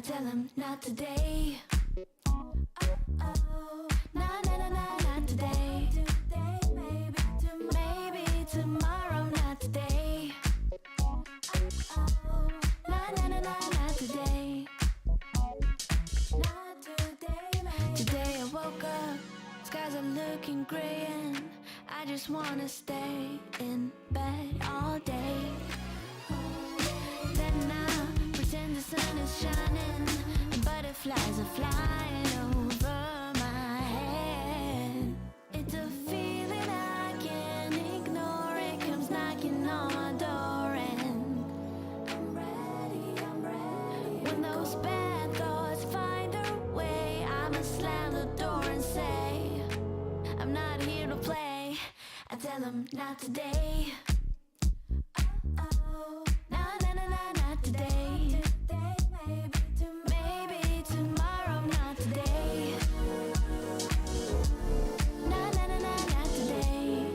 tell him not today. Oh, nah, nah, nah, nah, not today. Maybe tomorrow, not today. Nah, nah, nah, nah, not today. Today I woke up, skies are looking gray, and I just wanna stay in bed all day. Then I pretend the sun is shining and butterflies are flying over my head. It's a feeling I can't ignore, it comes knocking on my door, and I'm ready. When those bad thoughts find their way, I'ma slam the door and say, I'm not here to play. I tell them not today. Oh, nah, nah, nah, nah, not today. Maybe tomorrow, not today. Nah, nah, nah, nah, not today.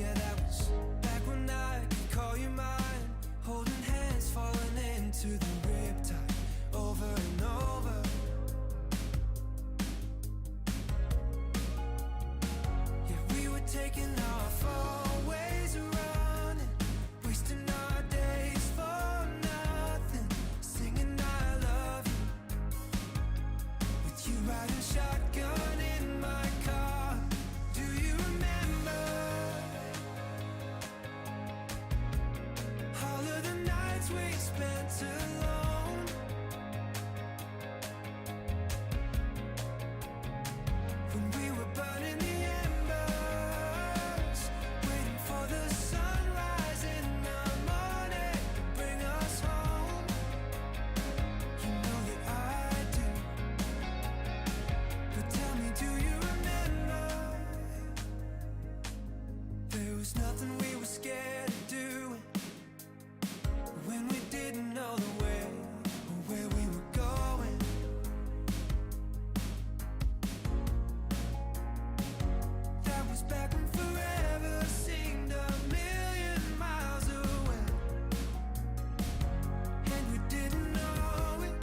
Yeah, that was back when I could call you mine. Holding hands, falling into the riptide, over and over. Yeah, we were taking off always running, wasting our days for nothing, singing I love you, with you riding shotgun in my car. Do you remember all of the nights we spent alone? When we were burning the embers, waiting for the sunrise in the morning to bring us home. You know that I do. But tell me, do you remember? There was nothing we were scared of doing when we didn't know the way or where we were going. That was back when forever seemed a million miles away, and we didn't know it.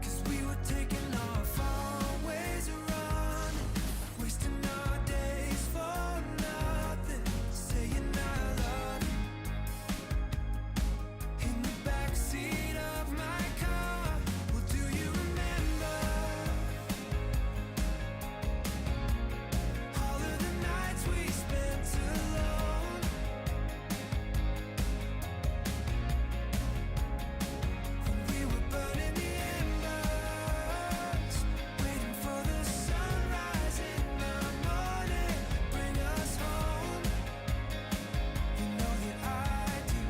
'Cause we were taking off always running, wasting our days for nothing, saying I love you in the backseat of my car. Well, do you remember all of the nights we spent alone? When we were burning the embers, waiting for the sunrise in the morning, bring us home. You know that I do.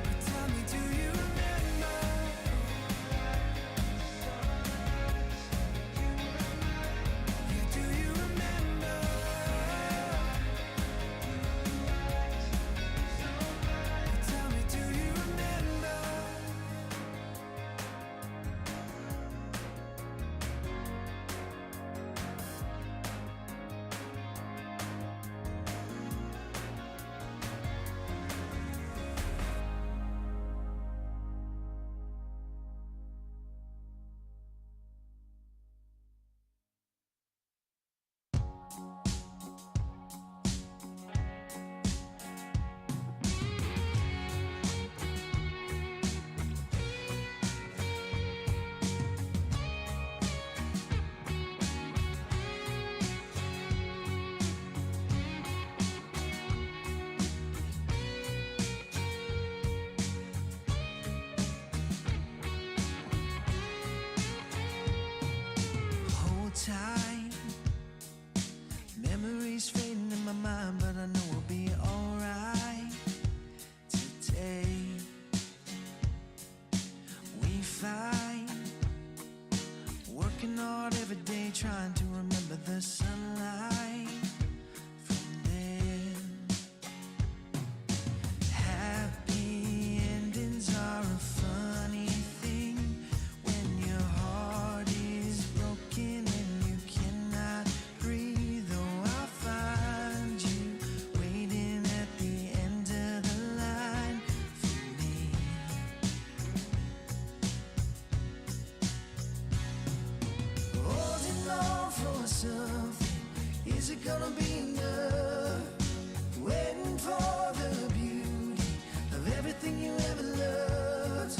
But tell me, do you remember? Yeah, do you remember? Tell me, do you remember? Hold tight, memories fading in my mind, but I know we'll be alright today. We fight, working hard every day, trying to remember the sunlight from then. Happy endings are a funny thing when your heart is broken and you cannot breathe. Oh, I'll find you waiting at the end of the line for me. Holding on for something, is it gonna be enough? Waiting for the beauty of everything you ever loved.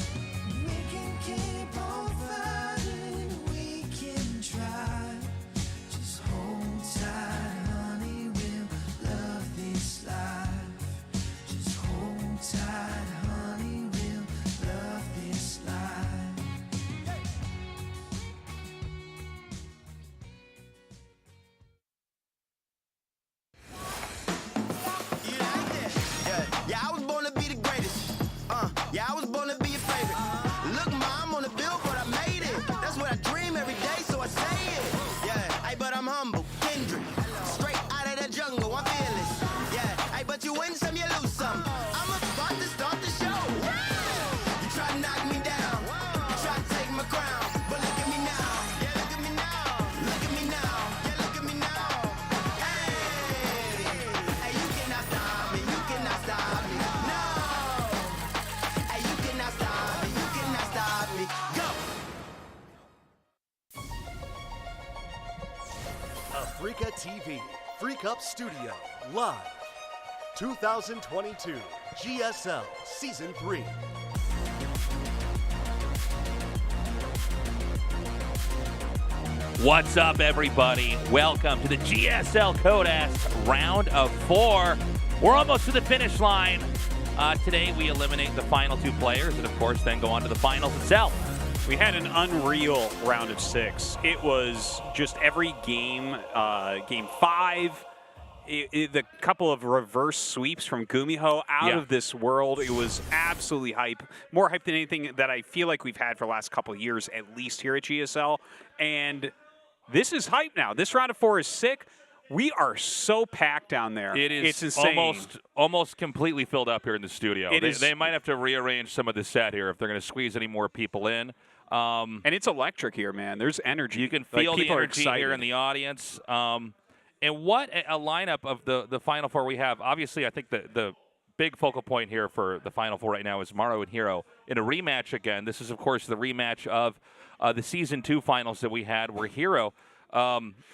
We can keep on fighting, we can try. Just hold tight, honey, we'll love this life. Just hold tight, honey, we'll love this life. You like that? Yeah, I was born to be the greatest. Yeah, I was born to be your favorite. Look, Ma, I'm on the billboard, I made it. That's what I dream every day, so I say it. Yeah, hey, but I'm humble, Kendrick. Straight out of the jungle, I'm fearless. Yeah, hey, but you win some, you lose some. I'm about to start the show. You try to knock me down, you try to take my crown, but look at me now. Yeah, look at me now. Freaka TV, Freak Up Studio, live. 2022 GSL Season 3. What's up, everybody? Welcome to the GSL CODEST Round of 4. We're almost to the finish line. Today, we eliminate the final 2 players and, of course, then go on to the finals itself. We had an unreal round of 6. It was just every game, game 5, the couple of reverse sweeps from GuMiho out of this world. It was absolutely hype. More hype than anything that I feel like we've had for the last couple of years, at least here at GSL. And this is hype now. This round of 4 is sick. We are so packed down there. It's insane. almost completely filled up here in the studio. They might have to rearrange some of the set here if they're going to squeeze any more people in. And it's electric here, man. There's energy. You can feel the energy here in the the audience. And what a lineup of the Final Four we have. Obviously, I think the big focal point here for the Final Four right now is Maru and Hero in a rematch again. This is, of course, the rematch of the Season 2 finals that we had where Hero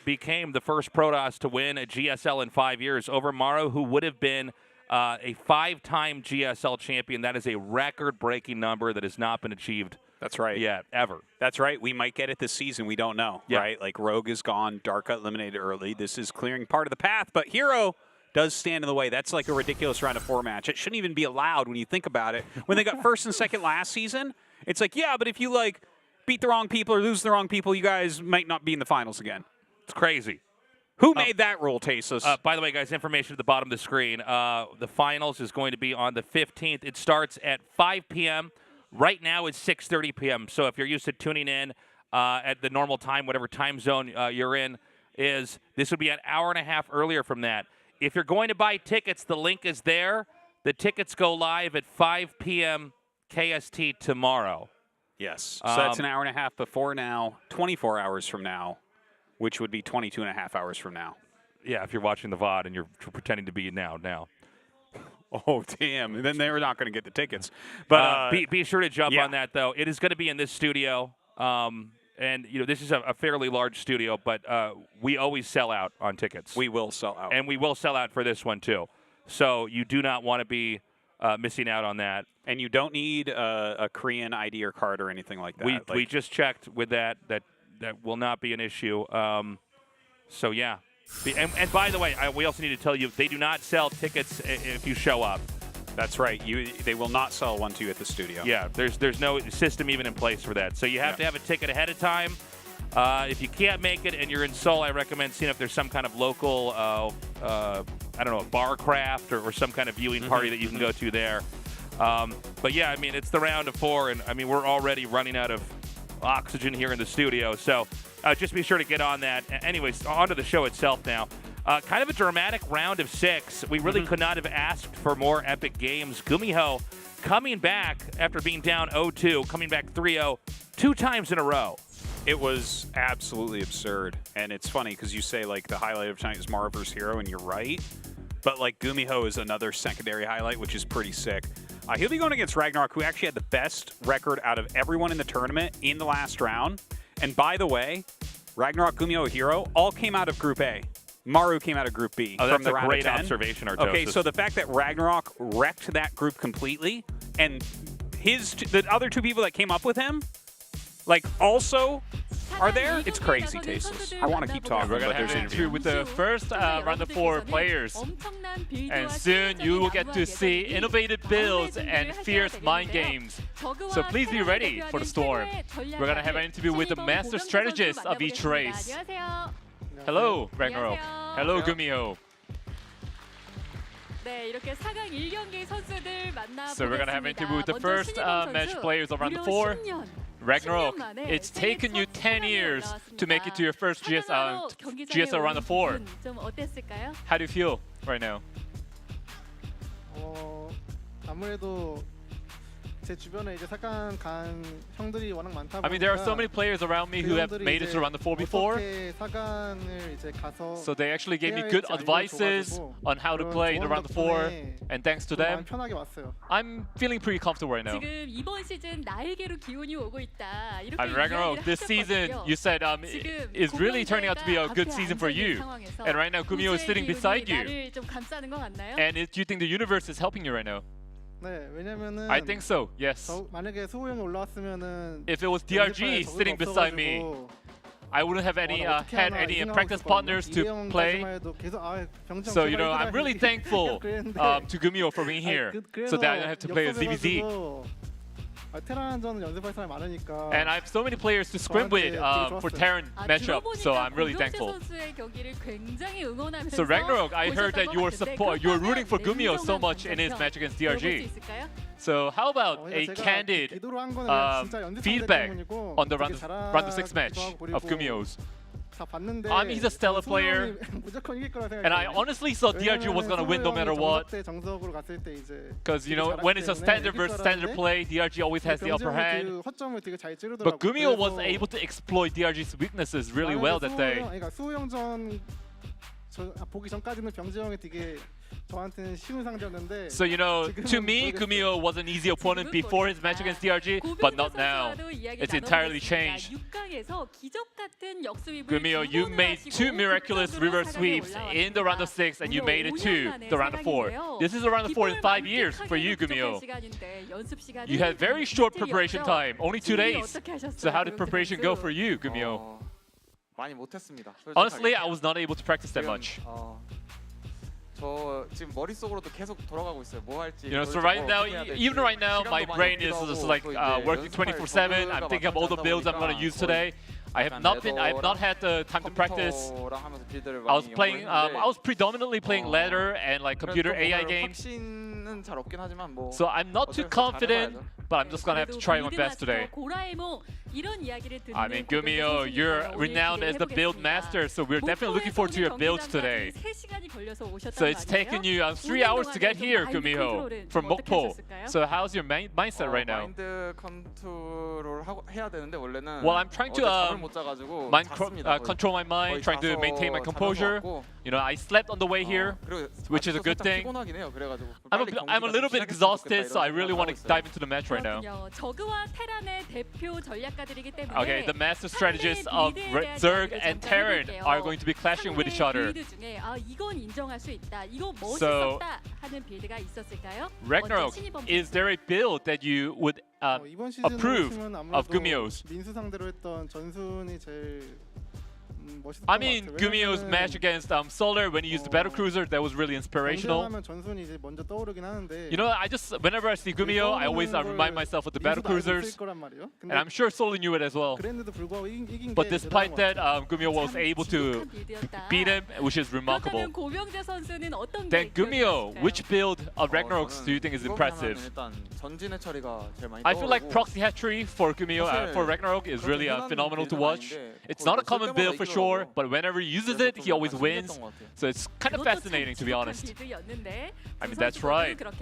became the first Protoss to win a GSL in 5 years over Maru, who would have been a 5-time GSL champion. That is a record-breaking number that has not been achieved. That's right. Yet, ever. That's right. We might get it this season. We don't know, right? Like, Rogue is gone. Darka eliminated early. This is clearing part of the path, but Hero does stand in the way. That's like a ridiculous round of 4 match. It shouldn't even be allowed when you think about it. When they got first and second last season, it's like, yeah, but if you, like, beat the wrong people or lose the wrong people, you guys might not be in the finals again. It's crazy. Who made that rule, Tasos? By the way, guys, information at the bottom of the screen. The finals is going to be on the 15th. It starts at 5 p.m. Right now it's 6:30 p.m. So if you're used to tuning in at the normal time, whatever time zone you're in, this would be an hour and a half earlier from that. If you're going to buy tickets, the link is there. The tickets go live at 5 p.m. KST tomorrow. Yes. So that's an hour and a half before now, 24 hours from now, which would be 22 and a half hours from now. Yeah, if you're watching the VOD and you're pretending to be now. Oh, damn. And then they're not going to get the tickets. But be sure to jump on that, though. It is going to be in this studio. And, you know, this is a fairly large studio, but we always sell out on tickets. We will sell out. And we will sell out for this one, too. So you do not want to be missing out on that. And you don't need a Korean ID or card or anything like that. We just checked with that will not be an issue. So, yeah. And by the way, we also need to tell you, they do not sell tickets if you show up. That's right. They will not sell one to you at the studio. Yeah, there's no system even in place for that. So you have to have a ticket ahead of time. If you can't make it and you're in Seoul, I recommend seeing if there's some kind of local, I don't know, a bar craft or some kind of viewing party that you can go to there. But yeah, I mean, it's the round of 4, and I mean, we're already running out of oxygen here in the studio. So just be sure to get on that. Anyways, on to the show itself now. Kind of a dramatic round of 6. We really could not have asked for more epic games. GuMiho coming back after being down 0-2, coming back 3-0 2 times in a row. It was absolutely absurd. And it's funny because you say, like, the highlight of tonight is Maru versus Hero, and you're right. But, like, GuMiho is another secondary highlight, which is pretty sick. He'll be going against RagnaroK, who actually had the best record out of everyone in the tournament in the last round. And by the way, RagnaroK, GuMiho, Hero all came out of Group A. Maru came out of Group B. Oh, that's from the a round great of 10. observation, Artosis. Okay, so the fact that RagnaroK wrecked that group completely, and the other 2 people that came up with him, like, also are there, it's crazy, Tasteless. I want to keep talking, We're but going to have there's an interview with the first round of 4 players. And soon you will get to see innovative builds and fierce mind games. So please be ready for the storm. We're going to have an interview with the master strategist of each race. Hello, RagnaroK. Hello, GuMiho. So we're going to have an interview with the first match players of round 4. RagnaroK, it's taken you 10 years to make it to your first GSL round of 4. How do you feel right now? 아무래도 제 주변에 이제 4강 간 형들이 워낙 많다 보니까 I mean, there are so many players around me who have made it to round the 4 before. 어떻게 4강을 이제 가서 So they actually gave me good advices on how to play in the round of 4, and thanks to them, 편하게 왔어요. I'm feeling pretty comfortable right now. 지금 이번 시즌 나에게로 기운이 오고 있다. 이렇게 And RagnaroK, this season you said is really turning out to be a good season for you. And right now GuMiho is sitting beside you. 나를 좀 감싸는 것 같나요? And do you think the universe is helping you right now? 네, 왜냐면은 I think so. Yes. 만약에 수호 형이 올라왔으면은 If it was DRG sitting beside me, I wouldn't have any had any practice partners to play. So I'm really thankful to GuMiho for being here, so that I don't have to play a ZVZ. 테란전 연습할 사람이 많으니까. And I have so many players to scrim with for Terran matchup, so I'm really thankful. So RagnaroK, I heard that you were rooting for GuMiho so much in his match against DRG. So how about a candid feedback on the round of 6 match of GuMiho's? I mean, he's a stellar player, and I honestly thought DRG was gonna win no matter what. Because when it's a standard versus standard play, DRG always has the upper hand. But GuMiho was able to exploit DRG's weaknesses really well that day. 보기 전까지는 병재 형이 되게 저한테는 쉬운 상대였는데. So to me, GuMiho was an easy opponent before his match against DRG, but not now. It's entirely changed. GuMiho, you made 2 miraculous reverse sweeps in the round of 6, and you made it to the round of 4. This is the round of 4 in 5 years for you, GuMiho. You had very short preparation time, only 2 days. So how did preparation go for you, GuMiho? 많이 못했습니다. Honestly, I was not able to practice that much. 저 지금 머릿속으로도 계속 돌아가고 있어요. 뭐 할지. So right now, even right now, my brain is just like working 24/7. I'm thinking of all the builds I'm going to use today. I have not had the time to practice. I was predominantly playing ladder and like computer AI games. So I'm not too confident, but I'm just gonna have to try my best today. I mean, GuMiho, you're renowned as the build master, so we're definitely looking forward to your builds today. So it's taken you 3 hours to get here, GuMiho, from Mokpo. So how's your mindset right now? Well, I'm trying to control my mind, trying to maintain my composure. I slept on the way here, which is a good thing. I'm a little bit exhausted, so I really want to dive into the match right now. Okay, the master strategists of Zerg and Terran are going to be clashing with each other. So, RagnaroK, is there a build that you would approve of GuMiho's? I mean, GuMiho's match against Solar when he used the Battlecruiser, that was really inspirational. Whenever I see GuMiho, I always remind myself of the Battlecruisers. And I'm sure Solar knew it as well. But despite that, GuMiho was able to beat him, which is remarkable. Then GuMiho, which build of RagnaroK's do you think is impressive? I feel like Proxy Hatchery for GuMiho, for RagnaroK is really phenomenal to watch. It's not a common build for sure, but whenever he uses it, he always wins. So it's kind of fascinating, to be honest. I mean, that's right. And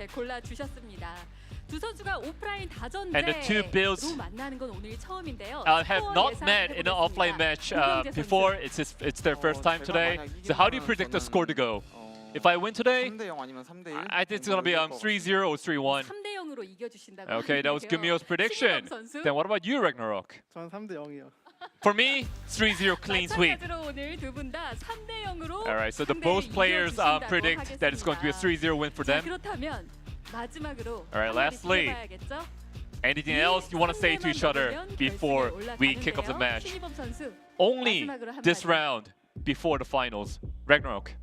the two builds have not met in an offline match before. It's their first time today. So how do you predict the score to go? If I win today, I think it's going to be 3-0 or 3-1. Okay, that was GuMiho's prediction. Then what about you, RagnaroK? For me, 3-0 clean sweep. Alright, so both players predict that it's going to be a 3-0 win for them. Alright, lastly, anything else you want to say to each other before we kick off the match? Only this round before the finals. RagnaroK.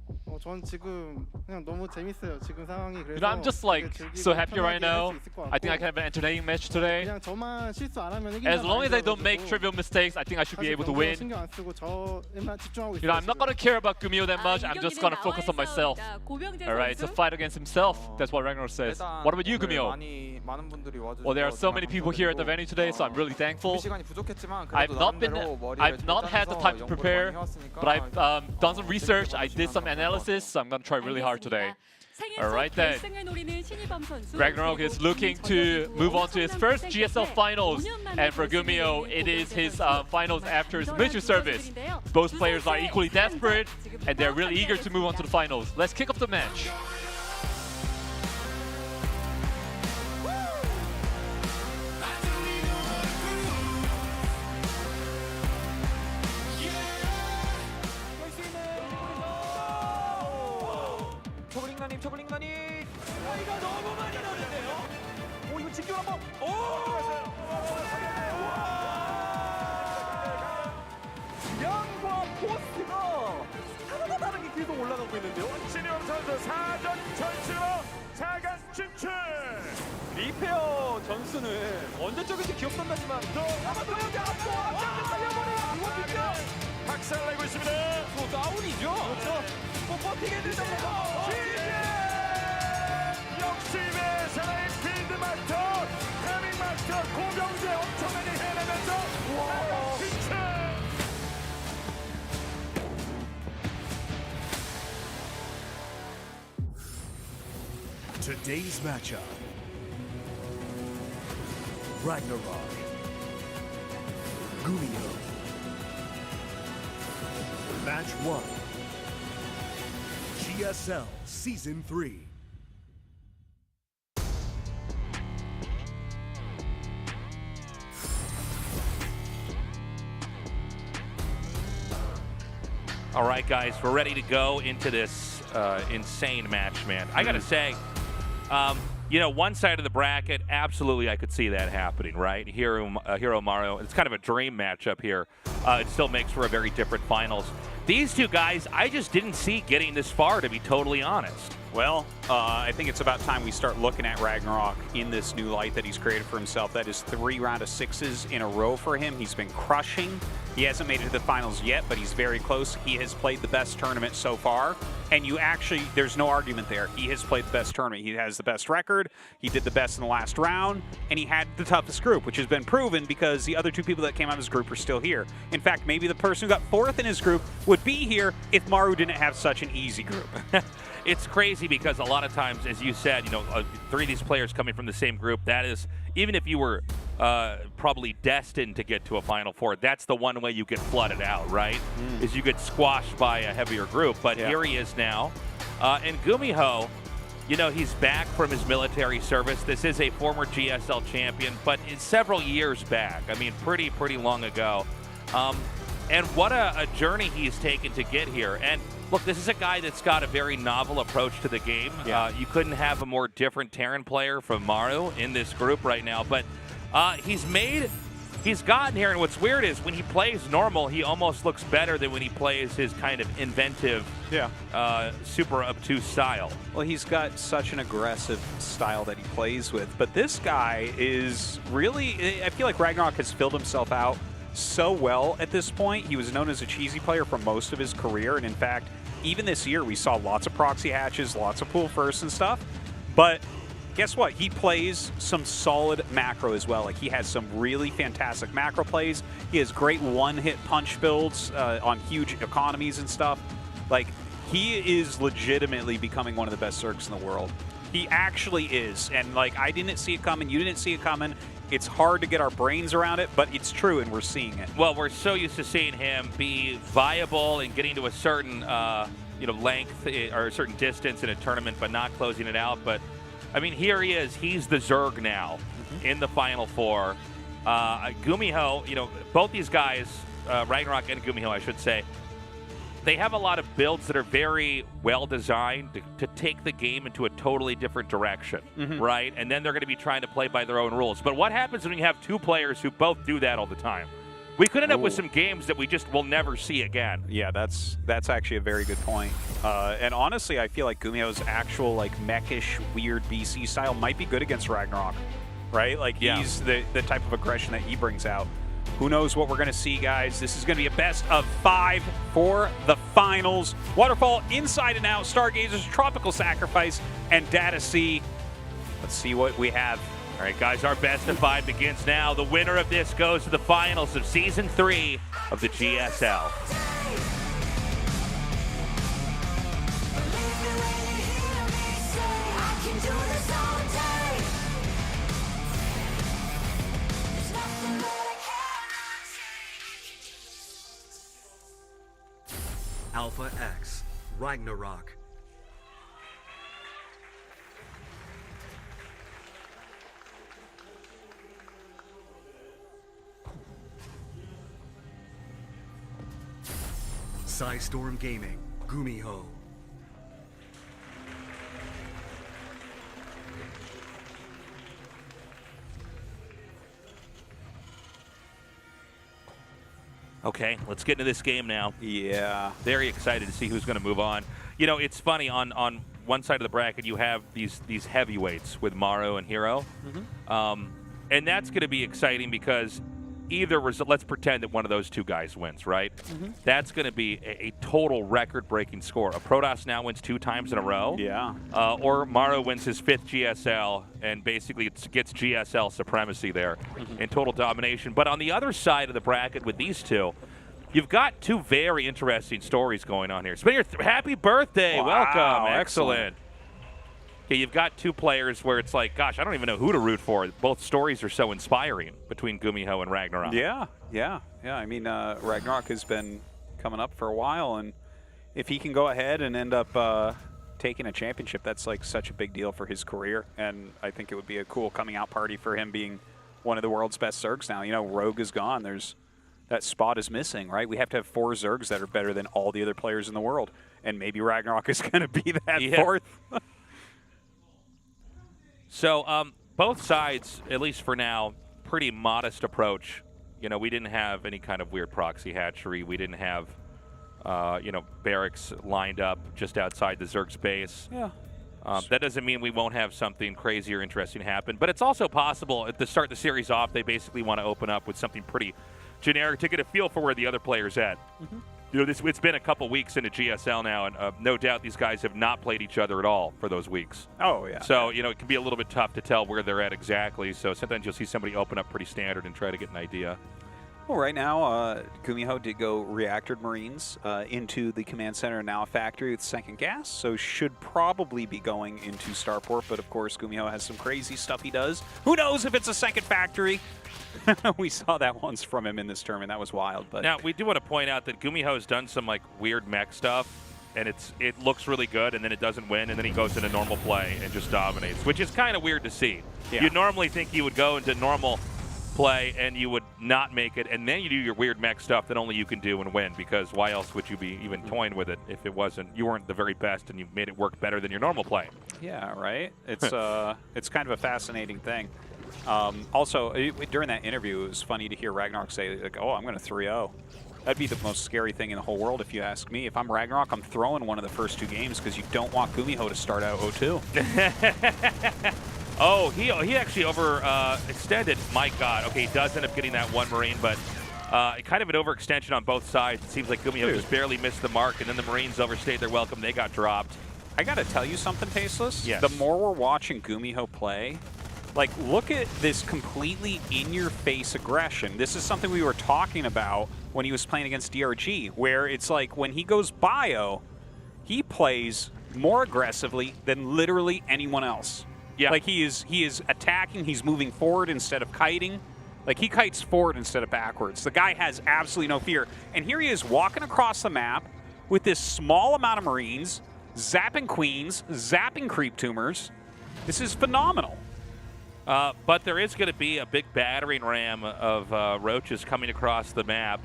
전 지금 그냥 너무 재밌어요. 지금 상황이 그래서 I'm just like so happy right now. I think I can have an entertaining match today. 그냥 저만 실수 안 하면 As long as I don't make trivial mistakes, I think I should be able to win. 신경 안 쓰고 저에만 집중하고 있어요. I'm not gonna care about GuMiho that much. I'm just gonna focus on myself. Alright, it's a fight against himself. That's what RagnaroK says. What about you, GuMiho? Well, there are so many people here at the venue today, so I'm really thankful. I've not had the time to prepare, but I've done some research. I did some analysis, so I'm gonna try really hard today. All right then. RagnaroK is looking to move on to his first GSL finals, and for GuMiho, it is his finals after his major service. Both players are equally desperate, and they're really eager to move on to the finals. Let's kick off the match. 저글링가님 차이가 너무 많이 나는데요. 오, 이거 집중 한번. 양과 포스가 하나가 다르게 계속 올라가고 있는데요. 진영 선수 4전 전승으로 4강 진출. 리페어 전수는 언제 쪽에서 기억난다지만 아마도 여기 앞서 달려버리는 이원입니다. 박살내고 있습니다. 또 다운이죠. 그렇죠. 꼭 버티겠는데 역시 매사나의 필드마스터, 타밍마스터 고병재 엄청나게 해내면서 4강 진출. Today's matchup. RagnaroK. GuMiho. Match 1. GSL Season 3. All right, guys, we're ready to go into this insane match, man. I got to say, you know, one side of the bracket, absolutely I could see that happening, right? Hero Maru, it's kind of a dream matchup here. It still makes for a very different finals. These two guys, I just didn't see getting this far, to be totally honest. Well, I think it's about time we start looking at RagnaroK in this new light that he's created for himself. That is 3 round of 6s in a row for him. He's been crushing. He hasn't made it to the finals yet, but he's very close. He has played the best tournament so far. And you actually, there's no argument there. He has played the best tournament. He has the best record. He did the best in the last round. And he had the toughest group, which has been proven because the other 2 people that came out of his group are still here. In fact, maybe the person who got 4th in his group would be here if Maru didn't have such an easy group. It's crazy because a lot of times, as you said, you know, 3 of these players coming from the same group, that is, even if you were probably destined to get to a Final Four, that's the one way you get flooded out, right? Is you get squashed by a heavier group. But here he is now. And GuMiho, you know, he's back from his military service. This is a former GSL champion, but it's several years back. I mean, pretty long ago. And what a journey he's taken to get here. And look, this is a guy that's got a very novel approach to the game. You couldn't have a more different Terran player from Maru in this group right now. But he's gotten here, and what's weird is when he plays normal, he almost looks better than when he plays his kind of inventive, super obtuse style. Well, he's got such an aggressive style that he plays with. But this guy is really, I feel like RagnaroK has filled himself out so well at this point. He was known as a cheesy player for most of his career, and in fact, even this year we saw lots of proxy hatches, lots of pool firsts and stuff. But guess what? He plays some solid macro as well. Like, he has some really fantastic macro plays. He has great one-hit punch builds on huge economies and stuff. Like, he is legitimately becoming one of the best Zergs in the world. He actually is. And, like, I didn't see it coming. You didn't see it coming. It's hard to get our brains around it, but it's true, and we're seeing it. Well, we're so used to seeing him be viable and getting to a certain, you know, length or a certain distance in a tournament, but not closing it out. But I mean, here he is. He's the Zerg now in the Final Four. GuMiho, you know, both these guys, RagnaroK and GuMiho, I should say, they have a lot of builds that are very well designed to take the game into a totally different direction, right? And then they're going to be trying to play by their own rules. But what happens when you have 2 players who both do that all the time? We could end up with some games that we just will never see again. Yeah, that's actually a very good point. And honestly, I feel like GuMiho's actual, like, mechish, weird BC style might be good against RagnaroK, right? Like, he's the type of aggression that he brings out. Who knows what we're going to see, guys. This is going to be a best of 5 for the finals. Waterfall, Inside and Out, Stargazers, Tropical Sacrifice, and Data C. Let's see what we have. All right, guys, our best of 5 begins now. The winner of this goes to the finals of Season 3 of the GSL. Believe me when you hear me Alpha X, RagnaroK. Storm Gaming, GuMiho. Okay, let's get into this game now. Yeah. Very excited to see who's going to move on. You know, it's funny, on one side of the bracket, you have these heavyweights with Maru and Hero. And that's going to be exciting because either let's pretend that one of those two guys wins, right? That's going to be a total record-breaking score. A Protoss now wins 2 times in a row. Yeah. Or Maru wins his 5th GSL and basically gets GSL supremacy there in total domination. But on the other side of the bracket with these two, you've got 2 very interesting stories going on here. Spinner, happy birthday. Wow, Welcome. excellent. Okay, you've got 2 players where it's like, gosh, I don't even know who to root for. Both stories are so inspiring between GuMiho and RagnaroK. Yeah. I mean, RagnaroK has been coming up for a while, and if he can go ahead and end up taking a championship, that's like such a big deal for his career, and I think it would be a cool coming out party for him being one of the world's best Zergs now. You know, Rogue is gone. That spot is missing, right? We have to have 4 Zergs that are better than all the other players in the world, and maybe RagnaroK is going to be that 4th. So both sides, at least for now, pretty modest approach. You know, we didn't have any kind of weird proxy hatchery. We didn't have, barracks lined up just outside the Zerg's base. Yeah. That doesn't mean we won't have something crazy or interesting happen. But it's also possible, to start the series off, they basically want to open up with something pretty generic to get a feel for where the other player's at. You know, it's been a couple weeks into GSL now, and no doubt these guys have not played each other at all for those weeks. Oh, yeah. So, you know, it can be a little bit tough to tell where they're at exactly. So sometimes you'll see somebody open up pretty standard and try to get an idea. Well, right now, GuMiho did go reactored Marines into the command center and now a factory with 2nd gas, so should probably be going into Starport, but of course GuMiho has some crazy stuff he does. Who knows if it's a 2nd factory? We saw that once from him in this tournament. That was wild. But now, we do want to point out that GuMiho has done some like weird mech stuff, and it looks really good, and then it doesn't win, and then he goes into normal play and just dominates, which is kind of weird to see. Yeah. You'd normally think you would go into normal play and you would not make it, and then you do your weird mech stuff that only you can do and win, because why else would you be even toying with it if you weren't the very best and you made it work better than your normal play? Yeah, right? It's it's kind of a fascinating thing. Also, during that interview, it was funny to hear RagnaroK say, like, oh, I'm going to 3-0. That'd be the most scary thing in the whole world if you ask me. If I'm RagnaroK, I'm throwing one of the first 2 games because you don't want GuMiho to start out 0-2. Oh, he actually overextended. My God. Okay, he does end up getting that 1 Marine, but kind of an overextension on both sides. It seems like GuMiho just barely missed the mark, and then the Marines overstayed their welcome. They got dropped. I got to tell you something, Tasteless. Yes. The more we're watching GuMiho play, like, look at this completely in-your-face aggression. This is something we were talking about when he was playing against DRG, where it's like when he goes bio, he plays more aggressively than literally anyone else. Yeah. Like, he is attacking, he's moving forward instead of kiting. Like, he kites forward instead of backwards. The guy has absolutely no fear. And here he is walking across the map with this small amount of Marines, zapping queens, zapping creep tumors. This is phenomenal. But there is going to be a big battering ram of roaches coming across the map.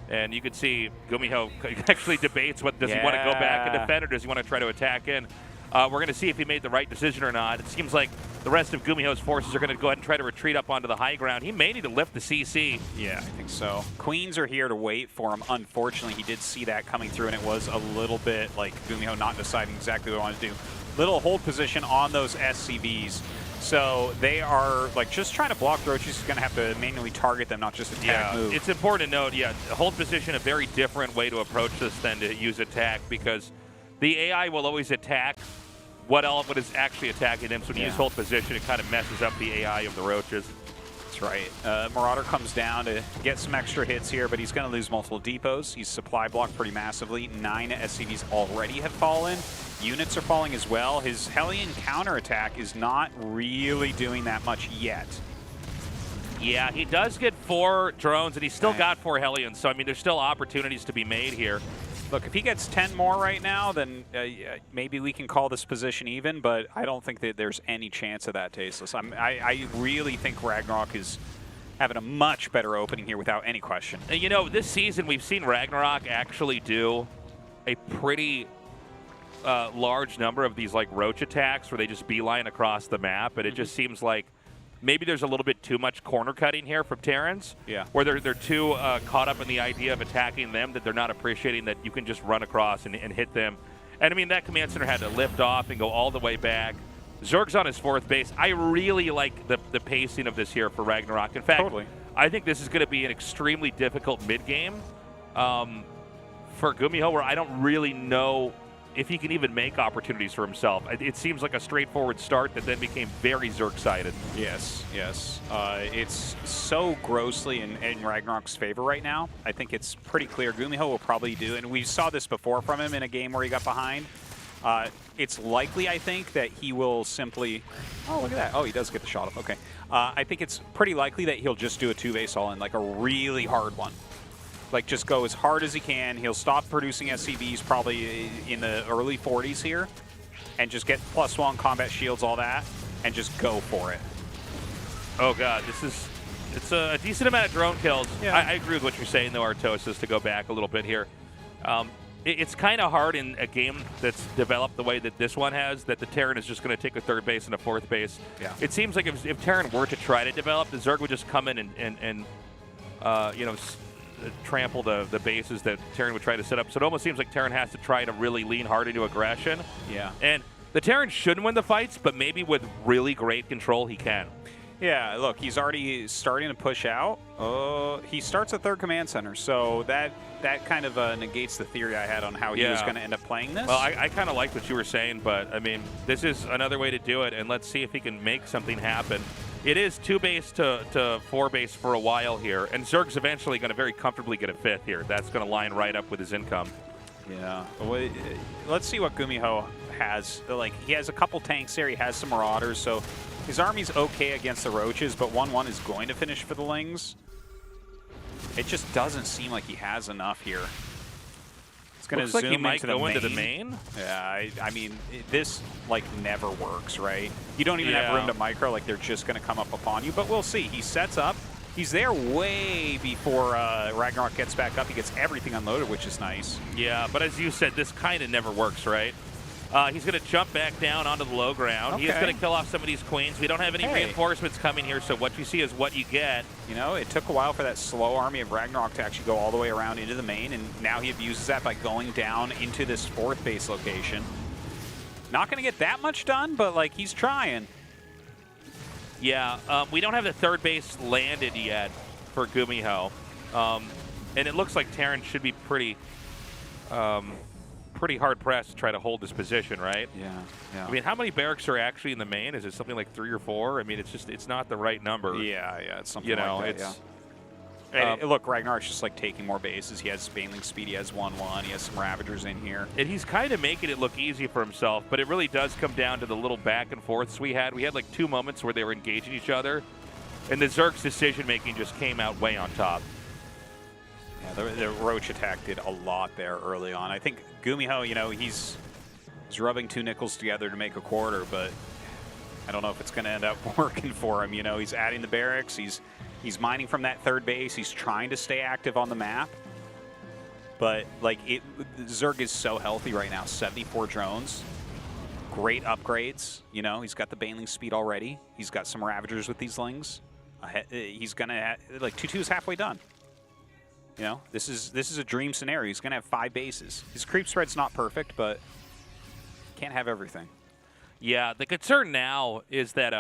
And you can see GuMiho actually debates does he want to go back and defend, or does he want to try to attack in. We're going to see if he made the right decision or not. It seems like the rest of GuMiho's forces are going to go ahead and try to retreat up onto the high ground. He may need to lift the CC. Yeah, I think so. Queens are here to wait for him. Unfortunately, he did see that coming through, and it was a little bit like GuMiho not deciding exactly what he wanted to do. Little hold position on those SCVs. So they are like just trying to block the roaches. He's going to have to manually target them, not just attack move. It's important to note, hold position, a very different way to approach this than to use attack, because the AI will always attack what is actually attacking them. So when you use hold position, it kind of messes up the AI of the roaches. That's right. Marauder comes down to get some extra hits here, but he's going to lose multiple depots. He's supply blocked pretty massively. 9 SCVs already have fallen. Units are falling as well. His Hellion counterattack is not really doing that much yet. Yeah, he does get 4 drones, and he's still got 4 Hellions. So, I mean, there's still opportunities to be made here. Look, if he gets 10 more right now, then maybe we can call this position even, but I don't think that there's any chance of that, Tasteless. I really think RagnaroK is having a much better opening here without any question. And you know, this season we've seen RagnaroK actually do a pretty large number of these like roach attacks where they just beeline across the map, and it just seems like maybe there's a little bit too much corner cutting here from Terrans. Yeah. Where they're too caught up in the idea of attacking them that they're not appreciating that you can just run across and hit them. And I mean, that command center had to lift off and go all the way back. Zerg's on his 4th base. I really like the pacing of this here for RagnaroK. In fact, I think this is going to be an extremely difficult mid-game for GuMiho, where I don't really know if he can even make opportunities for himself. It seems like a straightforward start that then became very Zerg-sided. Yes, yes. It's so grossly in RagnaroK's favor right now. I think it's pretty clear GuMiho will probably do, and we saw this before from him in a game where he got behind. It's likely, I think, that he will simply... Oh, look at that. Oh, he does get the shot up. Okay. I think it's pretty likely that he'll just do a 2-base all-in, like a really hard one. Like, just go as hard as he can. He'll stop producing SCVs probably in the early 40s here and just get +1 combat shields, all that, and just go for it. Oh, God. It's a decent amount of drone kills. Yeah. I agree with what you're saying, though, Artosis, to go back a little bit here. It's kind of hard in a game that's developed the way that this one has, that the Terran is just going to take a 3rd base and a 4th base. Yeah. It seems like if Terran were to try to develop, the Zerg would just come in and you know, trample the bases that Terran would try to set up. So it almost seems like Terran has to try to really lean hard into aggression. Yeah. And the Terran shouldn't win the fights, but maybe with really great control, he can. Yeah, look, he's already starting to push out. He starts a 3rd command center, so that kind of negates the theory I had on how he was going to end up playing this. Well, I kind of like what you were saying, but, I mean, this is another way to do it, and let's see if he can make something happen. It is 2-base to 4-base for a while here, and Zerg's eventually going to very comfortably get a 5th here. That's going to line right up with his income. Yeah. Well, let's see what GuMiho has. Like, he has a couple tanks there. He has some Marauders, so his army's okay against the Roaches, but 1-1 is going to finish for the Lings. It just doesn't seem like he has enough here. It's going to zoom like he might into go into the main. Yeah, I mean, this like never works, right? You don't even have room to micro, like they're just going to come up upon you, but we'll see. He sets up. He's there way before RagnaroK gets back up. He gets everything unloaded, which is nice. Yeah, but as you said, this kind of never works, right? He's going to jump back down onto the low ground. Okay. He's going to kill off some of these queens. We don't have any reinforcements coming here, so what you see is what you get. You know, it took a while for that slow army of RagnaroK to actually go all the way around into the main, and now he abuses that by going down into this 4th base location. Not going to get that much done, but, like, he's trying. Yeah, we don't have the 3rd base landed yet for GuMiho. And it looks like Terran should be pretty hard-pressed to try to hold this position, right? Yeah. I mean, how many barracks are actually in the main? Is it something like 3 or 4? I mean, it's not the right number. Yeah, it's something you know, like that, look, RagnaroK's just like taking more bases. He has Baneling speed, he has 1-1, he has some Ravagers in here. And he's kind of making it look easy for himself, but it really does come down to the little back and forths we had. We had like 2 moments where they were engaging each other, and the Zerg's decision-making just came out way on top. Yeah, the Roach attack did a lot there early on. I think GuMiho, you know, he's rubbing 2 nickels together to make a quarter, but I don't know if it's going to end up working for him. You know, he's adding the barracks, he's mining from that 3rd base, he's trying to stay active on the map. But, like, Zerg is so healthy right now. 74 drones, great upgrades. You know, he's got the Baneling speed already. He's got some Ravagers with these Lings. He's going to, like, 2-2 is halfway done. You know, this is a dream scenario. He's going to have 5 bases. His creep spread's not perfect, but can't have everything. Yeah, the concern now is that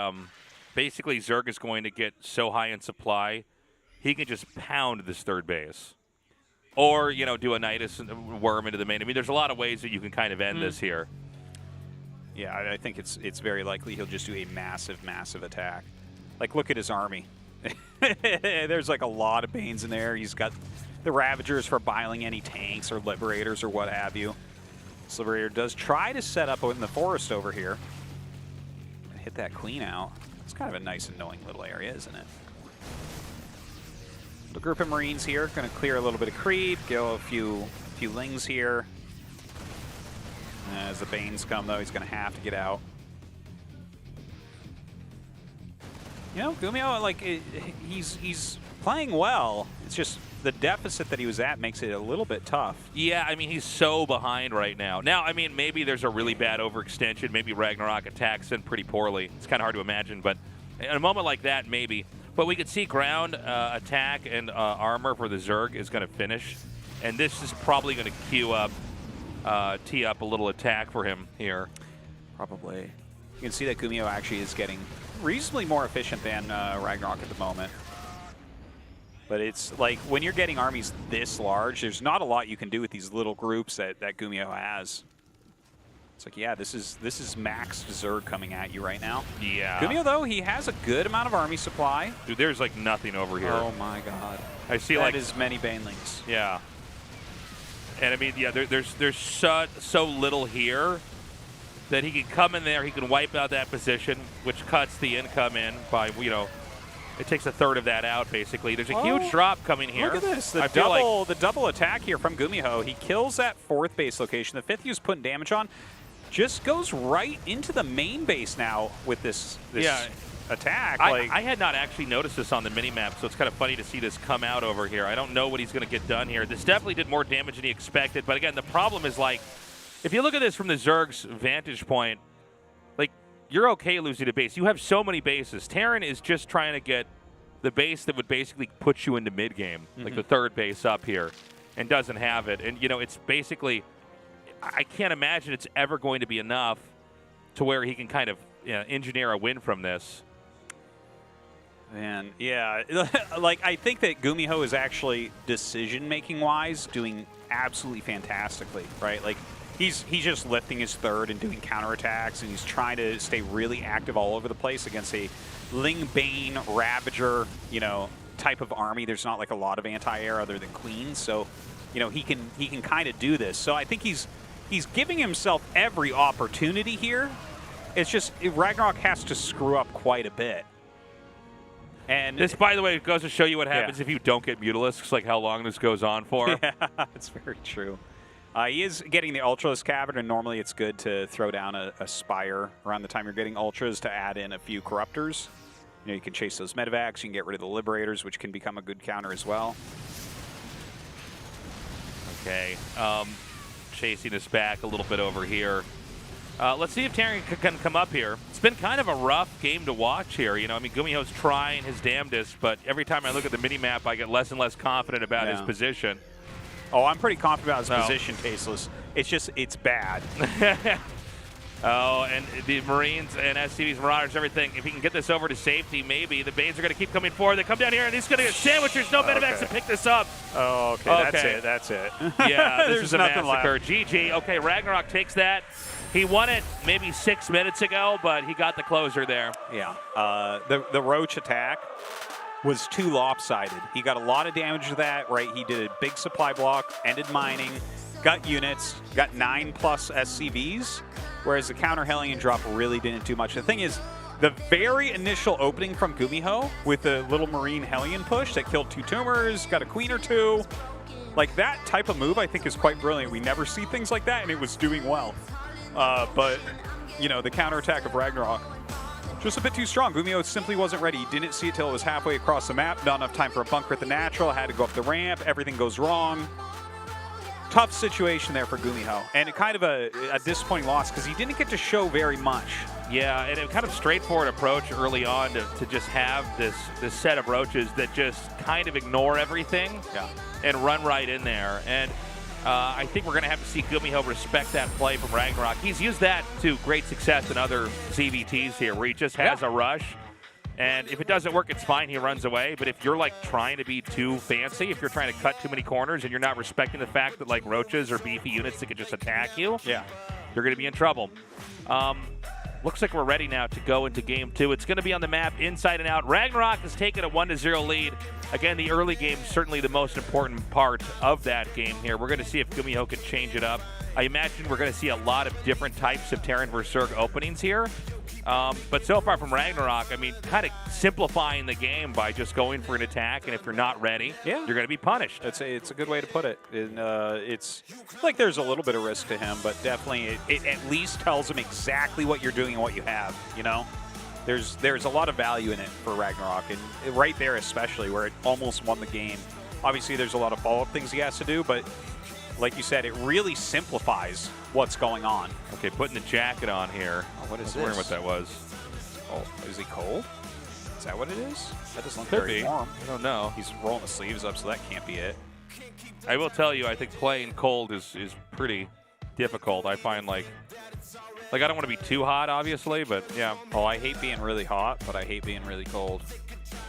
basically Zerg is going to get so high in supply, he can just pound this 3rd base. Or, you know, do a Nidus and worm into the main. I mean, there's a lot of ways that you can kind of end this here. Yeah, I think it's very likely he'll just do a massive, massive attack. Like, look at his army. There's like a lot of Banes in there. He's got the Ravagers for biling any tanks or Liberators or what have you. This Liberator does try to set up in the forest over here. And hit that Queen out. It's kind of a nice annoying little area, isn't it? The group of Marines here going to clear a little bit of creep, kill a few few Lings here. As the Banes come, though, he's going to have to get out. You know, GuMiho, like, he's playing well. It's just the deficit that he was at makes it a little bit tough. Yeah, I mean, he's so behind right now. Now, I mean, maybe there's a really bad overextension. Maybe RagnaroK attacks in pretty poorly. It's kind of hard to imagine, but in a moment like that, maybe. But we could see ground attack and armor for the Zerg is going to finish. And this is probably going to queue up, tee up a little attack for him here. Probably. You can see that GuMiho actually is getting reasonably more efficient than RagnaroK at the moment. But it's like when you're getting armies this large, there's not a lot you can do with these little groups that GuMiho has. It's like, yeah, this is max Zerg coming at you right now. Yeah. GuMiho, though, he has a good amount of army supply. Dude, there's like nothing over here. Oh my god. I see that like is many Banelings. Yeah. And I mean, yeah, there's so little here that he can come in there, he can wipe out that position, which cuts the income in by, you know, it takes a third of that out, basically. There's a huge drop coming here. Look at this. The double attack here from GuMiho. He kills that 4th base location. The 5th he was putting damage on just goes right into the main base now with this attack. I had not actually noticed this on the minimap, so it's kind of funny to see this come out over here. I don't know what he's going to get done here. This definitely did more damage than he expected, but again, the problem is, like, if you look at this from the Zerg's vantage point, like, you're okay losing a base. You have so many bases. Terran is just trying to get the base that would basically put you into mid-game, like the 3rd base up here, and doesn't have it. And, you know, it's basically, I can't imagine it's ever going to be enough to where he can kind of, you know, engineer a win from this. Man, yeah. Like, I think that GuMiho is actually, decision-making wise, doing absolutely fantastically, right? Like, he's just lifting his 3rd and doing counterattacks, and he's trying to stay really active all over the place against a Ling Bane, Ravager, you know, type of army. There's not like a lot of anti-air other than Queens, so, you know, he can kind of do this. So I think he's giving himself every opportunity here. It's just RagnaroK has to screw up quite a bit. And this, by the way, goes to show you what happens if you don't get Mutalisks, like how long this goes on for. Yeah, it's very true. He is getting the Ultralisk Cavern, and normally it's good to throw down a Spire around the time you're getting Ultras to add in a few Corruptors. You know, you can chase those Medevacs, you can get rid of the Liberators, which can become a good counter as well. Okay, chasing us back a little bit over here. Let's see if Terran can come up here. It's been kind of a rough game to watch here. You know, I mean, GuMiho's trying his damnedest, but every time I look at the mini-map, I get less and less confident about his position. Oh, I'm pretty confident about his position, Tasteless. It's just, it's bad. Oh, and the Marines and SCVs, Marauders, everything. If he can get this over to safety, maybe. The Banes are going to keep coming forward. They come down here, and he's going to get sandwiched. There's no Medevacs to pick this up. Oh, okay. That's it. Yeah, this is a massacre. Left. GG. Okay, RagnaroK takes that. He won it maybe 6 minutes ago, but he got the closer there. Yeah. The Roach attack was too lopsided. He got a lot of damage to that, right? He did a big supply block, ended mining, got units, got 9+ SCVs, whereas the counter Hellion drop really didn't do much. The thing is, the very initial opening from GuMiho with the little Marine Hellion push that killed 2 tumors, got a queen or 2, like that type of move I think is quite brilliant. We never see things like that, and it was doing well. But, you know, the counterattack of RagnaroK, just a bit too strong. GuMiho simply wasn't ready. He didn't see it till it was halfway across the map. Not enough time for a bunker at the natural. Had to go up the ramp. Everything goes wrong. Tough situation there for GuMiho. And kind of a disappointing loss because he didn't get to show very much. Yeah, and a kind of straightforward approach early on to just have this set of roaches that just kind of ignore everything and run right in there. And I think we're going to have to see GuMiho respect that play from RagnaroK. He's used that to great success in other CVTs here, where he just has a rush, and if it doesn't work, it's fine. He runs away. But if you're like trying to be too fancy, if you're trying to cut too many corners, and you're not respecting the fact that like roaches are beefy units that can just attack you, you're going to be in trouble. Looks like we're ready now to go into game 2. It's going to be on the map inside and out. RagnaroK has taken a 1-0 lead. Again, the early game is certainly the most important part of that game here. We're going to see if GuMiho can change it up. I imagine we're going to see a lot of different types of Terran vs. Zerg openings here. But so far from RagnaroK, I mean, kind of simplifying the game by just going for an attack, and if you're not ready, you're going to be punished. It's a good way to put it. And it's like there's a little bit of risk to him, but definitely it at least tells him exactly what you're doing and what you have, you know? There's a lot of value in it for RagnaroK, and right there especially, where it almost won the game. Obviously, there's a lot of follow-up things he has to do, but like you said, it really simplifies what's going on. Okay, putting the jacket on here. Oh, what is this? I was wondering what that was. Oh, is he cold? Is that what it is? That doesn't look Could very be. warm. I don't know. He's rolling the sleeves up, so that can't be it. I will tell you, I think playing cold is pretty difficult. I find like I don't want to be too hot, obviously, but yeah. Oh, I hate being really hot, but I hate being really cold.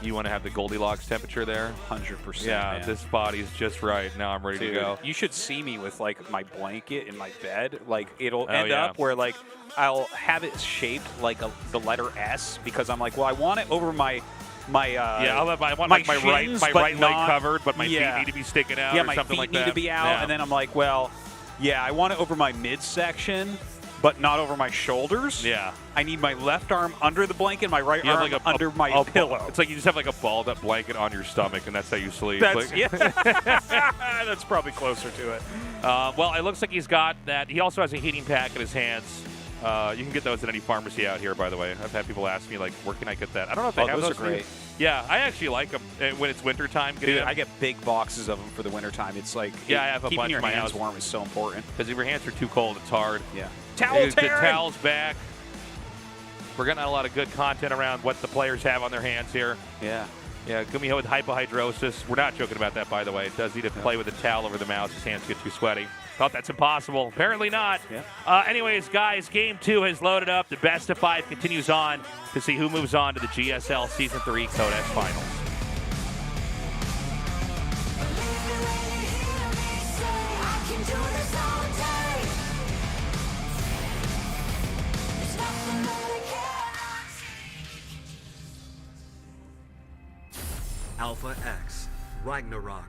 You want to have the Goldilocks temperature there? 100%. Yeah, man. this body's just right. Now I'm ready to go. You should see me with like my blanket in my bed. Like it'll end up where like I'll have it shaped like the letter S because I'm like, well, I want it over my I want my like my right shins, leg not, covered, but my feet need to be sticking out. Yeah, or my something feet like need that. to be out, Yeah. and then I'm like, well, yeah, I want it over my midsection, but not over my shoulders. Yeah. I need my left arm under the blanket, my right You have arm like under my pillow. It's like you just have like a balled up blanket on your stomach, and that's how you sleep. That's, Like- that's probably closer to it. Well, it looks like he's got that. He also has a heating pack in his hands. You can get those at any pharmacy out here, by the way. I've had people ask me, like, where can I get that? I don't know if they have those those. are great. Yeah, I actually like them when it's wintertime. Dude, I get big boxes of them for the wintertime. It's like I have a keeping bunch your in my hands house. warm is so important. Because if your hands are too cold, it's hard. Yeah. The towel's back. We're getting a lot of good content around what the players have on their hands here. Yeah. Yeah, GuMiho with hypohidrosis. We're not joking about that, by the way. It does need to play with a towel over the mouth. His hands get too sweaty. Thought that's impossible. Apparently not. Yeah. Anyways, guys, Game 2 has loaded up. The best of 5 continues on to see who moves on to the GSL Season 3 Code S Finals. Alpha X, RagnaroK.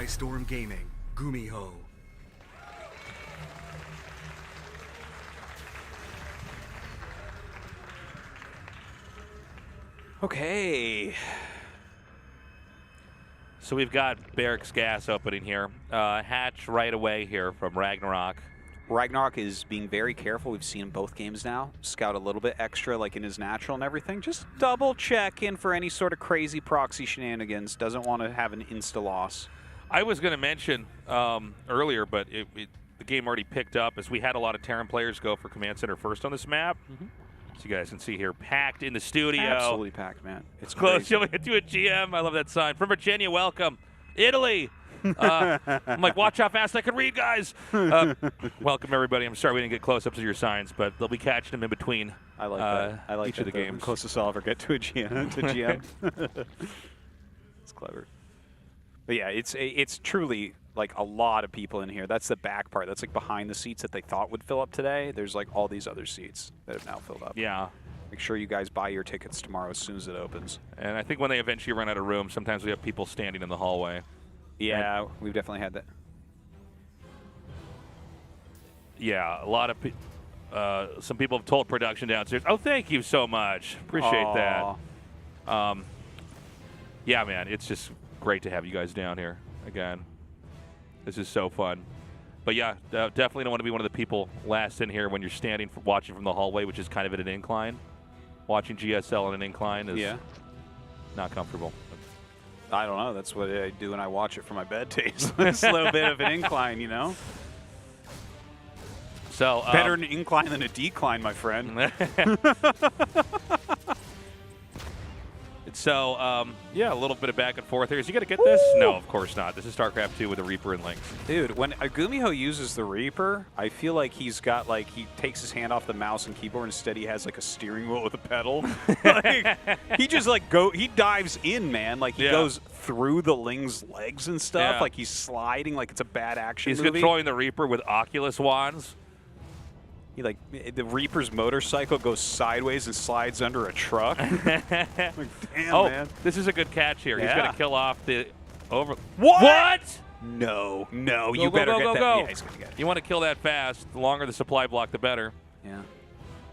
Storm Gaming, GuMiho. Okay. So we've got Barracks Gas opening here. Hatch right away here from RagnaroK. RagnaroK is being very careful. We've seen him both games now. Scout a little bit extra, like in his natural and everything. Just double check in for any sort of crazy proxy shenanigans. Doesn't want to have an insta loss. I was going to mention earlier, but the game already picked up as we had a lot of Terran players go for Command Center first on this map. So you guys can see here, packed in the studio. Absolutely packed, man. It's close. crazy. You'll get to a GM. I love that sign. From Virginia, welcome. Italy. I'm like, watch how fast I can read, guys. Welcome, everybody. I'm sorry we didn't get close-ups of your signs, but they'll be catching them in between. I like that. I like each that of the games. Closest I'll ever get to a GM. To GM. It's clever. But yeah, it's truly like a lot of people in here. That's the back part. That's like behind the seats that they thought would fill up today. There's like all these other seats that have now filled up. Yeah. Make sure you guys buy your tickets tomorrow as soon as it opens. And I think when they eventually run out of room, sometimes we have people standing in the hallway. Yeah, we've definitely had that. Yeah, a lot of some people have told production downstairs, oh, thank you so much. Appreciate that. Yeah, man, it's just great to have you guys down here again. This is so fun. But yeah, definitely don't want to be one of the people last in here when you're standing watching from the hallway, which is kind of at an incline. Watching GSL on an incline is not comfortable. I don't know. That's what I do when I watch it from my bed taste. It's a little bit of an incline, you know? So better an incline than a decline, my friend. So, yeah, a little bit of back and forth here. Is he going to get this? No, of course not. This is StarCraft 2 with the Reaper and Lynx. Dude, when a GuMiho uses the Reaper, I feel like he's got, like, he takes his hand off the mouse and keyboard. Instead, he has, like, a steering wheel with a pedal. Like, he just, like, he dives in, man. Like, he goes through the Ling's legs and stuff. Yeah. Like, he's sliding like it's a bad action He's movie. controlling the Reaper with Oculus wands. The Reaper's motorcycle goes sideways and slides under a truck. Like, damn, oh, man. this is a good catch here. He's Yeah. going to kill off the over. What? No, you better get that. Go. Yeah, he's gonna get it. You want to kill that fast. The longer the supply block, the better. Yeah. And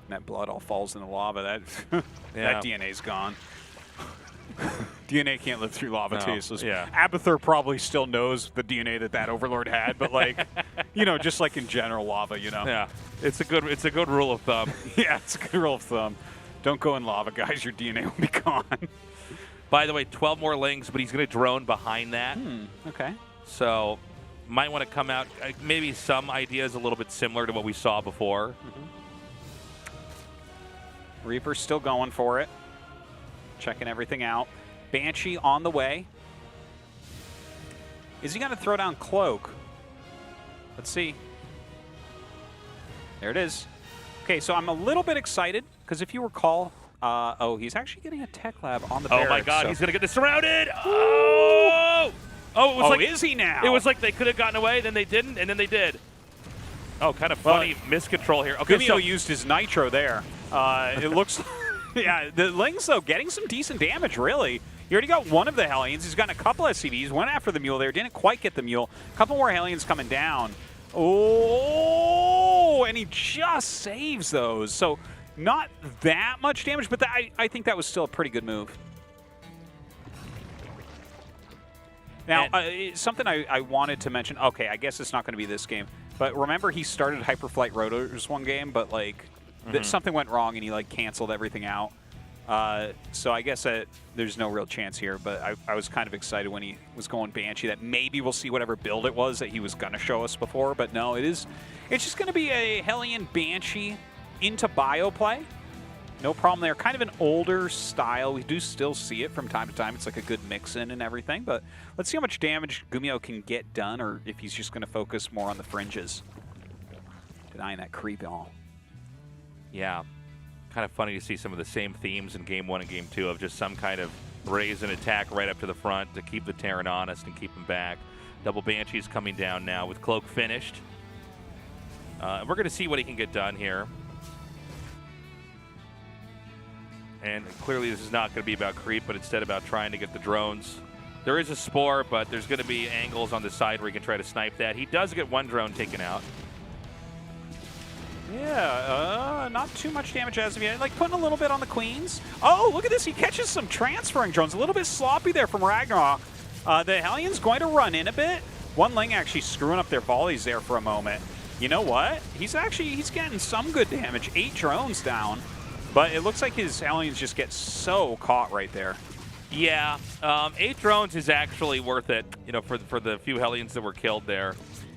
that blood all falls in the lava. That that DNA's gone. DNA can't live through lava too. So Abathur probably still knows the DNA that Overlord had, but like, just like in general lava, Yeah, it's a good rule of thumb. Yeah, it's a good rule of thumb. Don't go in lava, guys. Your DNA will be gone. By the way, 12 more lings, but he's going to drone behind that. Okay. So might want to come out. Maybe some ideas a little bit similar to what we saw before. Reaper's still going for it. Checking everything out. Banshee on the way. Is he going to throw down Cloak? Let's see. There it is. Okay, so I'm a little bit excited because if you recall, he's actually getting a tech lab on the barracks. Oh my God, he's going to get this surrounded. Oh! Oh, it was like, is he now? It was like they could have gotten away, then they didn't, and then they did. Oh, kind of funny miscontrol here. Okay, GuMiho used his nitro there. It looks, yeah, the Lings, though, getting some decent damage, really. He already got one of the Hellions. He's gotten a couple SCVs. Went after the Mule there. Didn't quite get the Mule. A couple more Hellions coming down. Oh, and he just saves those. So not that much damage, but I think that was still a pretty good move. Now, something I wanted to mention. Okay, I guess it's not going to be this game. But remember, he started Hyperflight Rotors one game, but like something went wrong and he like canceled everything out. So I guess there's no real chance here, but I was kind of excited when he was going Banshee that maybe we'll see whatever build it was that he was going to show us before. But no, it's just going to be a Hellion Banshee into bio play. No problem there. Kind of an older style. We do still see it from time to time. It's like a good mix-in and everything. But let's see how much damage GuMiho can get done, or if he's just going to focus more on the fringes. Denying that creep all. Yeah. Kind of funny to see some of the same themes in Game 1 and Game 2 of just some kind of raise and attack right up to the front to keep the Terran honest and keep him back. Double Banshee's coming down now with Cloak finished. We're going to see what he can get done here. And clearly this is not going to be about creep, but instead about trying to get the drones. There is a Spore, but there's going to be angles on the side where he can try to snipe that. He does get one drone taken out. Yeah, not too much damage as of yet. Like putting a little bit on the Queens. Oh, look at this. He catches some transferring drones. A little bit sloppy there from RagnaroK. The Hellion's going to run in a bit. One Ling actually screwing up their volleys there for a moment. You know what? He's getting some good damage. 8 drones down. But it looks like his Hellions just get so caught right there. Yeah, 8 drones is actually worth it, for the few Hellions that were killed there.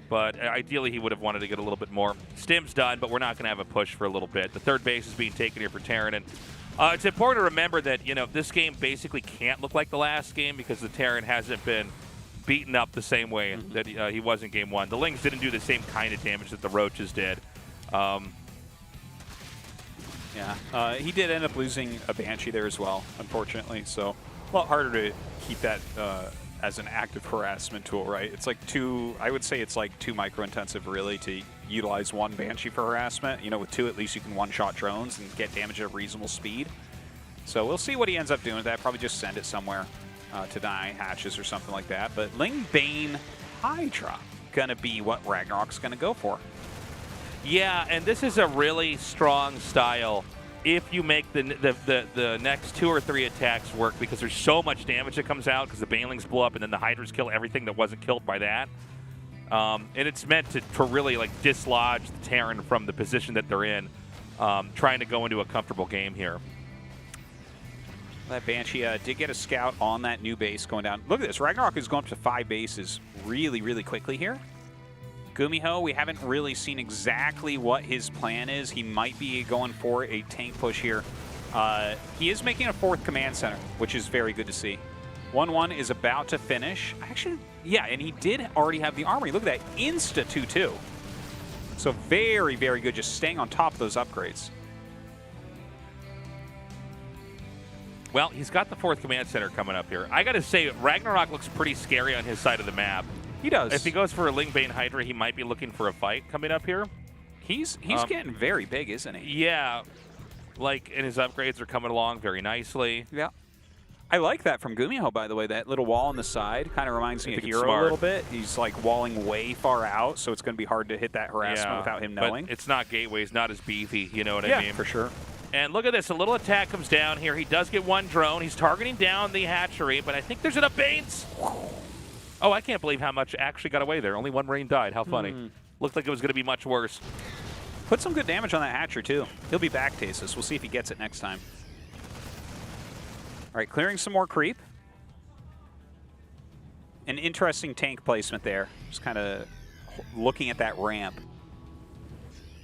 But ideally, he would have wanted to get a little bit more. Stim's done, but we're not going to have a push for a little bit. The third base is being taken here for Terran. And it's important to remember that, this game basically can't look like the last game because the Terran hasn't been beaten up the same way that he was in Game 1. The Lings didn't do the same kind of damage that the Roaches did. Yeah, he did end up losing a Banshee there as well, unfortunately. So a lot harder to keep that as an active harassment tool, right? It's like I would say it's like too micro-intensive really to utilize one Banshee for harassment. With 2 at least you can one-shot drones and get damage at a reasonable speed. So we'll see what he ends up doing with that. Probably just send it somewhere to deny hatches or something like that. But Ling Bane Hydra gonna be what RagnaroK's gonna go for. Yeah, and this is a really strong style if you make the next 2 or 3 attacks work, because there's so much damage that comes out because the Banelings blow up and then the Hydras kill everything that wasn't killed by that. And it's meant to really like dislodge the Terran from the position that they're in, trying to go into a comfortable game here. That Banshee did get a scout on that new base going down. Look at this. RagnaroK is going up to 5 bases really, really quickly here. GuMiho, we haven't really seen exactly what his plan is. He might be going for a tank push here. He is making a 4th command center, which is very good to see. 1-1 is about to finish. Actually, yeah, and he did already have the armory. Look at that, insta 2-2. So very, very good, just staying on top of those upgrades. Well, he's got the 4th command center coming up here. I got to say, RagnaroK looks pretty scary on his side of the map. He does. If he goes for a Ling Bane Hydra, he might be looking for a fight coming up here. He's getting very big, isn't he? Yeah. Like, and his upgrades are coming along very nicely. Yeah. I like that from GuMiho, by the way. That little wall on the side kind of reminds me of think it's Hero smart. a little bit. He's like walling way far out, so it's going to be hard to hit that harassment without him knowing. But it's not Gateway's not as beefy, you know what I Yeah, mean? for sure. And look at this, a little attack comes down here. He does get one drone. He's targeting down the hatchery, but I think there's enough Banes. Oh, I can't believe how much actually got away there. Only one Marine died. How funny. Looked like it was going to be much worse. Put some good damage on that hatcher, too. He'll be back, Tasis. We'll see if he gets it next time. All right, clearing some more creep. An interesting tank placement there. Just kind of looking at that ramp.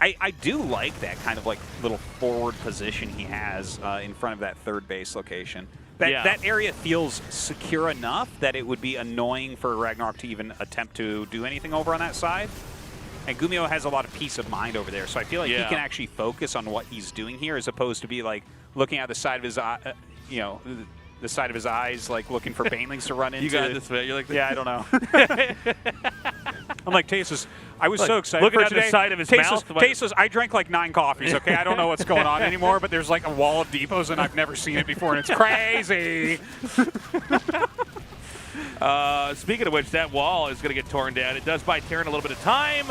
I do like that kind of like little forward position he has in front of that third base location. That area feels secure enough that it would be annoying for RagnaroK to even attempt to do anything over on that side. And GuMiho has a lot of peace of mind over there, so I feel like he can actually focus on what he's doing here as opposed to be like looking at the side of his eye, the side of his eyes, like looking for banelings to run into. You got this, man. You're like, yeah, I don't know. I'm like, Tasis, I was so excited looking for at today. the side of his mouth. Tasis, I drank like 9 coffees, okay? I don't know what's going on anymore, but there's like a wall of depots, and I've never seen it before, and it's crazy. Speaking of which, that wall is going to get torn down. It does buy Terran a little bit of time.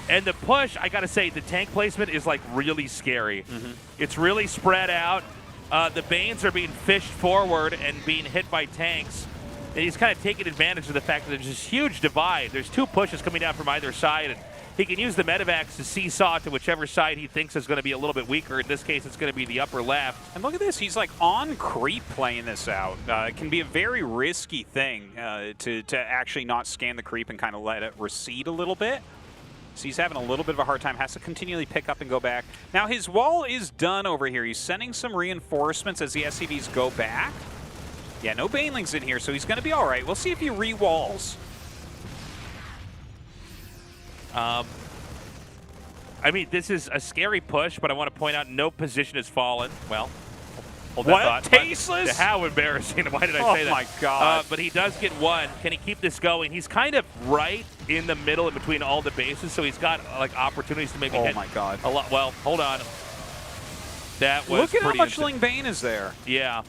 And the push, I got to say, the tank placement is like really scary. It's really spread out. The Banes are being fished forward and being hit by tanks. And he's kind of taking advantage of the fact that there's this huge divide. There's 2 pushes coming down from either side, and he can use the medevacs to seesaw to whichever side he thinks is going to be a little bit weaker. In this case, it's going to be the upper left. And look at this. He's like on creep playing this out. It can be a very risky thing to actually not scan the creep and kind of let it recede a little bit. So he's having a little bit of a hard time. Has to continually pick up and go back. Now his wall is done over here. He's sending some reinforcements as the SCVs go back. Yeah, no banelings in here, so he's going to be all right. We'll see if he re-walls. I mean, this is a scary push, but I want to point out no position has fallen. Well, hold that thought. Tasteless? How embarrassing. Why did I say that? Oh, my God. But he does get one. Can he keep this going? He's kind of right in the middle in between all the bases, so he's got like opportunities to maybe hit my God. a lot. Well, hold on. That was Look at how pretty much instant. Ling Bane is there. Yeah.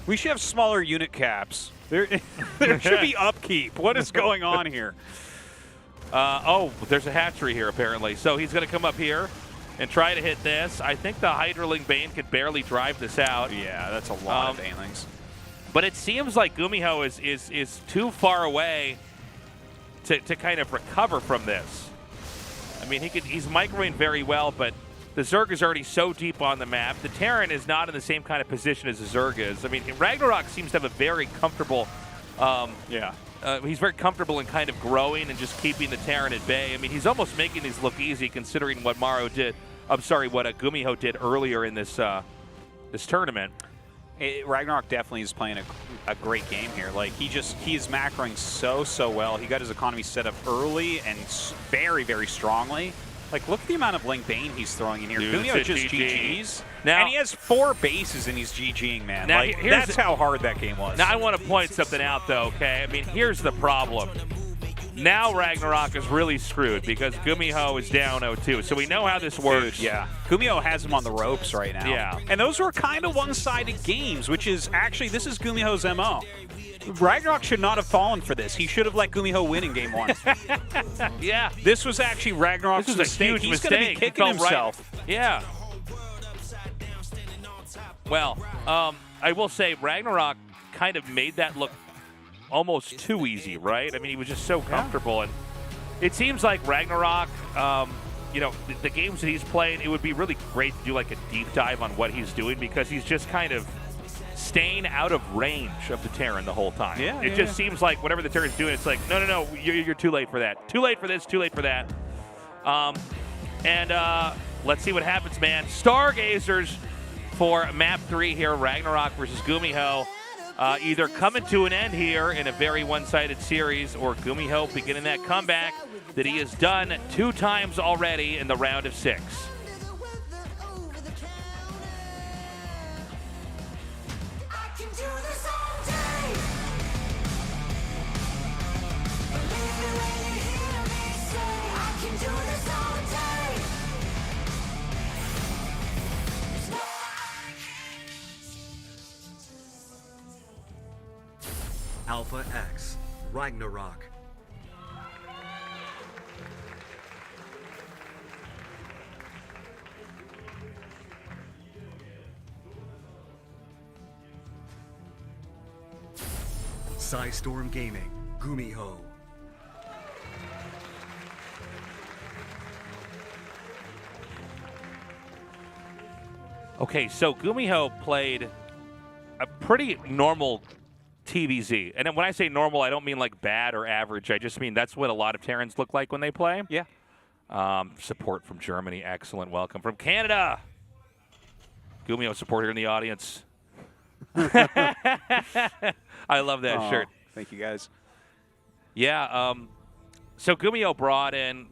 We should have smaller unit caps. There should be upkeep. What is going on here? Oh, there's a hatchery here apparently. So he's going to come up here and try to hit this. I think the Hydraling Bane could barely drive this out. Yeah, that's a lot of banelings. But it seems like GuMiho is too far away to kind of recover from this. I mean, he's microing very well, but the Zerg is already so deep on the map. The Terran is not in the same kind of position as the Zerg is. I mean, RagnaroK seems to have a very comfortable he's very comfortable in kind of growing and just keeping the Terran at bay. I mean, he's almost making these look easy considering what Maru did. I'm sorry, what GuMiho did earlier in this this tournament. RagnaroK definitely is playing a great game here. Like he is macroing so well. He got his economy set up early and very, very strongly. Like, look at the amount of Ling Bane he's throwing in here. GuMiho just GGs. Now, and he has 4 bases and he's GGing, man. Now, like, that's how hard that game was. Now, I want to point something out, though, okay? I mean, here's the problem. Now RagnaroK is really screwed because GuMiho is down 0-2. So we know how this works. Dude, yeah. GuMiho has him on the ropes right now. Yeah. And those were kind of one-sided games, which is actually, this is GuMiho's MO. RagnaroK should not have fallen for this. He should have let GuMiho win in game 1. Yeah. This was actually RagnaroK's This was mistake. a huge He's mistake. going to be kicking himself. Right. Yeah. Well, I will say RagnaroK kind of made that look almost too easy, right? I mean, he was just so comfortable. And it seems like RagnaroK, you know, the games that he's playing, it would be really great to do like a deep dive on what he's doing because he's just kind of staying out of range of the Terran the whole time. Yeah, it just seems like whatever the Terran's doing, it's like, no, you're too late for that. Too late for this, too late for that. Let's see what happens, man. Stargazers for map 3 here, RagnaroK versus GuMiho. Either coming to an end here in a very one-sided series or GuMiho beginning that comeback that he has done 2 times already in the round of 6. Believe me when you hear me say I can do this Alpha X, RagnaroK. Storm Gaming, GuMiho. Okay, so GuMiho played a pretty normal TVZ. And when I say normal, I don't mean like bad or average. I just mean that's what a lot of Terrans look like when they play. Yeah. Support from Germany. Excellent. Welcome from Canada. GuMiho support here in the audience. I love that shirt. Thank you, guys. Yeah. So GuMiho brought in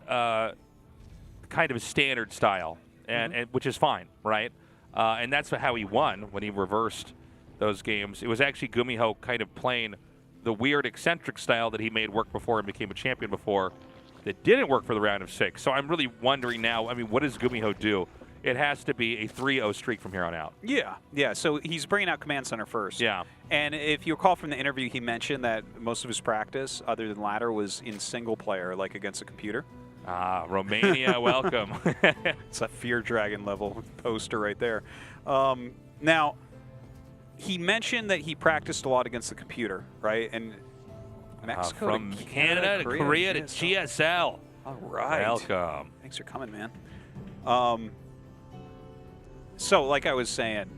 kind of a standard style, and which is fine, right? And that's how he won when he reversed those games. It was actually GuMiho kind of playing the weird eccentric style that he made work before and became a champion before that didn't work for the round of 6. So I'm really wondering now, I mean, what does GuMiho do? It has to be a 3-0 streak from here on out. Yeah, yeah. So he's bringing out Command Center first. Yeah. And if you recall from the interview, he mentioned that most of his practice, other than ladder, was in single player, like against a computer. Ah, Romania, welcome. It's a Fear Dragon level poster right there. Now, he mentioned that he practiced a lot against the computer, right? And Mexico from Canada to Korea to GSL. All right. Welcome. Thanks for coming, man. So, like I was saying,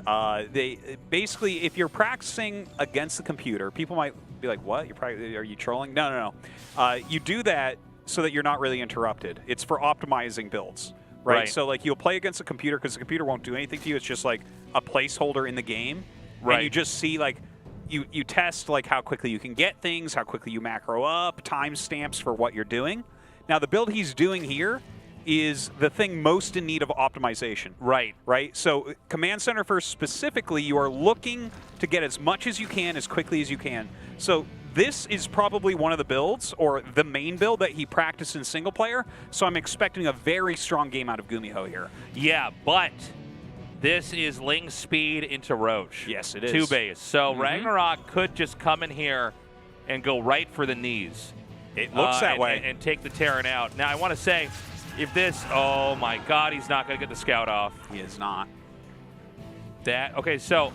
they basically, if you're practicing against the computer, people might be like, "What? Are you trolling?" No, no, no. You do that so that you're not really interrupted. It's for optimizing builds, right? So, like, you'll play against a computer because the computer won't do anything to you. It's just like a placeholder in the game, right? And you just see like. You test like how quickly you can get things, how quickly you macro up, timestamps for what you're doing. Now the build he's doing here is the thing most in need of optimization. Right. Right? So Command Center first specifically, you are looking to get as much as you can as quickly as you can. So this is probably one of the builds, or the main build that he practiced in single player. So I'm expecting a very strong game out of GuMiho here. Yeah, but this is Ling speed into Roach. Yes, it is. 2 base. So RagnaroK could just come in here and go right for the knees. It looks that way. And take the Terran out. Now, I want to say, if this, oh my God, he's not going to get the scout off. He is not. Okay, so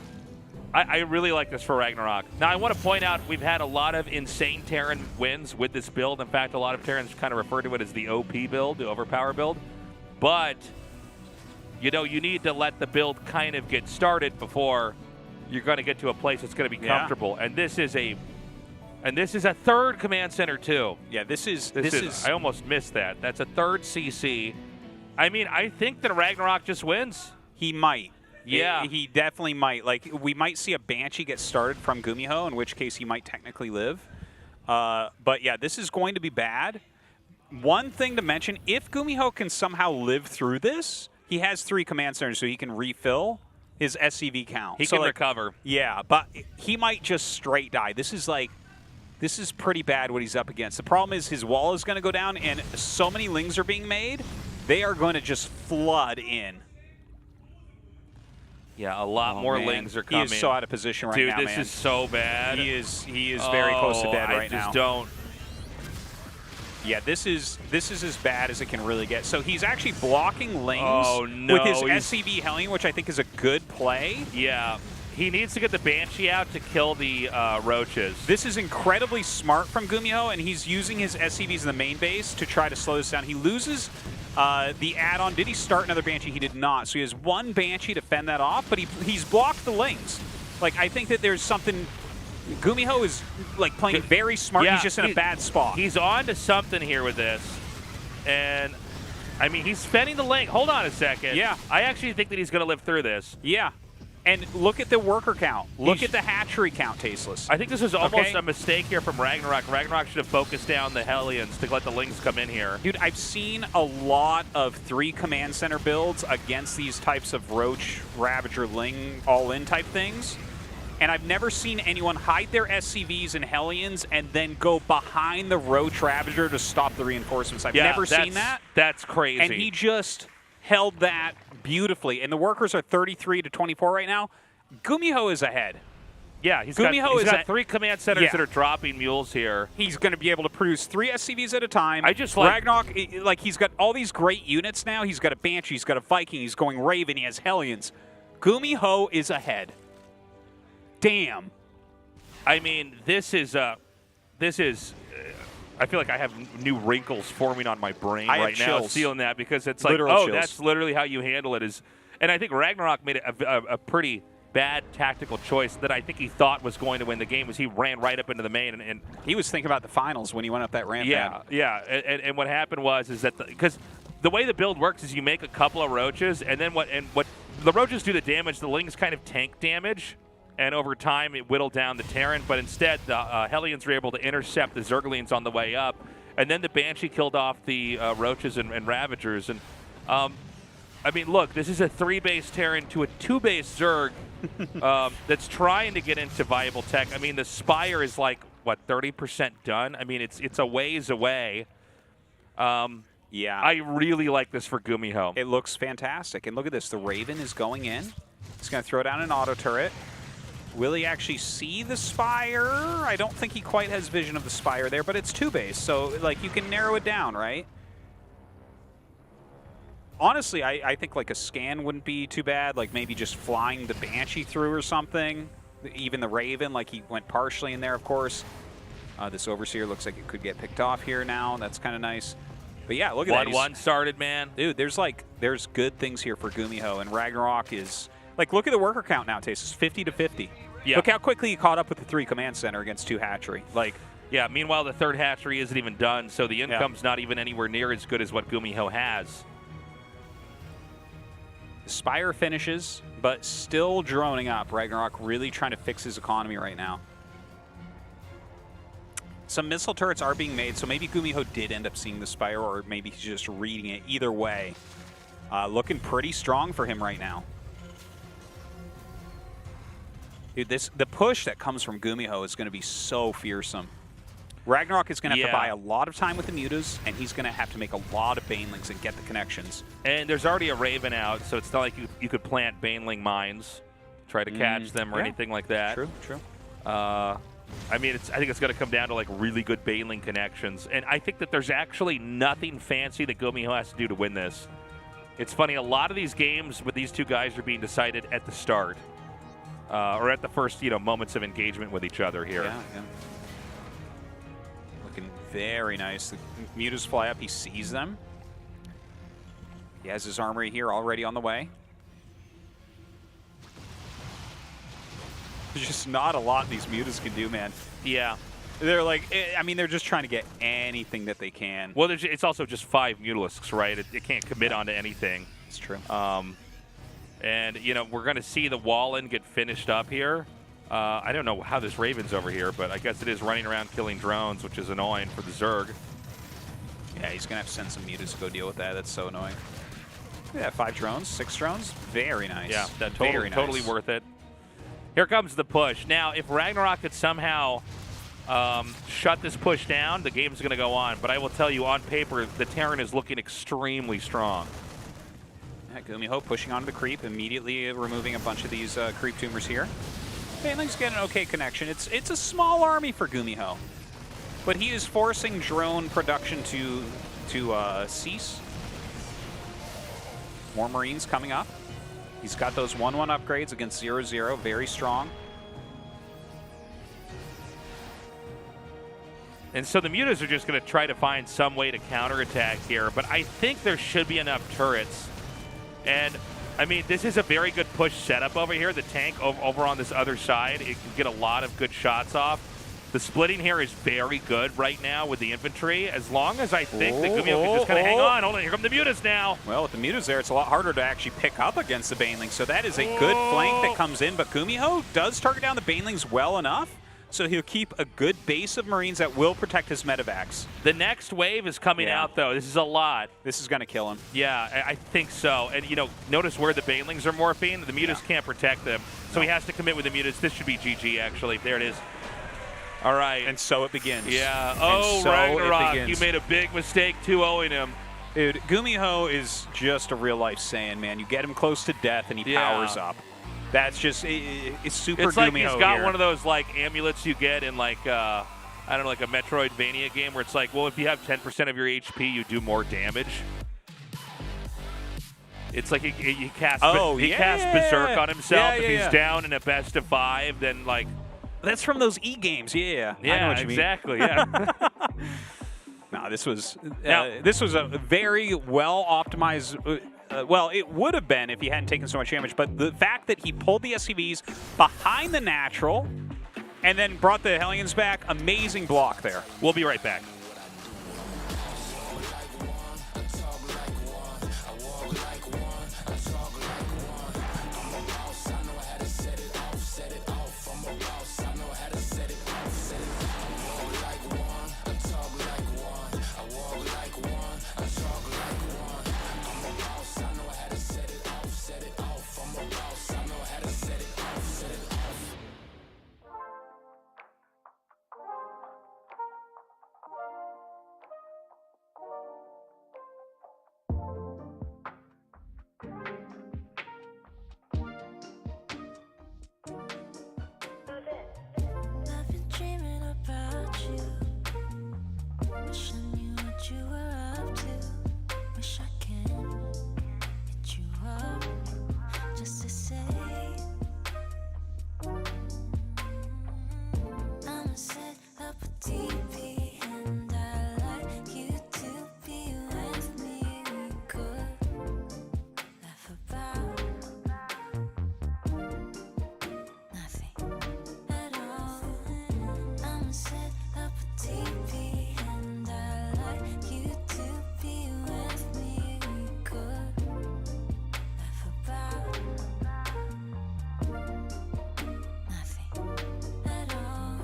I really like this for RagnaroK. Now, I want to point out we've had a lot of insane Terran wins with this build. In fact, a lot of Terrans kind of refer to it as the OP build, the overpower build. But you know, you need to let the build kind of get started before you're going to get to a place that's going to be comfortable. And this is a third command center too. Yeah, this is I almost missed that. That's a third CC. I mean, I think that RagnaroK just wins. He might. Yeah. He definitely might. Like, we might see a Banshee get started from GuMiho, in which case he might technically live. But yeah, this is going to be bad. One thing to mention, if GuMiho can somehow live through this, he has 3 command centers, so he can refill his SCV count. He can recover. Yeah, but he might just straight die. This is pretty bad what he's up against. The problem is his wall is going to go down, and so many Lings are being made, they are going to just flood in. Yeah, a lot more Lings are coming. He is so out of position right now, man. Dude, this is so bad. He is very close to dead right now. I just don't. Yeah, this is as bad as it can really get. So he's actually blocking Lings with his SCV Hellion, which I think is a good play. Yeah. He needs to get the Banshee out to kill the Roaches. This is incredibly smart from GuMiho, and he's using his SCVs in the main base to try to slow this down. He loses the add-on. Did he start another Banshee? He did not. So he has 1 Banshee to fend that off, but he's blocked the Lings. Like, I think that there's something... GuMiho is like playing very smart. Yeah, he's just in a bad spot. He's on to something here with this. And, I mean, he's fending the Ling. Hold on a second. Yeah. I actually think that he's going to live through this. Yeah. And look at the worker count. Look at the hatchery count, Tasteless. I think this was almost a mistake here from RagnaroK. RagnaroK should have focused down the Hellions to let the Lings come in here. Dude, I've seen a lot of 3 command center builds against these types of Roach, Ravager, Ling, all-in type things. And I've never seen anyone hide their SCVs and Hellions and then go behind the Roach Ravager to stop the reinforcements. I've never seen that. That's crazy. And he just held that beautifully. And the workers are 33 to 24 right now. GuMiho is ahead. Yeah, he's GuMiho got 3 command centers that are dropping mules here. He's going to be able to produce 3 SCVs at a time. I just like RagnaroK, like he's got all these great units now. He's got a Banshee, he's got a Viking, he's going Raven, he has Hellions. GuMiho is ahead. Damn. I mean, this is I feel like I have new wrinkles forming on my brain right now, seeing that, because it's like, Literal chills. That's literally how you handle it. And I think RagnaroK made a pretty bad tactical choice that I think he thought was going to win the game, was he ran right up into the main, and he was thinking about the finals when he went up that ramp. Yeah. And what happened was that because the way the build works is you make a couple of roaches, and then what the roaches do the damage, the Lings kind of tank damage, and over time it whittled down the Terran, but instead the Hellions were able to intercept the Zerglings on the way up, and then the Banshee killed off the roaches and Ravagers. And I mean, look, this is a 3-base Terran to a 2-base Zerg that's trying to get into viable tech. I mean, the Spire is like, what, 30% done? I mean, it's a ways away. Yeah. I really like this for GuMiho. It looks fantastic. And look at this. The Raven is going in. He's going to throw down an auto turret. Will he actually see the Spire? I don't think he quite has vision of the Spire there, but it's 2-base, so like you can narrow it down, right? Honestly, I think like a scan wouldn't be too bad, like maybe just flying the Banshee through or something. Even the Raven, like he went partially in there, of course. This Overseer looks like it could get picked off here now. That's kind of nice. But yeah, look at that. 1-1 started, man. Dude, there's good things here for GuMiho, and RagnaroK is, like, look at the worker count now, Tace. It's 50 to 50. Yeah. Look how quickly he caught up with the 3 command center against 2 hatchery. Like, yeah, meanwhile, the 3rd hatchery isn't even done, so the income's not even anywhere near as good as what GuMiho has. The Spire finishes, but still droning up. RagnaroK really trying to fix his economy right now. Some missile turrets are being made, so maybe GuMiho did end up seeing the Spire, or maybe he's just reading it. Either way, looking pretty strong for him right now. Dude, the push that comes from GuMiho is going to be so fearsome. RagnaroK is going to have to buy a lot of time with the mutas, and he's going to have to make a lot of Banelings and get the connections. And there's already a Raven out, so it's not like you could plant Baneling mines, try to catch them or anything like that. True. I mean, I think it's going to come down to like really good Baneling connections, and I think that there's actually nothing fancy that GuMiho has to do to win this. It's funny, a lot of these games with these two guys are being decided at the start, or at the first moments of engagement with each other here. Yeah. Looking very nice. The mutas fly up. He sees them. He has his armory here already on the way. There's just not a lot these mutas can do, man. Yeah. They're like, I mean, they're just trying to get anything that they can. Well, it's also just 5 Mutalisks, right? It can't commit onto anything. It's true. And, we're going to see the Wallen get finished up here. I don't know how this Raven's over here, but I guess it is running around killing drones, which is annoying for the Zerg. Yeah, he's going to have to send some mutas to go deal with that. That's so annoying. Yeah, 5 drones, 6 drones. Very nice. Yeah, totally worth it. Here comes the push. Now, if RagnaroK could somehow shut this push down, the game's going to go on. But I will tell you, on paper, the Terran is looking extremely strong. Yeah, GuMiho pushing onto the creep, immediately removing a bunch of these creep tumors here. Banelings get an okay connection. It's a small army for GuMiho, but he is forcing drone production to cease. More Marines coming up. He's got those 1-1 upgrades against 0-0, very strong. And so the mutas are just going to try to find some way to counterattack here, but I think there should be enough turrets. And, I mean, this is a very good push setup over here. The tank over on this other side, it can get a lot of good shots off. The splitting here is very good right now with the infantry, as long as I think that GuMiho can just kind of hang on. Hold on, here come the mutas now. Well, with the mutas there, it's a lot harder to actually pick up against the Banelings, so that is a good flank that comes in, but GuMiho does target down the Banelings well enough, so he'll keep a good base of Marines that will protect his medevacs. The next wave is coming out, though. This is a lot. This is going to kill him. Yeah, I think so. And, notice where the Banelings are morphing. The mutas can't protect them, so he has to commit with the mutas. This should be GG, actually. There it is. All right. And so it begins. Yeah. Oh, so RagnaroK, you made a big mistake 2-0ing him. Dude, GuMiho is just a real-life Saiyan, man. You get him close to death, and he powers up. That's just it's super. It's like GuMiho he's got here. one of those like amulets you get in like I don't know, like a Metroidvania game where it's like, well, if you have 10% of your HP, you do more damage. It's like he casts Berserk on himself. If he's down in a best of 5, then like that's from those E games. Yeah, yeah, I know what you exactly. mean. Yeah. No, this was a very well optimized. Well, it would have been if he hadn't taken so much damage, but the fact that he pulled the SCVs behind the natural and then brought the Hellions back, amazing block there. We'll be right back. I've been dreaming about you. Wish I knew what you were up to. Wish I can hit you up just to say I'ma set up a TP and I like you to be with me. We could laugh about nothing at all. I'ma set up a TV and I like you to be with me. We could laugh about nothing at all.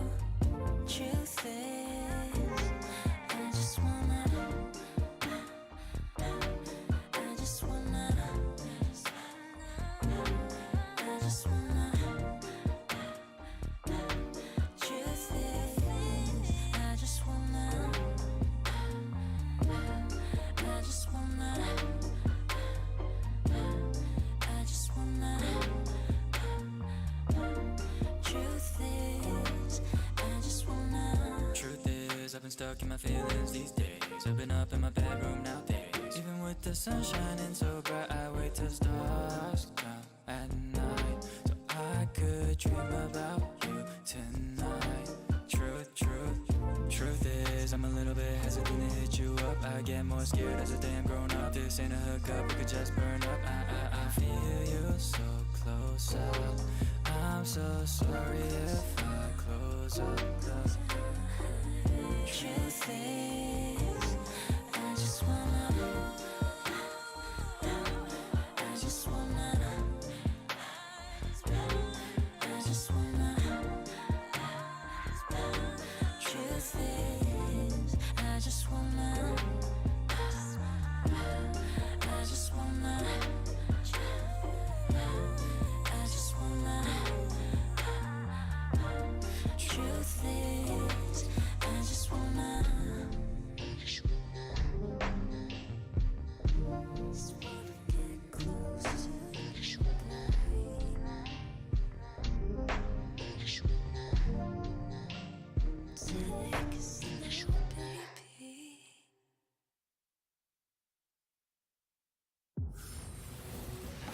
Truth is, I just wanna truth is, I just wanna Truth is, I've been stuck in my feelings these days. I've been up in my bedroom nowadays. Even with the sun shining so bright, I wait till stars come at night so I could dream about you tonight. Truth is, I'm a little bit hesitant to hit you up. I get more scared as a damn grown up. This ain't a hookup, we could just burn up. I feel you so close up. I'm so sorry if I close up. Truth is, I just wanna truth is, I just wanna truth is, I just wanna get close to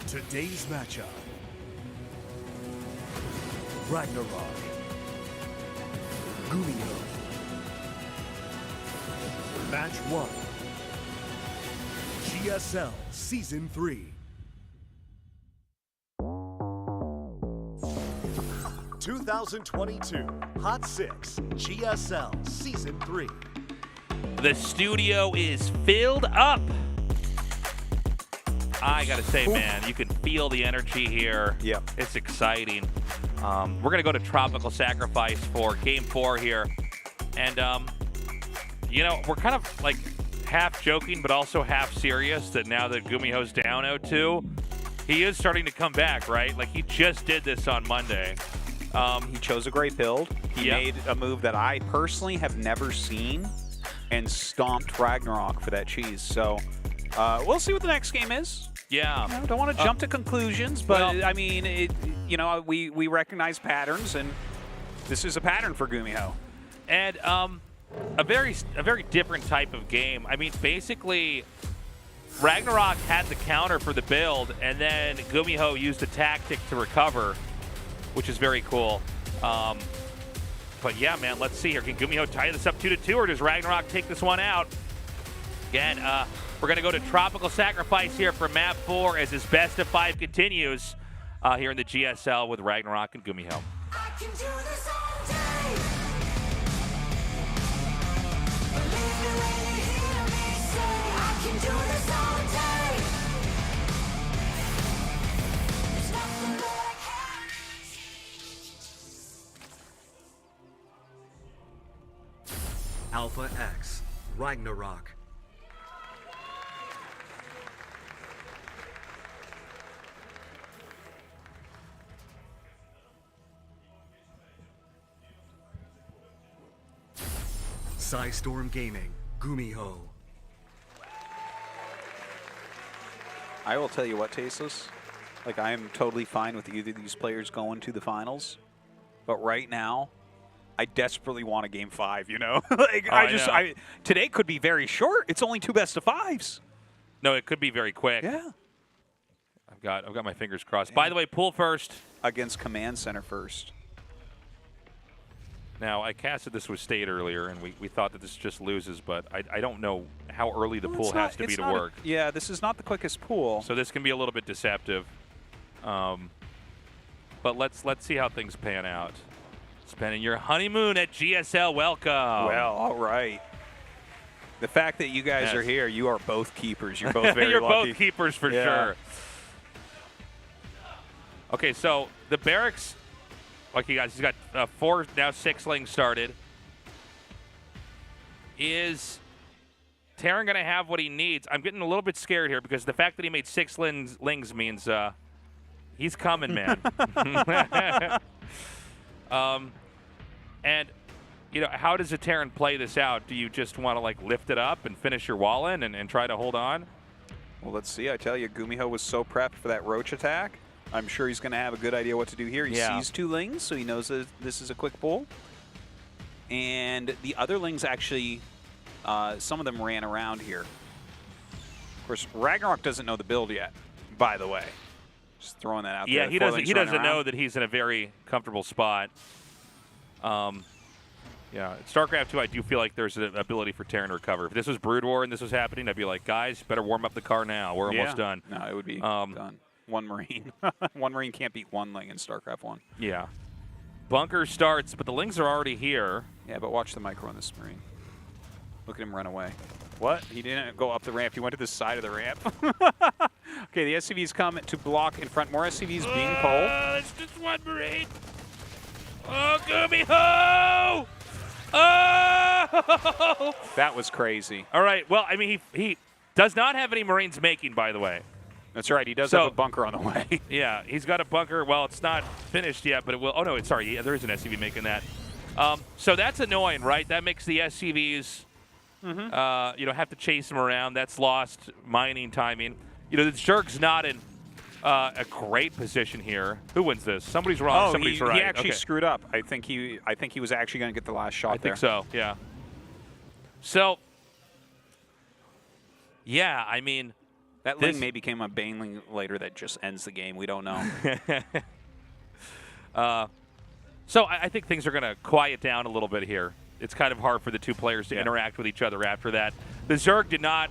Today's matchup. RagnaroK. GuMiho. Match 1. GSL Season 3. 2022 Hot 6 GSL Season 3. The studio is filled up. I gotta say, man, you can feel the energy here. Yep. It's exciting. We're gonna go to Tropical Sacrifice for Game 4 here. And, you know, we're kind of like half joking, but also half serious that now that GuMiho's down 0-2, he is starting to come back, right? Like, he just did this on Monday. He chose a great build. He made a move that I personally have never seen and stomped RagnaroK for that cheese. So we'll see what the next game is. Yeah. You know, don't want to jump to conclusions, but I mean, we recognize patterns, and this is a pattern for GuMiho. And a very different type of game. I mean, basically, RagnaroK had the counter for the build, and then GuMiho used a tactic to recover, which is very cool. But yeah, man, let's see here. Can GuMiho tie this up 2-2, or does RagnaroK take this one out? Again, we're going to go to Tropical Sacrifice here for map 4 as his best of 5 continues here in the GSL with RagnaroK and GuMiho. I can do this all day. Believe me when you hear me say I can do this all day. There's nothing that I can't. Alpha X, RagnaroK. Storm Gaming, GuMiho. I will tell you what, Tasteless. Like, I am totally fine with either of these players going to the finals, but right now, I desperately want a game 5. You know, like today could be very short. It's only 2 best of 5s. No, it could be very quick. Yeah. I've got my fingers crossed. By the way, pool first against Command Center first. Now, I casted this with State earlier, and we thought that this just loses, but I don't know how early the pool has to be to work. Yeah, this is not the quickest pool. So this can be a little bit deceptive. But let's see how things pan out. Spending your honeymoon at GSL, welcome. Well, all right. The fact that you guys are here, you are both keepers. You're both very You're lucky. both keepers for sure. Okay, so the barracks... Okay, guys, he's got 4, now 6 lings started. Is Terran going to have what he needs? I'm getting a little bit scared here because the fact that he made 6 lings means he's coming, man. And, you know, how does a Terran play this out? Do you just want to, like, lift it up and finish your wall in and try to hold on? Well, let's see. I tell you, GuMiho was so prepped for that Roach attack. I'm sure he's going to have a good idea what to do here. He sees 2 lings, so he knows that this is a quick pull. And the other lings actually, some of them ran around here. Of course, RagnaroK doesn't know the build yet, by the way. Just throwing that out there. Yeah, he doesn't know that he's in a very comfortable spot. Yeah, StarCraft 2, I do feel like there's an ability for Terran to recover. If this was Brood War and this was happening, I'd be like, guys, better warm up the car now. We're almost done. No, it would be done. 1 Marine. 1 Marine can't beat 1 ling in StarCraft 1. Yeah. Bunker starts, but the lings are already here. Yeah, but watch the micro on this Marine. Look at him run away. What? He didn't go up the ramp. He went to the side of the ramp. Okay, the SCVs come to block in front. More SCVs being pulled. It's just 1 Marine. Oh, GuMiho! Oh! That was crazy. All right. Well, I mean, he does not have any Marines making, by the way. That's right. He does have a bunker on the way. Yeah, he's got a bunker. Well, it's not finished yet, but it will. Oh, no, sorry. Yeah, there is an SCV making that. So that's annoying, right? That makes the SCVs, have to chase them around. That's lost mining timing. You know, the Zerg's not in a great position here. Who wins this? Somebody's wrong. Somebody's right. He actually screwed up. I think he was actually going to get the last shot there. I think so, yeah. So, yeah, I mean... That ling may become a Baneling later that just ends the game. We don't know. So I think things are going to quiet down a little bit here. It's kind of hard for the 2 players to interact with each other after that. The Zerg did not,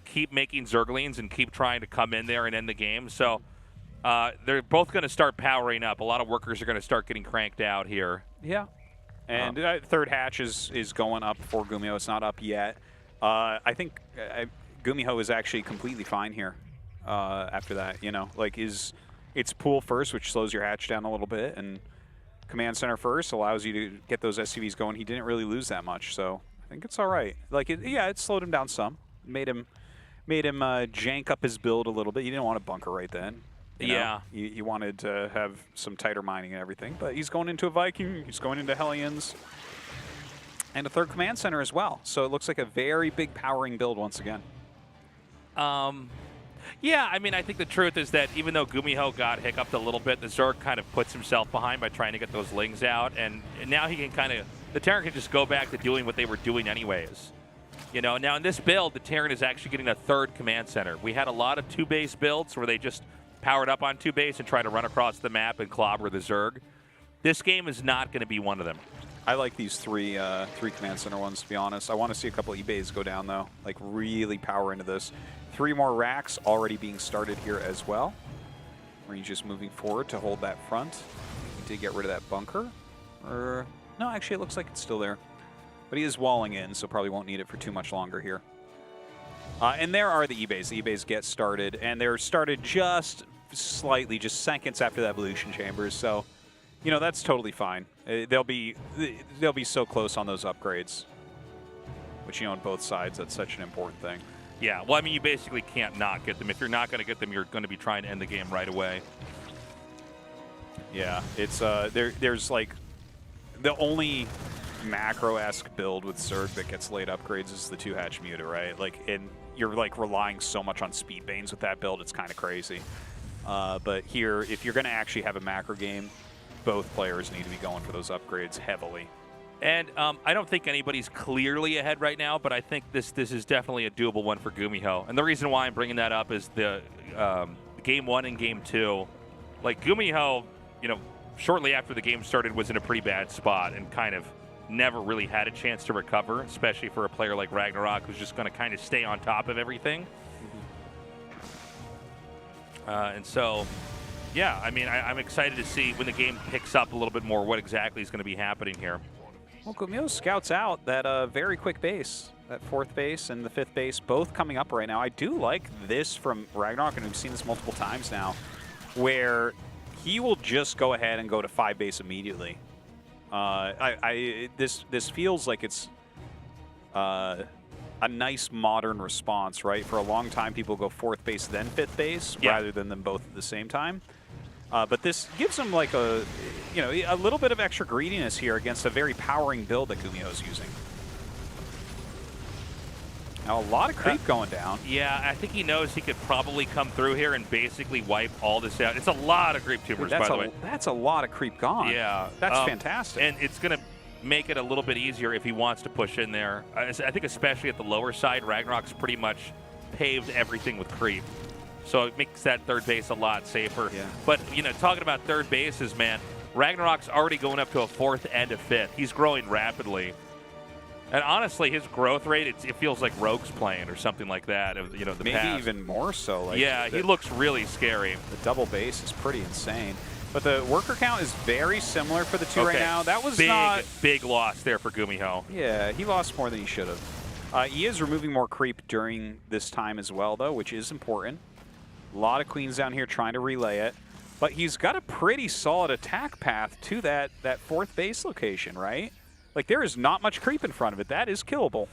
keep making Zerglings and keep trying to come in there and end the game. So they're both going to start powering up. A lot of workers are going to start getting cranked out here. Yeah. And third hatch is going up for GuMiho. It's not up yet. I think GuMiho is actually completely fine here after that. It's pool first, which slows your hatch down a little bit, and command center first allows you to get those SCVs going. He didn't really lose that much, so I think it's all right. It slowed him down some. Made him jank up his build a little bit. You didn't want a bunker right then. You wanted to have some tighter mining and everything, but he's going into a Viking. He's going into Hellions. And a 3rd command center as well. So it looks like a very big powering build once again. Yeah, I mean, I think the truth is that even though GuMiho got hiccuped a little bit, the Zerg kind of puts himself behind by trying to get those Lings out, and now he can kind of, the Terran can just go back to doing what they were doing anyways. You know, now in this build, the Terran is actually getting a third command center. We had a lot of 2-base builds where they just powered up on 2-base and try to run across the map and clobber the Zerg. This game is not going to be one of them. I like these three command center ones, to be honest. I want to see a couple eBays go down, though. Like, really power into this. 3 more racks already being started here as well. Range just moving forward to hold that front. He did get rid of that bunker. Or, no, actually, it looks like it's still there. But he is walling in, so probably won't need it for too much longer here. And there are the eBays. The eBays get started, and they're started just slightly, just seconds after the evolution chambers. So, you know, that's totally fine. They'll be so close on those upgrades, which, you know, on both sides, that's such an important thing. Yeah, well, I mean, you basically can't not get them. If you're not going to get them, you're going to be trying to end the game right away. Yeah, it's there's like the only macro-esque build with Zerg that gets late upgrades is the 2-hatch Muta, right? Like, and you're like relying so much on speed banes with that build, it's kind of crazy. But here, if you're going to actually have a macro game, both players need to be going for those upgrades heavily. And I don't think anybody's clearly ahead right now, but I think this is definitely a doable one for GuMiho. And the reason why I'm bringing that up is the Game 1 and Game 2. Like, GuMiho, you know, shortly after the game started was in a pretty bad spot and kind of never really had a chance to recover, especially for a player like RagnaroK who's just going to kind of stay on top of everything. And so, yeah, I mean, I'm excited to see when the game picks up a little bit more what exactly is going to be happening here. Well, GuMiho scouts out that very quick base, that 4th base and the 5th base, both coming up right now. I do like this from RagnaroK, and we've seen this multiple times now, where he will just go ahead and go to 5 base immediately. This feels like it's a nice modern response, right? For a long time, people go 4th base then 5th base rather than them both at the same time. But this gives them like a little bit of extra greediness here against a very powering build that GuMiho is using. Now a lot of creep going down. Yeah, I think he knows he could probably come through here and basically wipe all this out. It's a lot of creep tumors, by the way. That's a lot of creep gone. Yeah. That's fantastic. And it's going to make it a little bit easier if he wants to push in there. I think especially at the lower side, RagnaroK's pretty much paved everything with creep. So it makes that 3rd base a lot safer. Yeah. But, you know, talking about 3rd bases, man, RagnaroK's already going up to a 4th and a 5th. He's growing rapidly. And honestly, his growth rate, it feels like Rogue's playing or something like that. You know, maybe past. Even more so. Like yeah, he looks really scary. The double base is pretty insane. But the worker count is very similar for the two right now. That was big loss there for GuMiho. Yeah, he lost more than he should have. He is removing more creep during this time as well, though, which is important. A lot of queens down here trying to relay it. But he's got a pretty solid attack path to that 4th base location, right? Like, there is not much creep in front of it. That is killable.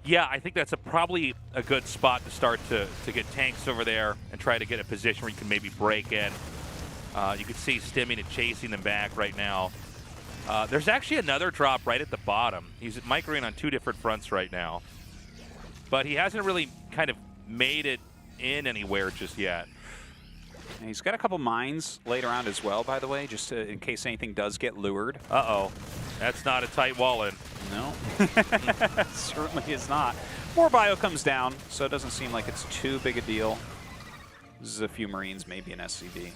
Yeah, I think that's probably a good spot to start to get tanks over there and try to get a position where you can maybe break in. You can see stimming and chasing them back right now. There's actually another drop right at the bottom. He's microing on 2 different fronts right now. But he hasn't really kind of made it in anywhere just yet. And he's got a couple mines laid around as well, by the way, just in case anything does get lured. Uh-oh. That's not a tight wall in. No. Certainly is not. More bio comes down, so it doesn't seem like it's too big a deal. This is a few Marines, maybe an SCV.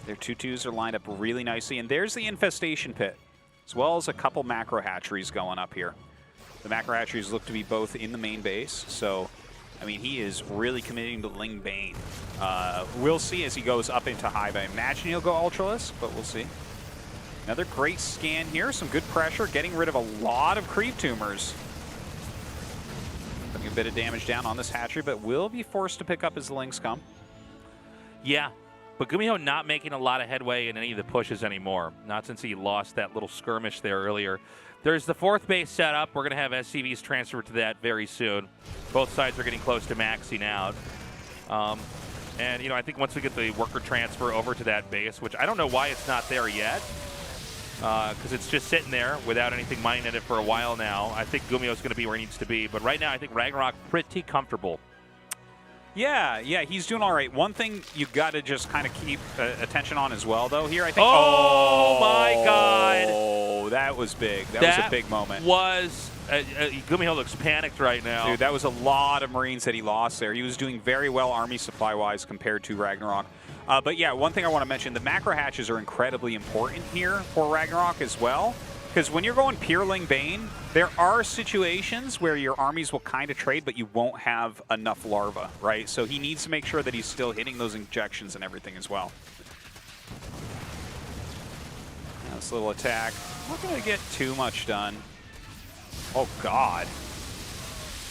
Their 2-2s are lined up really nicely, and there's the infestation pit, as well as a couple macro hatcheries going up here. The macro hatcheries look to be both in the main base, so, I mean, he is really committing to Ling Bane. We'll see as he goes up into Hive. I imagine he'll go Ultraless, but we'll see. Another great scan here, some good pressure, getting rid of a lot of creep tumors. Putting a bit of damage down on this hatchery, but will be forced to pick up as the Lings come. Yeah, but GuMiho not making a lot of headway in any of the pushes anymore. Not since he lost that little skirmish there earlier. There's the 4th base set up. We're going to have SCVs transferred to that very soon. Both sides are getting close to maxing out. And, you know, I think once we get the worker transfer over to that base, which I don't know why it's not there yet. because it's just sitting there without anything mining in it for a while now. I think GuMiho's going to be where he needs to be, but right now I think RagnaroK pretty comfortable. Yeah, he's doing all right. One thing you got to just kind of keep attention on as well, though, here, I think. Oh, my God. Oh, that was big. That was a big moment. GuMiho looks panicked right now. Dude, that was a lot of Marines that he lost there. He was doing very well army supply-wise compared to RagnaroK. But yeah, one thing I want to mention, the macro hatches are incredibly important here for RagnaroK as well. Because when you're going pure Ling Bane, there are situations where your armies will kind of trade, but you won't have enough larva, right? So he needs to make sure that he's still hitting those injections and everything as well. This little attack, not going to get too much done. Oh, God.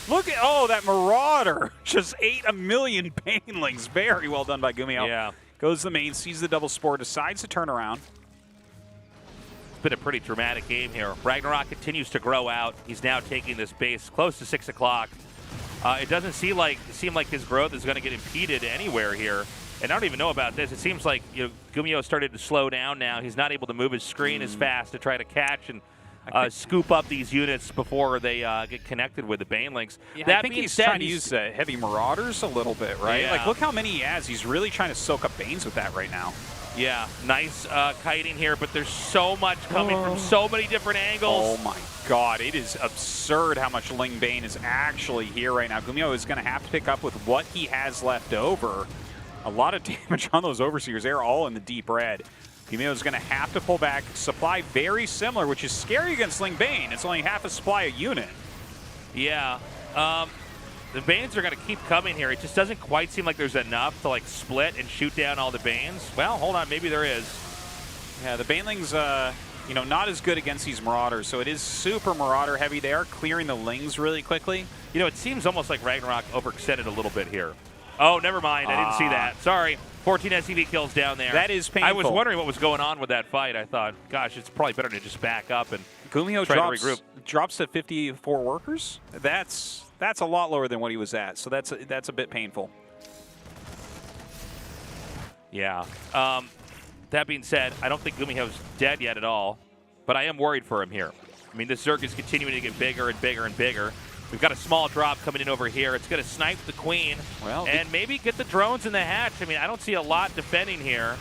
Look at, that Marauder just ate a million Banelings. Very well done by GuMiho. Yeah. Goes the main, sees the double spore, decides to turn around. It's been a pretty dramatic game here. RagnaroK continues to grow out. He's now taking this base close to 6 o'clock. It doesn't seem like his growth is going to get impeded anywhere here. And I don't even know about this. It seems like GuMiho started to slow down now. He's not able to move his screen as fast to try to catch and scoop up these units before they get connected with the Banelings. Yeah, I think he's trying to use heavy Marauders a little bit, right? Yeah. Like, look how many he has. He's really trying to soak up Banes with that right now. Yeah, nice kiting here, but there's so much coming from so many different angles. Oh my God, it is absurd how much Ling Bane is actually here right now. GuMiho is going to have to pick up with what he has left over. A lot of damage on those Overseers. They're all in the deep red. GuMiho is going to have to pull back. Supply very similar, which is scary against Ling Bane. It's only half a supply a unit. Yeah. The Banes are going to keep coming here. It just doesn't quite seem like there's enough to split and shoot down all the Banes. Well, hold on, maybe there is. Yeah, the Banelings, not as good against these Marauders, so it is super Marauder heavy. They are clearing the Lings really quickly. It seems almost like RagnaroK overextended a little bit here. Oh, never mind. I didn't see that. Sorry. 14 SCV kills down there. That is painful. I was wondering what was going on with that fight. I thought, gosh, it's probably better to just back up and GuMiho try to regroup. Drops to 54 workers. That's a lot lower than what he was at, so that's a bit painful. Yeah. That being said, I don't think GuMiho's dead yet at all, but I am worried for him here. I mean, this Zerg is continuing to get bigger and bigger and bigger. We've got a small drop coming in over here. It's going to snipe the Queen and maybe get the drones in the hatch. I mean, I don't see a lot defending here.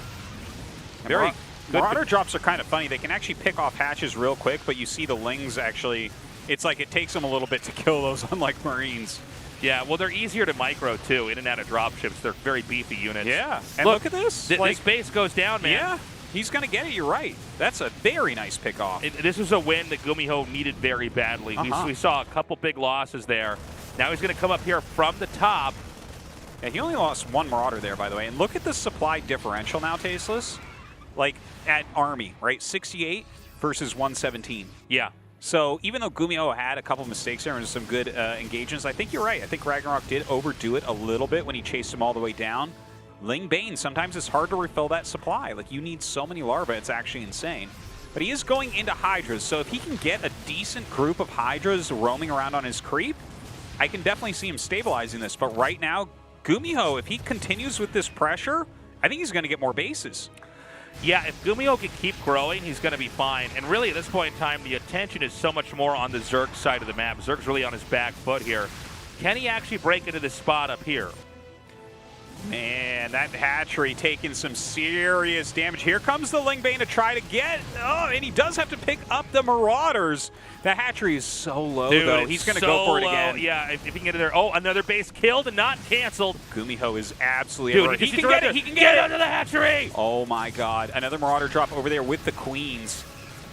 Very good. Marauder drops are kind of funny. They can actually pick off hatches real quick, but you see the Lings actually, it's like it takes them a little bit to kill those, unlike Marines. Yeah, well, they're easier to micro, too, in and out of dropships. They're very beefy units. Yeah, and look at this. This base goes down, man. Yeah, he's going to get it. You're right. That's a very nice pick-off. This was a win that GuMiho needed very badly. We saw a couple big losses there. Now he's going to come up here from the top. Yeah, he only lost one Marauder there, by the way. And look at the supply differential now, Tasteless. Like, at Army, right? 68 versus 117. Yeah. So even though GuMiho had a couple mistakes there and some good engagements, I think you're right. I think RagnaroK did overdo it a little bit when he chased him all the way down. Ling Bane, sometimes it's hard to refill that supply. Like, you need so many larvae, it's actually insane. But he is going into Hydras, so if he can get a decent group of Hydras roaming around on his creep, I can definitely see him stabilizing this. But right now, GuMiho, if he continues with this pressure, I think he's going to get more bases. Yeah, if GuMiho can keep growing, he's going to be fine. And really, at this point in time, the attention is so much more on the Zerg side of the map. Zerg's really on his back foot here. Can he actually break into this spot up here? Man, that hatchery taking some serious damage. Here comes the Ling Bane to try to get. Oh, and he does have to pick up the Marauders. The hatchery is so low, though. He's going to go for it again. Yeah, if he can get it there. Oh, another base killed and not canceled. GuMiho is absolutely everywhere. He can get it. He can get it under the hatchery. Oh, my God. Another Marauder drop over there with the Queens.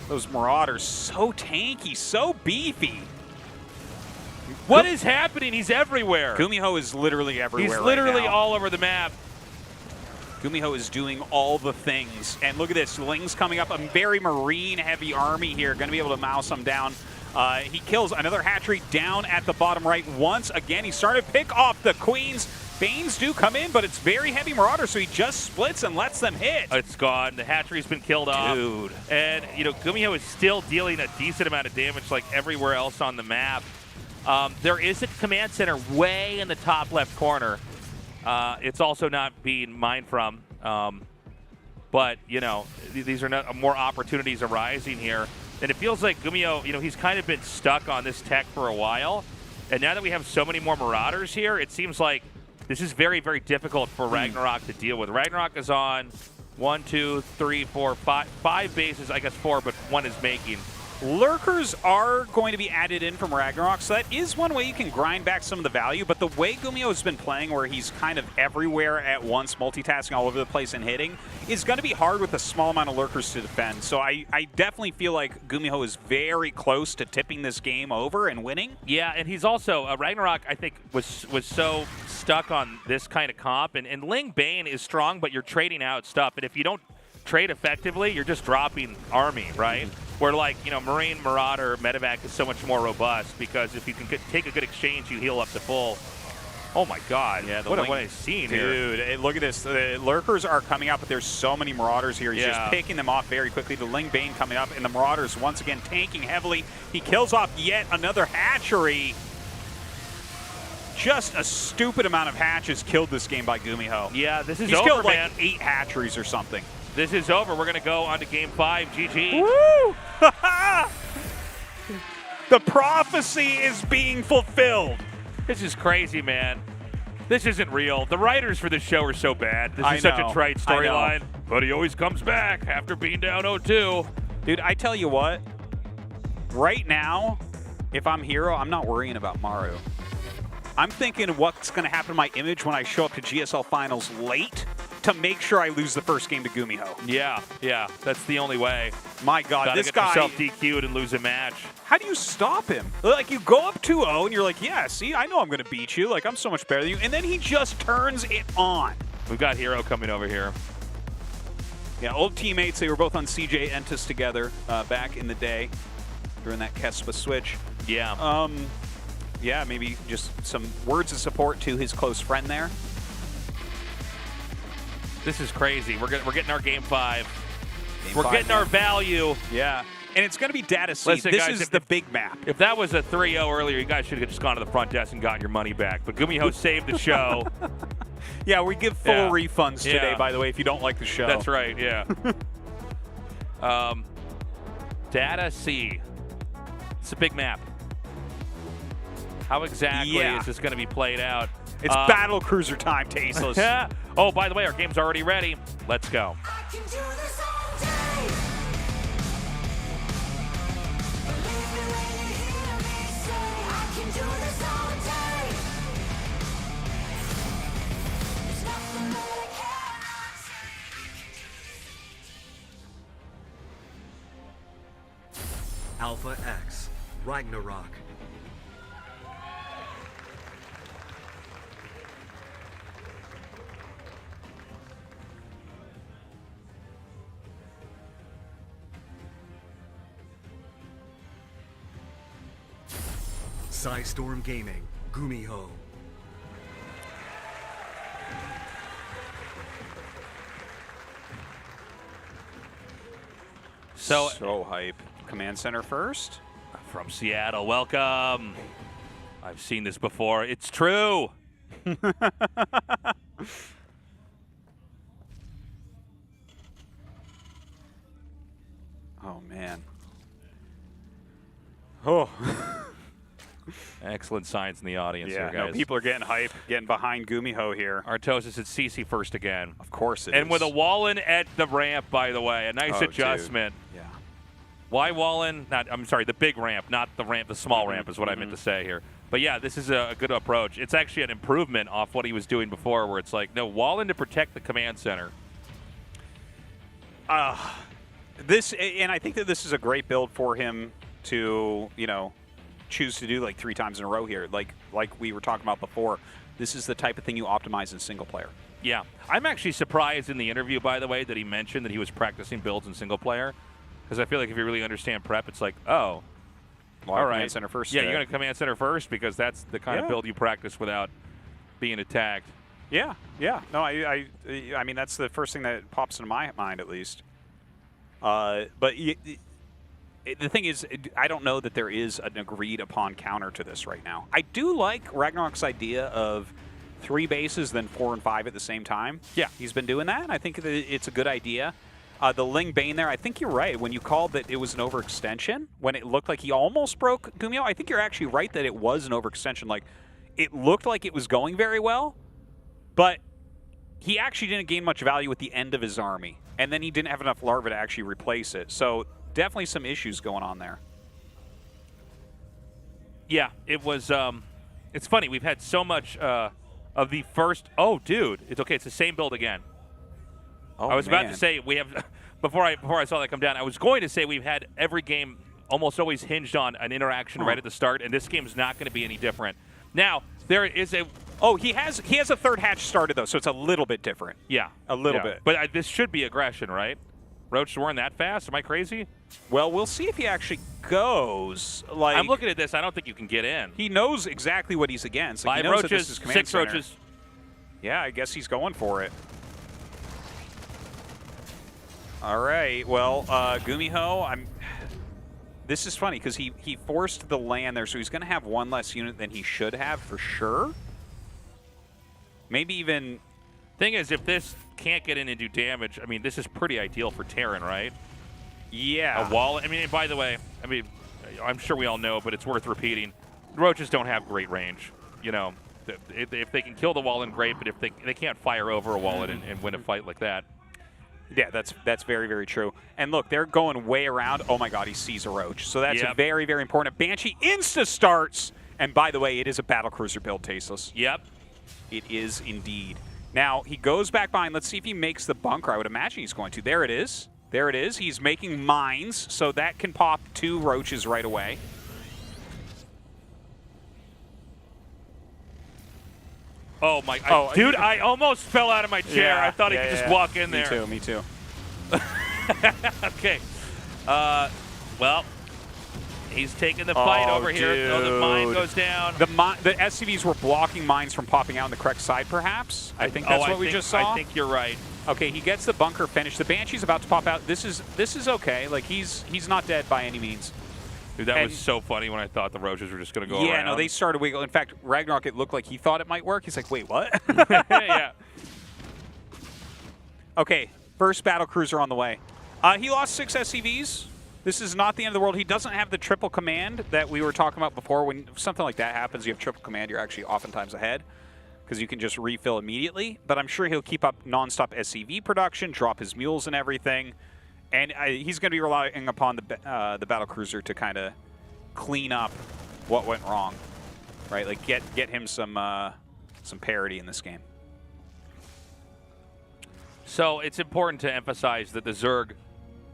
Those Marauders, so tanky, so beefy. What is happening? He's everywhere. GuMiho is literally everywhere. He's literally right now. all over the map. GuMiho is doing all the things. And look at this. Ling's coming up. A very Marine-heavy army here. Going to be able to mouse them down. He kills another hatchery down at the bottom right once again. He's starting to pick off the Queens. Banes do come in, but it's very heavy Marauder, so he just splits and lets them hit. It's gone. The hatchery's been killed off. Dude. And, GuMiho is still dealing a decent amount of damage like everywhere else on the map. There is a command center way in the top left corner. It's also not being mined from. But, you know, these are not, more opportunities arising here. And it feels like GuMiho, you know, he's kind of been stuck on this tech for a while. And now that we have so many more Marauders here, it seems like this is very, very difficult for RagnaroK to deal with. RagnaroK is on 1, 2, 3, 4, 5 bases, I guess 4, but 1 is making. Lurkers are going to be added in from RagnaroK, so that is one way you can grind back some of the value, but the way GuMiho has been playing, where he's kind of everywhere at once, multitasking all over the place and hitting, is going to be hard with a small amount of Lurkers to defend. So I definitely feel like GuMiho is very close to tipping this game over and winning. Yeah, and he's also, RagnaroK, I think, was so stuck on this kind of comp, and Ling Bane is strong, but you're trading out stuff, and if you don't trade effectively, you're just dropping army, right? Where, like, you know, Marine, Marauder, Medevac is so much more robust because if you can take a good exchange, you heal up to full. Oh, my God. Yeah, what I've seen here. Dude, look at this. The Lurkers are coming out, but there's so many Marauders here. He's just picking them off very quickly. The Ling Bane coming up, and the Marauders once again tanking heavily. He kills off yet another hatchery. Just a stupid amount of hatches killed this game by GuMiho. Yeah, this is He's over, killed man. like 8 hatcheries or something. This is over. We're going to go on to Game 5. GG. Woo! The prophecy is being fulfilled. This is crazy, man. This isn't real. The writers for this show are so bad. This is such a trite storyline. But he always comes back after being down 0-2. Dude, I tell you what. Right now, if I'm Hero, I'm not worrying about Maru. I'm thinking what's going to happen to my image when I show up to GSL Finals late to make sure I lose the first game to GuMiho. Yeah, that's the only way. My God, this guy... yourself DQ'd and lose a match. How do you stop him? Like, you go up 2-0 and you're like, yeah, see, I know I'm going to beat you. Like, I'm so much better than you. And then he just turns it on. We've got Hero coming over here. Yeah, old teammates. They were both on CJ Entus together back in the day during that Kespa switch. Yeah. Yeah, maybe just some words of support to his close friend there. This is crazy. We're getting our Game 5. Game We're 5, getting our value. Yeah. And it's going to be data seed. Listen, this guys, is the big map. If that was a 3-0 earlier, you guys should have just gone to the front desk and gotten your money back. But GuMiho saved the show. Yeah, we give full refunds today, by the way, if you don't like the show. That's right, yeah. Data C. It's a big map. How exactly is this going to be played out? It's battle cruiser time, Tasteless. Yeah. Oh, by the way, our game's already ready. Let's go. Alpha X, RagnaroK. Storm Gaming, GuMiho. So hype. Command center first. From Seattle, welcome. I've seen this before. It's true. Oh, man. Oh. Excellent signs in the audience yeah, here, guys. No, people are getting hype, getting behind GuMiho here. Artosis at CC first again. Of course it and is. with a Wallen at the ramp, by the way. A nice adjustment. Dude. Yeah. Why Wallen? I'm sorry, the big ramp, not the ramp, the small ramp is what I meant to say here. But yeah, this is a good approach. It's actually an improvement off what he was doing before, where it's like, no, Wallen to protect the command center. And I think that this is a great build for him to, you know, choose to do like 3 times in a row here. Like we were talking about before, this is the type of thing you optimize in single player. Yeah. I'm actually surprised in the interview, by the way, that he mentioned that he was practicing builds in single player. Because I feel like if you really understand prep, it's like, oh, all right. Command center first. Yeah, you're going to command center first because that's the kind of build you practice without being attacked. Yeah, yeah. No, I mean, that's the first thing that pops into my mind, at least. But the thing is, I don't know that there is an agreed upon counter to this right now. I do like RagnaroK's idea of 3 bases, then 4 and 5 at the same time. Yeah. He's been doing that, and I think it's a good idea. The Ling Bane there, I think you're right. When you called that it was an overextension, when it looked like he almost broke GuMiho, I think you're actually right that it was an overextension. Like, it looked like it was going very well, but he actually didn't gain much value at the end of his army, and then he didn't have enough larvae to actually replace it. So definitely some issues going on there. Yeah, it was. It's funny. We've had so much of the first. Oh, dude, it's okay. It's the same build again. Oh, I was about man. to say we have. Before I saw that come down, I was going to say we've had every game almost always hinged on an interaction right at the start, and this game's not going to be any different. Now there is a. Oh, he has a third hatch started though, so it's a little bit different. Yeah, a little bit. But this should be aggression, right? Roach weren't that fast. Am I crazy? Well, we'll see if he actually goes. Like, I'm looking at this. I don't think you can get in. He knows exactly what he's against. Like, 5 he knows roaches, that this is command 6 center. roaches. Yeah, I guess he's going for it. All right. Well, GuMiho, this is funny because he forced the land there, so he's going to have 1 less unit than he should have for sure. Maybe even. Thing is, if this can't get in and do damage, I mean, this is pretty ideal for Terran, right? Yeah. A wall. I mean, and by the way, I'm sure we all know, but it's worth repeating. Roaches don't have great range. You know, if they can kill the Wallen, great, but if they can't fire over a Wallen and win a fight like that. Yeah, that's very, very true. And look, they're going way around. Oh my God, he sees a roach. So that's very, very important. Banshee insta starts. And by the way, it is a battlecruiser build, Tasteless. Yep. It is indeed. Now, he goes back behind. Let's see if he makes the bunker. I would imagine he's going to. There it is. There it is. He's making mines, so that can pop 2 roaches right away. Oh, my. Dude, I almost fell out of my chair. Yeah, I thought he could just walk in there. Me too. Okay. Well, he's taking the fight over here. Oh, the mine goes down. The SCVs were blocking mines from popping out on the correct side, perhaps. I think that's what we just saw. I think you're right. Okay, he gets the bunker finished. The Banshee's about to pop out. This is okay. Like, he's not dead by any means. Dude, that was so funny when I thought the roaches were just going to go around. Yeah, no, they started wiggling. In fact, RagnaroK, it looked like he thought it might work. He's like, wait, what? Yeah. Okay, first battlecruiser on the way. He lost 6 SCVs. This is not the end of the world. He doesn't have the triple command that we were talking about before. When something like that happens, you have triple command, you're actually oftentimes ahead because you can just refill immediately. But I'm sure he'll keep up nonstop SCV production, drop his mules and everything. And he's going to be relying upon the battlecruiser to kind of clean up what went wrong, right? Like get him some parity in this game. So it's important to emphasize that the Zerg,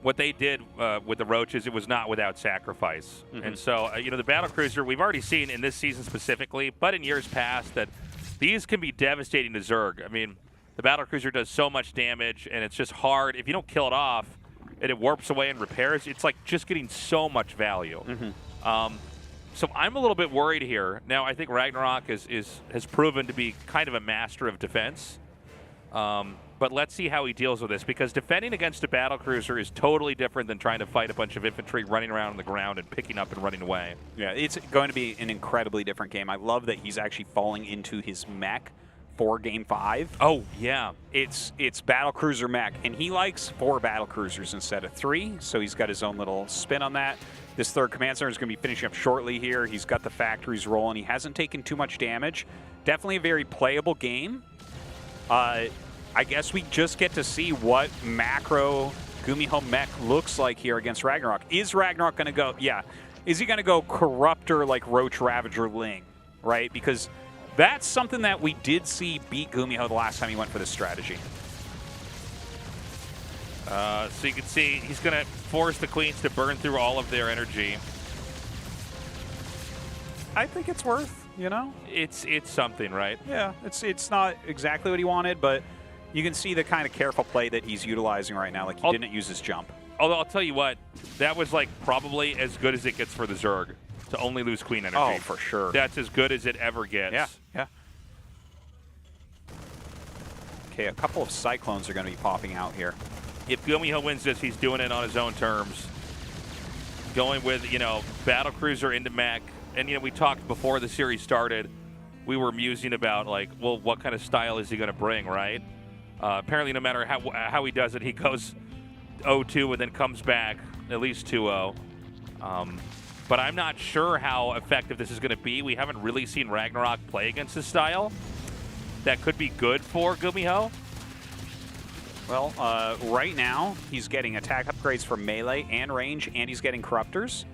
what they did with the roaches, it was not without sacrifice. Mm-hmm. And so, the battlecruiser, we've already seen in this season specifically, but in years past, that these can be devastating to Zerg. I mean, the battlecruiser does so much damage, and it's just hard. If you don't kill it off, and it warps away and repairs, it's like just getting so much value. Mm-hmm. So I'm a little bit worried here. Now, I think RagnaroK has proven to be kind of a master of defense. But let's see how he deals with this, because defending against a battlecruiser is totally different than trying to fight a bunch of infantry running around on the ground and picking up and running away. Yeah, it's going to be an incredibly different game. I love that he's actually falling into his mech for Game 5. Oh, yeah. It's battlecruiser mech, and he likes 4 battlecruisers instead of 3, so he's got his own little spin on that. This third command center is going to be finishing up shortly here. He's got the factories rolling. He hasn't taken too much damage. Definitely a very playable game. I guess we just get to see what macro GuMiho mech looks like here against RagnaroK. Is RagnaroK going to go, is he going to go Corruptor like Roach Ravager Ling, right? Because that's something that we did see beat GuMiho the last time he went for this strategy. So you can see he's going to force the Queens to burn through all of their energy. I think it's worth, It's something, right? Yeah, it's not exactly what he wanted, but you can see the kind of careful play that he's utilizing right now. Like, he didn't use his jump. Although, I'll tell you what, that was like probably as good as it gets for the Zerg to only lose Queen energy. Oh, for sure. That's as good as it ever gets. Yeah. Okay, a couple of Cyclones are going to be popping out here. If GuMiho wins this, he's doing it on his own terms. Going with, battlecruiser into mech. And, we talked before the series started, we were musing about, like, well, what kind of style is he going to bring, right? Apparently, no matter how he does it, he goes 0-2 and then comes back at least 2-0. But I'm not sure how effective this is going to be. We haven't really seen RagnaroK play against this style. That could be good for GuMiho. Well, right now, he's getting attack upgrades for melee and range, and he's getting corruptors.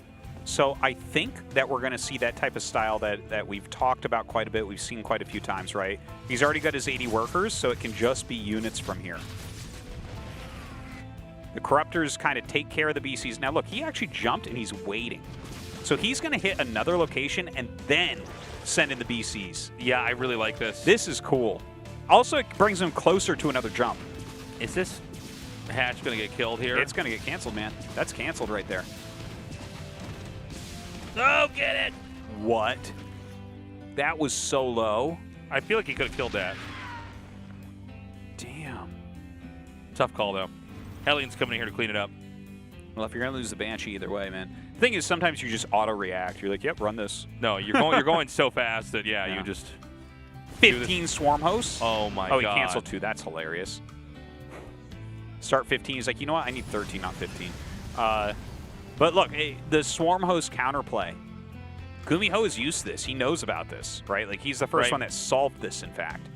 So I think that we're going to see that type of style that we've talked about quite a bit. We've seen quite a few times, right? He's already got his 80 workers, so it can just be units from here. The corruptors kind of take care of the BCs. Now, look, he actually jumped, and he's waiting. So he's going to hit another location and then send in the BCs. Yeah, I really like this. This is cool. Also, it brings him closer to another jump. Is this hatch going to get killed here? It's going to get canceled, man. That's canceled right there. Oh, get it! What? That was so low. I feel like he could have killed that. Damn. Tough call, though. Hellion's coming in here to clean it up. Well, if you're going to lose the Banshee either way, man. The thing is, sometimes you just auto-react. You're like, yep, run this. No, you're going so fast that, yeah, you just... 15 swarm hosts? Oh, my God. Oh, he canceled 2. That's hilarious. Start 15. He's like, you know what? I need 13, not 15. But look, the swarm host counterplay. GuMiho is used to this. He knows about this, right? Like, he's the first one that solved this, in fact.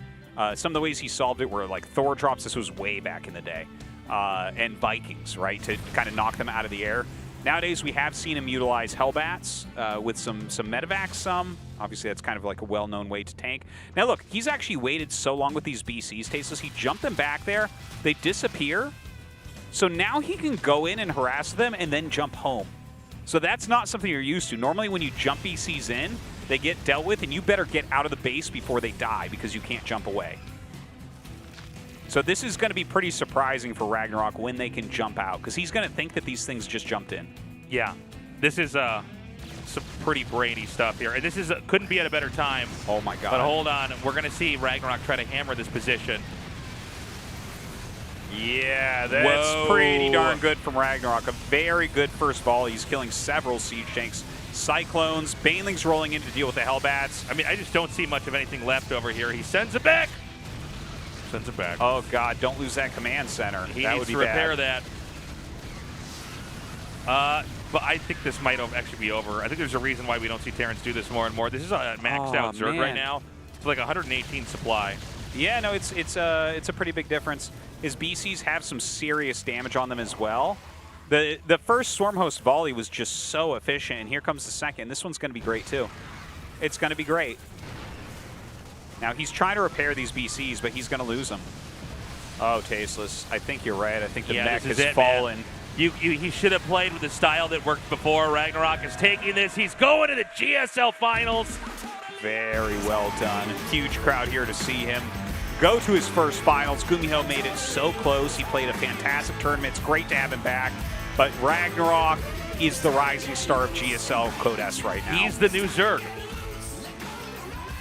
Some of the ways he solved it were, like, Thor drops. This was way back in the day. And Vikings, right, to kind of knock them out of the air. Nowadays, we have seen him utilize Hellbats with some medevacs. Obviously, that's kind of like a well-known way to tank. Now, look, he's actually waited so long with these BCs, Tasteless. He jumped them back there. They disappear. So now he can go in and harass them and then jump home. So that's not something you're used to. Normally, when you jump BCs in, they get dealt with, and you better get out of the base before they die because you can't jump away. So this is going to be pretty surprising for RagnaroK when they can jump out, because he's going to think that these things just jumped in. Yeah, this is some pretty brainy stuff here. And this is couldn't be at a better time. Oh, my God. But hold on. We're going to see RagnaroK try to hammer this position. Yeah, that's pretty darn good from RagnaroK. A very good first volley. He's killing several siege tanks. Cyclones, Baneling's rolling in to deal with the Hellbats. I mean, I just don't see much of anything left over here. He sends it back. Sends it back. Oh, God, don't lose that command center. He that needs would be to repair bad. that. But I think this might actually be over. I think there's a reason why we don't see Terrence do this more and more. This is a maxed out Zerg right now. It's like 118 supply. Yeah, no, it's a pretty big difference. His BCs have some serious damage on them as well. The first Swarmhost volley was just so efficient, and here comes the second. This one's going to be great, too. It's going to be great. Now, he's trying to repair these BCs, but he's going to lose them. Oh, Tasteless. I think you're right. I think the mech has fallen. Man. He should have played with the style that worked before. RagnaroK is taking this. He's going to the GSL finals. Very well done. Huge crowd here to see him go to his first finals. GuMiho made it so close. He played a fantastic tournament. It's great to have him back. But RagnaroK is the rising star of GSL Code S right now. He's the new Zerg.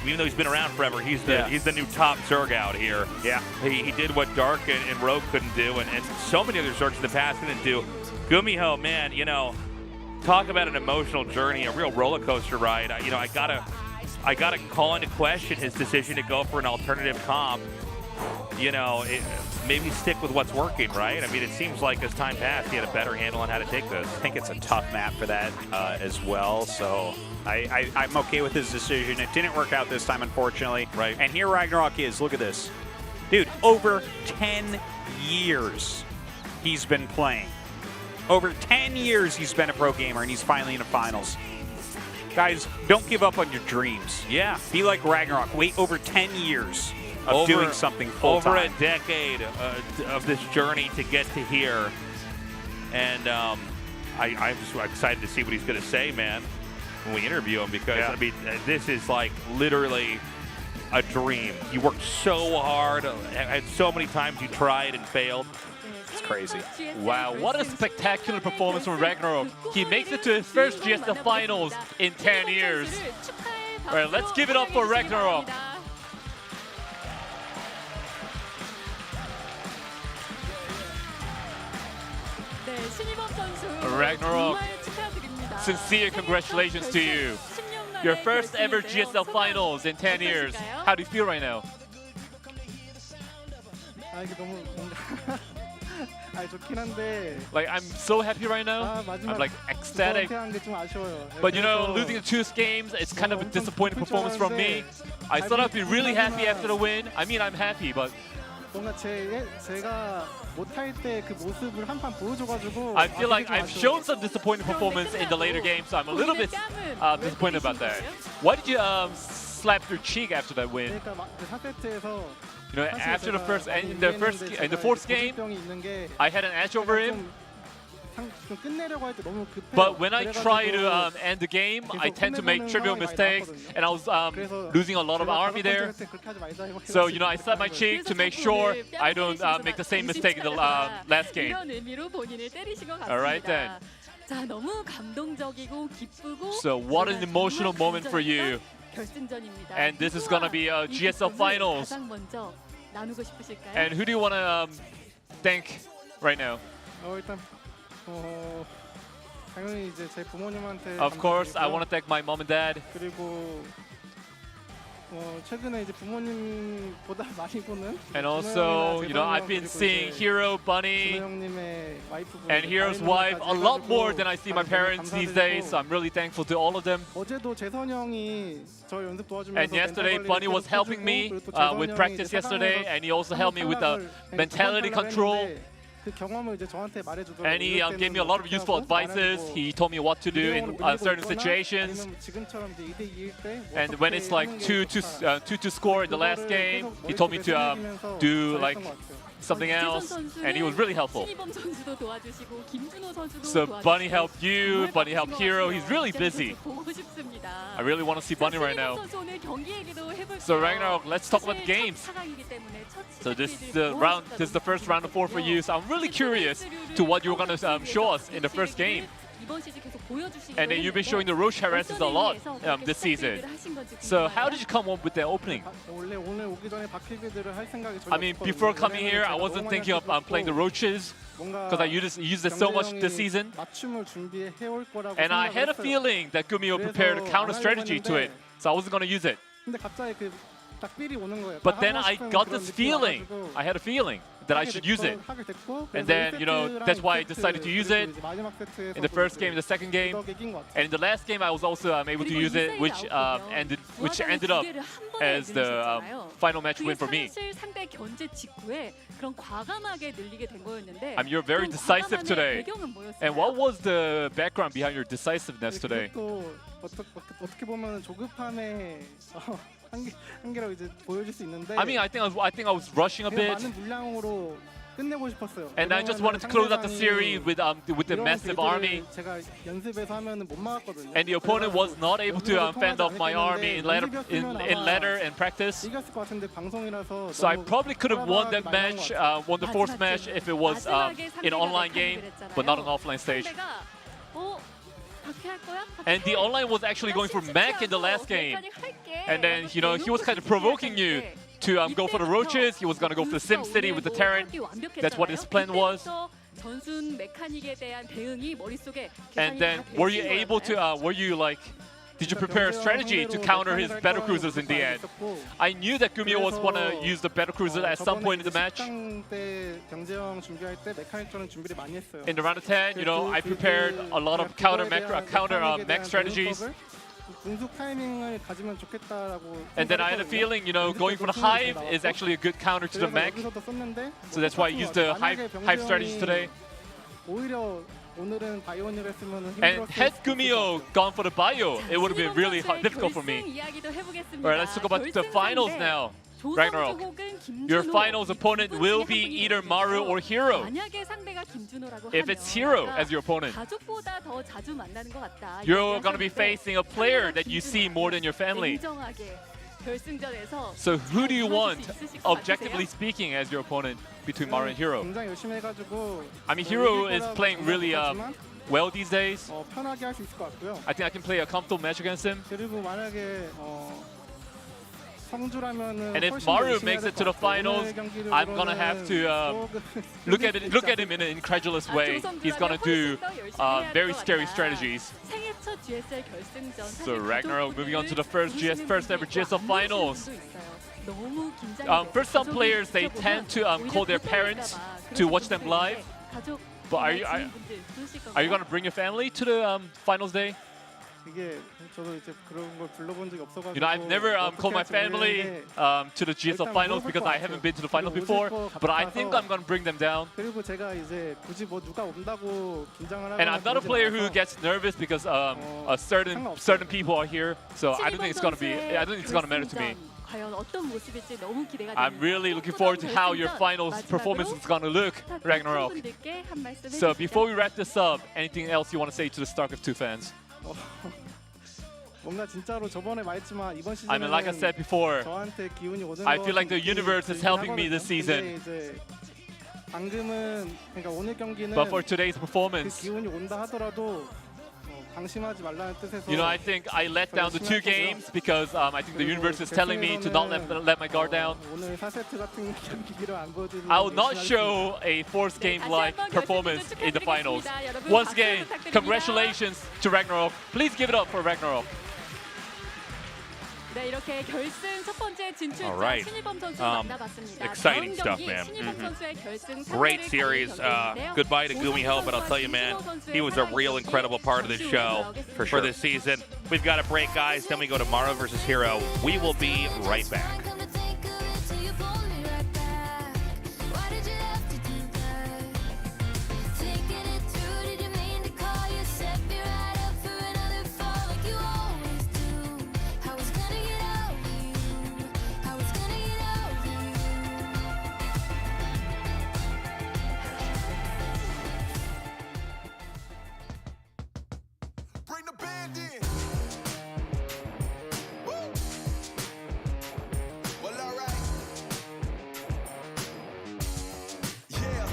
Even though he's been around forever, he's the new top Zerg out here. Yeah. He did what Dark and Rogue couldn't do, and so many other Zergs in the past couldn't do. GuMiho, man, you know, talk about an emotional journey, a real roller coaster ride. You know, I gotta call into question his decision to go for an alternative comp. You know, maybe stick with what's working, right? I mean, it seems like as time passed, he had a better handle on how to take this. I think it's a tough map for that as well, so I'm okay with his decision. It didn't work out this time, unfortunately. Right. And here RagnaroK is. Look at this. Dude, over 10 years he's been playing. Over 10 years he's been a pro gamer, and he's finally in the finals. Guys, don't give up on your dreams. Yeah. Be like RagnaroK. Wait over 10 years of doing something full-time. Over a decade of this journey to get to here. And I'm just excited to see what he's going to say, man, when we interview him, because, I mean, this is like literally a dream. You worked so hard, and so many times you tried and failed. It's crazy. Wow, what a spectacular performance from RagnaroK. He makes it to his first GSL finals in 10 years. All right, let's give it up for RagnaroK. RagnaroK, sincere congratulations to you. Your first ever GSL finals in 10 years. How do you feel right now? 아 이게 너무 뭔가 아 좋긴 한데. Like I'm so happy right now. I'm like ecstatic. 좀 아쉬워요. But you know, losing the 2 games, it's kind of a disappointing performance from me. I thought I'd be really happy after the win. I mean, I'm happy, but 뭔가 제가 못할 때 그 모습을 한 판 보여줘가지고. I feel like I've shown some disappointing performance in the later games, so I'm a little bit disappointed about that. Why did you slap your cheek after that win? 그러니까 그 4세트에서. You know, after the first in the fourth game, I had an edge over him. But when I try to end the game, I tend to make trivial mistakes, and I was losing a lot of army there. So you know, I slapped my cheek to make sure I don't make the same mistake in the last game. All right then. So what an emotional moment for you. And this is gonna be a GSL finals. And who do you want to thank right now? 일단 당연히 이제 제 부모님한테. Of course, I want to thank my mom and dad. 그리고 최근에 이제 부모님보다 많이 보는. And also, you know, I've been seeing Hero, Bunny, and Hero's wife a lot more than I see my parents these days. So I'm really thankful to all of them. 어제도 재선 형이 저 연습 도와주면서. And yesterday, Bunny was helping me with practice yesterday, and he also helped me with the mentality control. And he gave me a lot of useful advices. He told me what to do in certain situations. And when it's like 2-2 score in the last game, he told me to do like something else, and he was really helpful. So Bunny helped you, Bunny helped Hero. He's really busy. I really want to see Bunny right now. So RagnaroK, let's talk about the games. So this is the first round of 4 for you. So I'm really curious to what you're going to show us in the first game. And then you've been showing the Roche harasses a lot this season. So how did you come up with the opening? I mean, before coming here, I wasn't thinking of playing the Roaches because I used it so much this season. And I had a feeling that GuMiho prepared a counter strategy to it, so I wasn't going to use it. But then I got this feeling, I had a feeling that I should use it. And then, you know, that's why I decided to use it in the first game, the second game. And in the last game, I was also able to use it, which ended up as the final match win for me. You're very decisive today. And what was the background behind your decisiveness today? I mean, I think I was rushing a bit. And I just wanted to close out the series with the massive army. And the opponent was not able to fend off my army in ladder and practice. So I probably could have won that match, won the fourth match if it was in online game, but not an offline stage. And the online was actually going for Mac in the last game. And then, you know, he was kind of provoking you to go for the Roaches. He was going to go for the Sim City with the Terran. That's what his plan was. And then, were you able to, did you prepare a strategy to counter his battlecruisers in the end? I knew that GuMiho was going to use the battlecruiser at some point in the match. In the round of 10, you know, I prepared a lot of counter mech strategies. And then I had a feeling, you know, going for the Hive is actually a good counter to the mech. So that's why I used the Hive strategy today. And had GuMiho gone for the bio, it would have been really difficult for me. Alright, let's talk about the finals now. RagnaroK, your finals opponent will be either Maru or Hero. If it's Hero as your opponent, you're going to be facing a player that you see more than your family. So who do you want, objectively speaking, as your opponent between Maru and Hero? I mean, Hero is playing really well these days. I think I can play a comfortable match against him. And if Maru makes it to the finals, I'm gonna have to look at him in an incredulous way. He's gonna do very scary strategies. 첫 GSL 결승전. So RagnaroK moving on to the first ever GSL finals. 너무 긴장이 For some players, they tend to call their parents to watch them live. But are you gonna bring your family to the finals day? 이게 저도 이제 그런 걸 불러본 적이 없어가지고. You know, I've never called my family to the GSL finals because I haven't been to the finals before. But I think I'm gonna bring them down. 그리고 제가 이제 굳이 뭐 누가 온다고 긴장을 하거나. And I'm not a player who gets nervous because certain people are here. So I don't think it's gonna matter to me. 과연 어떤 모습일지 너무 기대가 I'm really looking forward to how your finals performance is gonna look, RagnaroK. So before we wrap this up, anything else you want to say to the StarCraft 2 fans? 뭔가 진짜로 저번에 말했지만 이번 시즌에 I mean, like I said before, 저한테 기운이 오는 I feel like the universe is helping me this season. 방금은 그러니까 오늘 경기는 But for today's 그 performance, 기운이 온다 하더라도 방심하지 말라는 뜻에서 you know, I think I let down the 2 games because I think the universe is telling me to not let my guard down. 오늘 4세트 같은 경기를 안 보여드리는 I will not show a 4th game-like performance in the finals. Once again, congratulations to RagnaroK. Please give it up for RagnaroK. 네, 이렇게 결승 첫 번째 진출자 Alright. 신일범 선수 만나봤습니다. Exciting 다음 stuff, 경기 man. 신일범 선수의 결승 Great 3회를 series. 경기인데요. Goodbye to GuMiho, but I'll tell you, man, he was a real incredible part of the show for this season. We've got a break, guys. Then we go to Maru versus Hero. We will be right back. Come to take it till you pull me right back. Why did you have to do that? Thinking it through, did you mean to call you? Set me right up for another fall like you always do. I was gonna get over you. I was gonna get over you. Bring the band in. Woo. Well, alright. Yeah,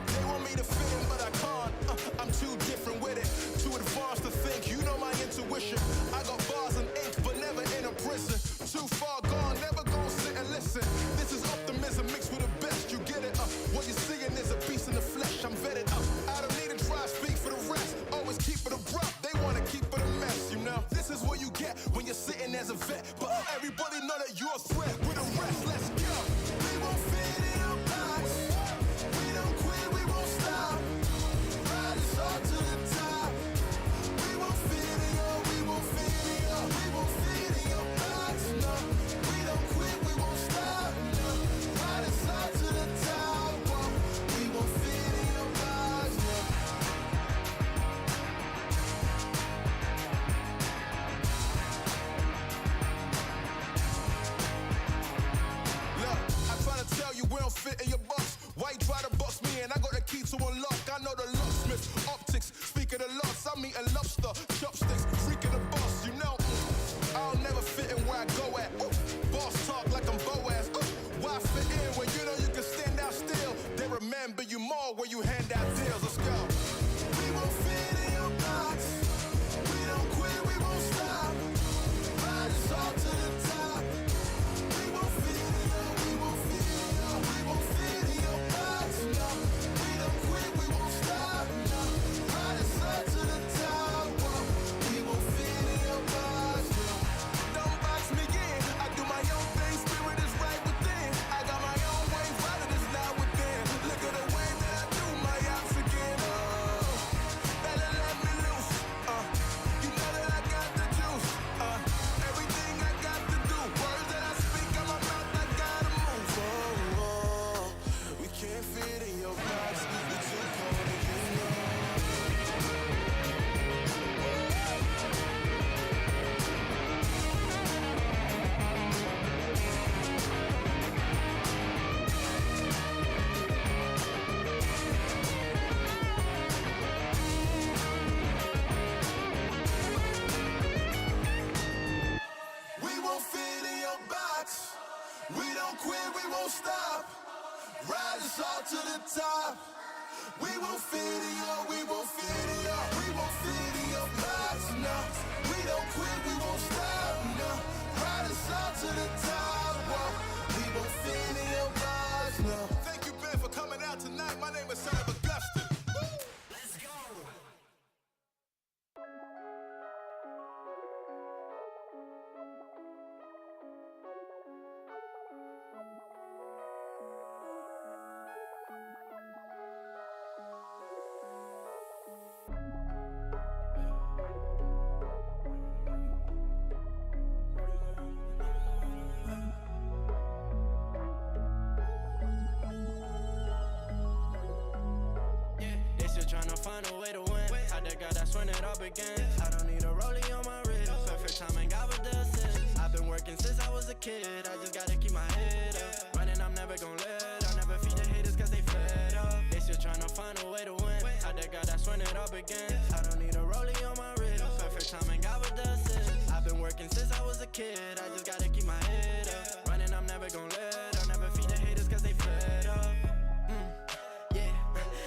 they want me to fit in, but I can't. I'm too different with it. Too advanced to think. You know my intuition. I got bars and ink, but never in a prison. Too far gone, never gonna sit and listen. This is optimism mixed with the best. You get it? What you're seeing is a beast in the flesh. I'm vetted up. I don't need to try to speak for the rest. Always keep it abrupt. They wanna keep it a mess, you know. This is what you get when you're sitting as a vet. But everybody know that you're a threat. With the rest, let's go. We won't fit in your box. We don't quit, we won't stop. Ride us all to the top. We won't fit in your, we won't fit in your, we won't fit in your box. No, we don't quit, we won't stop. No, ride us all to the top. Whoa. We won't fit in your box. No. Look, I try to tell you we don't fit in your box. Why you try to box me and I got the key to unlock? I know the locksmith, optics, speak of the loss. I'm eating lobster, chopsticks, freaking the boss, you know. I'll never fit in where I go at. Ooh, boss talk like I'm Boaz. Ooh, why fit in when you know you can stand out still? They remember you more when you hand out deals. Let's go. We won't fit in your box. We don't quit, we won't stop. Ride us all to the top. We won't fit in your, we won't fit in your, we won't fit in your box. No, we don't quit, we won't stop. No, ride us all to the top. Whoa. We won't fit in your box. No, don't box me in. I do my own thing. Spirit is right within. I got my own way. Violent is not within. Look at the way that I do my ops again. Oh, better let me loose. You know that I got the juice. Everything I got to do. Words that I speak out my mouth, I gotta move. Oh, oh, we can't fit in your box. You're too cold and you know. We won't fit in your box. We don't quit, we won't stop. Ride us all to the top. We won't fit in your, we won't fit in your, we won't fit in your box. No, we don't quit, we won't stop. No, ride us all to the top. Whoa. We won't fit in your box. No. Thank you, Ben, for coming out tonight. My name is Son of Augustine. Woo. Let's go. find a way to win. How the God, that's when it all begins. I don't need a rollie on my wrist. Perfect timing, God with the assist. I've been working since I was a kid. I just gotta keep my head up. Running, I'm never gonna let. I'll never feed the haters cause they fed up. They still tryna find a way to win. How the God, that's when it all begins. I don't need a rollie on my wrist. Perfect timing, God with the assist. I've been working since I was a kid. I just gotta keep my head up. Running, I'm never gonna let. I'll never feed the haters cause they fed up. Yeah,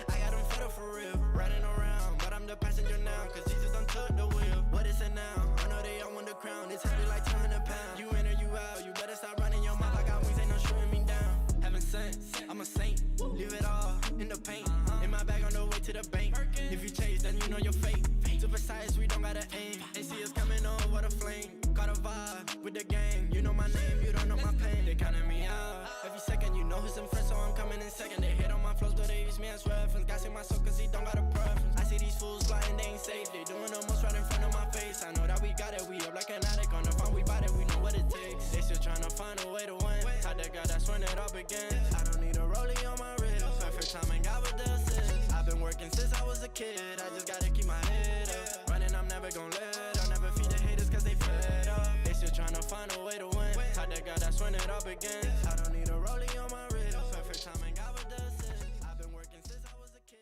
I got them fed up for real. Running around, but I'm the passenger now. Cause Jesus done took the wheel. What is it now? I know they all want the crown. It's heavy like 200 pounds. You in or you out. You better stop running your mouth. I got wings, ain't no shooting me down. Heaven sent, I'm a saint. Leave it all in the paint. In my bag on the way to the bank. If you chase, then you know your fate. Super size, we don't gotta aim. They see us coming on, what a flame. Got a vibe with the gang. You know my name, you don't know my pain. They counting me out. Every second, you know who's in front, so I'm coming in second. They hit on my flows, but they use me as reference. Guys in my soul, cause he don't got a preference. I see these fools flying, they ain't safe. They doing the most right in front of my face. I know that we got it, we up like an addict. On the phone, we bought it, we know what it takes. They still trying to find a way to win. How the God, that's when it all begins. I don't need a rollie on my wrist. Perfect timing, God with the assist. I've been working since I was a kid. I just gotta keep my head up. Running, I'm never gonna let. I'll never feed the haters cause they fed up. They still trying to find a way to win. How the God, that's when it all begins. I don't need a rollie on my wrist. Perfect timing, God with the assist. I've been working since I was a kid.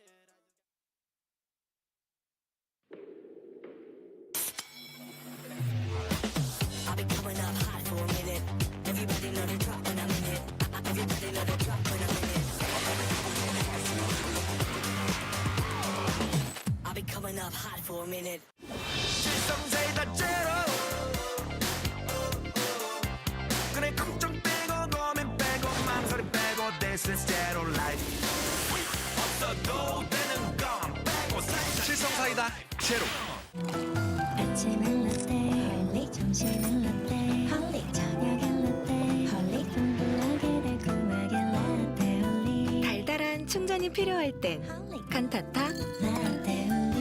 I've been coming up hot for a minute. Everybody know the drop when I'm in it. Everybody know the drop when I'm in it. I've been coming up hot for a minute. 실성제이다 제로 그래 걱정 빼고 고민 빼고 망설임 빼고 This is zero life 없어도 되는 건 빼고 실성사이다 제로 아침은 라떼 홀리 점심은 라떼 홀리 저녁은 라떼 홀리 풍부하게 달콤하게 라떼 홀리 달달한 충전이 필요할 땐 칸타타 라떼 홀리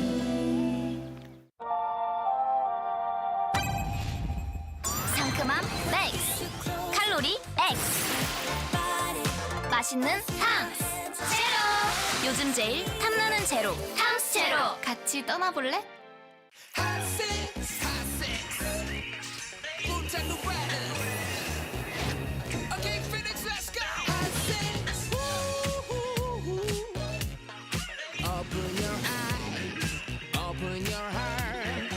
상큼함 맥스 칼로리 X 맛있는 탕 제로 요즘 제일 탐나는 제로 탐스 제로 같이 떠나볼래? Okay, Phoenix, let's go. Open your eyes, open your heart.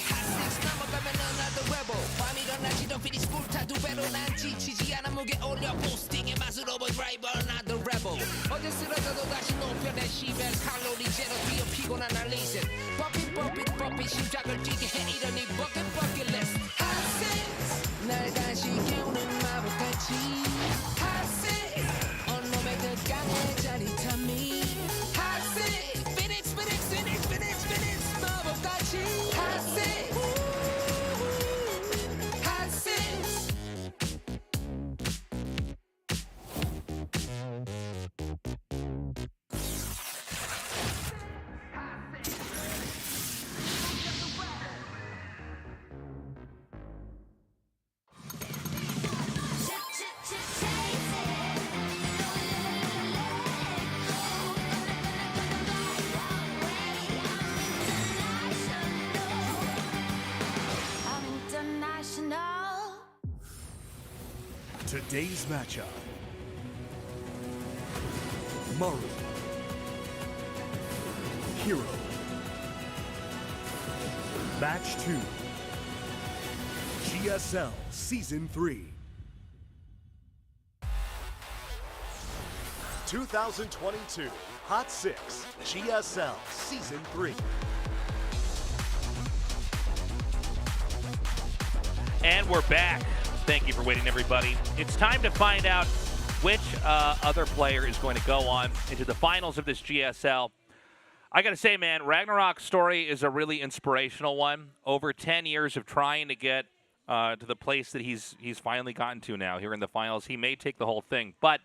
핫섹스 넘어가면 나도 rebel. 밤이 일어나지도 피니스 불타 두 배로 난 지치지 않아 무게 올려 보스팅의 맛으로 보인 라이벌 나도 rebel. 어제 쓰러져도 다시 높여내 시벨 칼로리 제로 뛰어 피곤한 날 리셋. 버핏 심장을 뛰게 해 이러니 버킷 리스트. 핫섹스 날 다시 깨우는 마법같이 핫섹스 온몸에 그 강한 짜릿함이 핫섹스 피닉스 마법같이 핫섹스 핫섹스 Today's matchup. Maru. Hero. Match 2. GSL Season 3. 2022 Hot 6 GSL Season 3. And we're back. Thank you for waiting, everybody. It's time to find out which other player is going to go on into the finals of this GSL. I got to say, man, RagnaroK's story is a really inspirational one. Over 10 years of trying to get to the place that he's finally gotten to now here in the finals. He may take the whole thing, but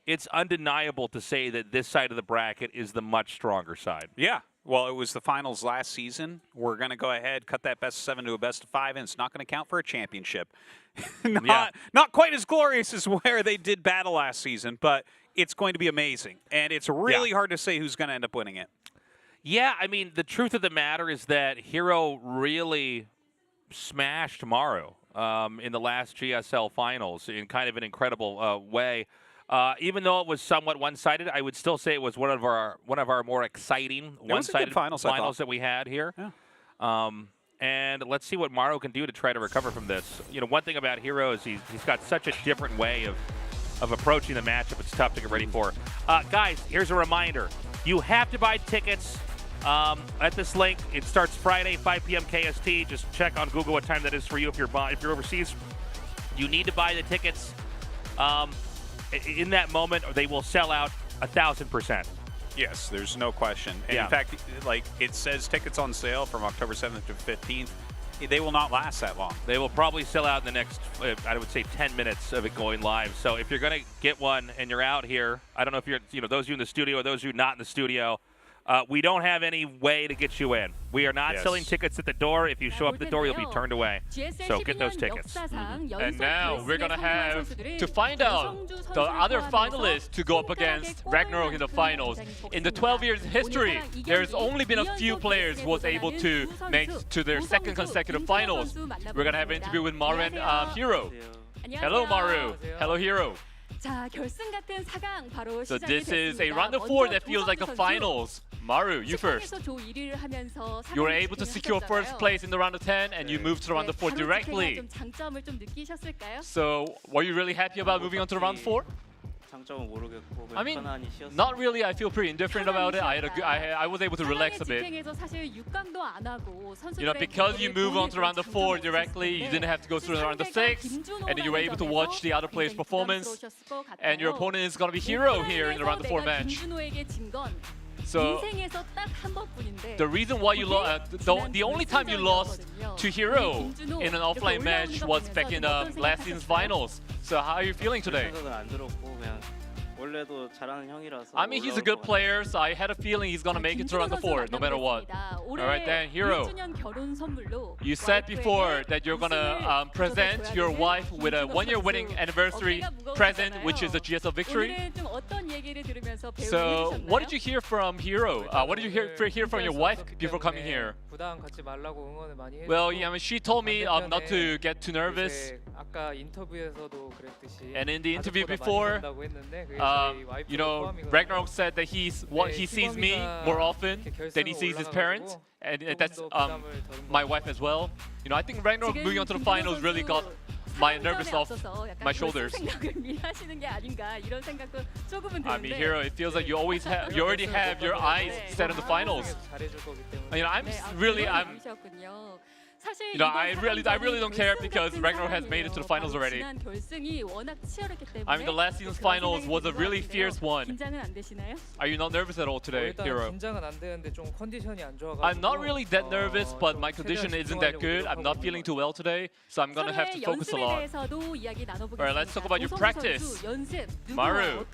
it's undeniable to say that this side of the bracket is the much stronger side. Yeah, Well, it was the finals last season. We're going to go ahead, cut that best of 7 to a best of 5, and it's not going to count for a championship. Not quite as glorious as where they did battle last season, but it's going to be amazing. And it's really hard to say who's going to end up winning it. Yeah, I mean, the truth of the matter is that Hero really smashed Maru in the last GSL finals in kind of an incredible way. Even though it was somewhat one-sided, I would still say it was one of our more exciting one-sided finals that we had here. Yeah. And let's see what Maru can do to try to recover from this. You know, one thing about Hero is he's got such a different way of approaching the matchup. It's tough to get ready for. Guys, here's a reminder: you have to buy tickets at this link. It starts Friday, 5 p.m. KST. Just check on Google what time that is for you. If you're overseas, you need to buy the tickets. In that moment, they will sell out 1,000%. Yes, there's no question. And in fact, like it says tickets on sale from October 7th to 15th. They will not last that long. They will probably sell out in the next, I would say, 10 minutes of it going live. So if you're going to get one and you're out here, I don't know if you're, those of you in the studio or those of you not in the studio, we don't have any way to get you in. We are not selling tickets at the door. If you show up at the door, you'll be turned away. So get those tickets. And now we're going to have to find out the other finalists to go up against RagnaroK in the finals. In the 12 years history, there's only been a few players who was able to make to their second consecutive finals. We're going to have an interview with Maru and Hero. Hello, Maru. Hello, Hero. So this is a round of 4 that feels like the finals. Maru, you first. You were able to secure first place in the round of 10 and you moved to the round of 4 directly. So were you really happy about moving on to the round of 4? I mean, not really. I feel pretty indifferent about it. I was able to relax a bit. Because you move on to round of 4 directly, you didn't have to go through the round of 6, and then you were able to watch the other players' performance. And your opponent is going to be Hero here in the round of 4 match. So the reason why you lost, the only time you lost to Hero in an offline match was back in last season's finals. So how are you feeling today? I mean, he's a good player, so I had a feeling he's gonna make it to round of 4, no matter what. All right then, Hero. You said before that you're gonna present your wife with a 1-year wedding anniversary present, which is a GSL victory. So, what did you hear from Hero? What did you hear from your wife before coming here? Well, yeah, I mean, she told me not to get too nervous. And in the interview before, RagnaroK said that he sees me more often than he sees his parents, and that's my wife as well. I think RagnaroK moving on to the finals really got my nervous off my shoulders. I mean, Hero, it feels like you already have your eyes set on the finals. I really don't care because RagnaroK has made it to the finals already. I mean, the last season's finals was a really fierce one. Are you not nervous at all today, Hero? I'm not really that nervous, but my condition isn't that good. I'm not feeling too well today, so I'm gonna have to focus a lot. Alright, let's talk about your practice. Maru,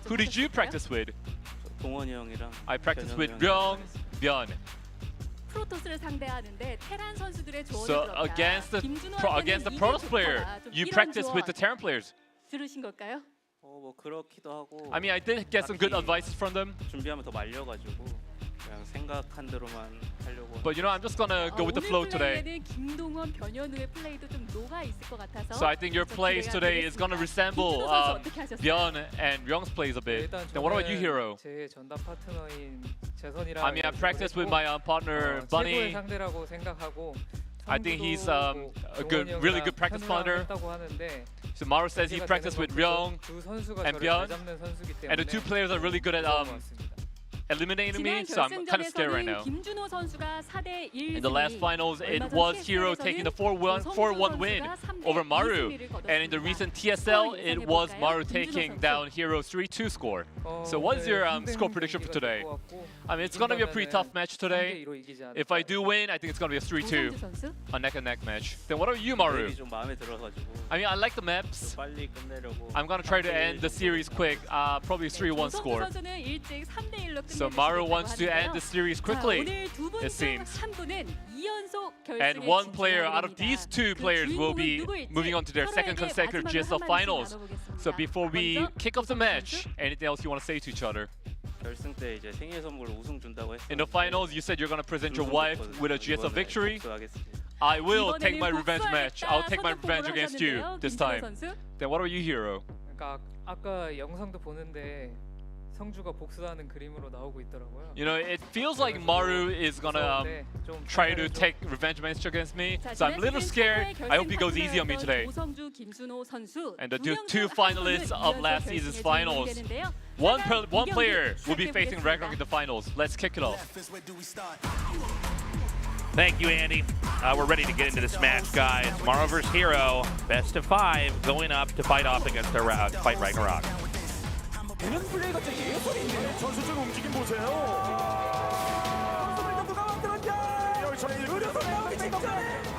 who did you practice with? I practiced with Ryong, Byun. So against the Protoss player, you practice with the Terran players. I mean, I did get some good advice from them. But I'm just gonna go with the flow today. So I think your plays today is gonna resemble Byun and Ryong's plays a bit. Then what about you, Hero? I mean, I practiced with my partner Bunny. I think he's a really good practice partner. So Maru says he practiced with Ryong and Byun, and the 2 players are really good at eliminating me, so I'm kind of scared right now. In the last finals, it was Hero taking the 4-1 win over Maru, and in the recent TSL, it was Maru taking down Hero's 3-2 score. So what is your score prediction for today? I mean, it's going to be a pretty tough match today. If I do win, I think it's going to be a 3-2, a neck-and-neck match. Then what about you, Maru? I mean, I like the maps. I'm going to try to end the series quick, probably 3-1 score. So Maru wants to end the series quickly, it seems. And one player out of these two players will be moving on to their second consecutive GSL finals. So before we kick off the match, anything else you want to say to each other? 결승 때 이제 생일 선물로 우승 준다고 했어요. In the finals, you said you're going to present your wife with a GSL victory. 복수하겠습니다. I will take my revenge match. I'll take my revenge against you this time. Then what are you, Hero? 그러니까 아까 영상도 보는데 성주가 복수하는 그림으로 나오고 있더라고요. You know, it feels like Maru is gonna try to take revenge match against me. So I'm a little scared. I hope he goes easy on me today. And the two finalists of last season's finals. One player will be facing RagnaroK in the finals. Let's kick it off. Thank you, Andy. We're ready to get into this match, guys. Maru vs. Hero, best of 5, going up to fight off against their fight RagnaroK. 되는 플레이가 진짜 예술인데요. 선수들 움직임 보세요. 선수들 누가 만들었냐? 여기서 의료선 나오기 직전에.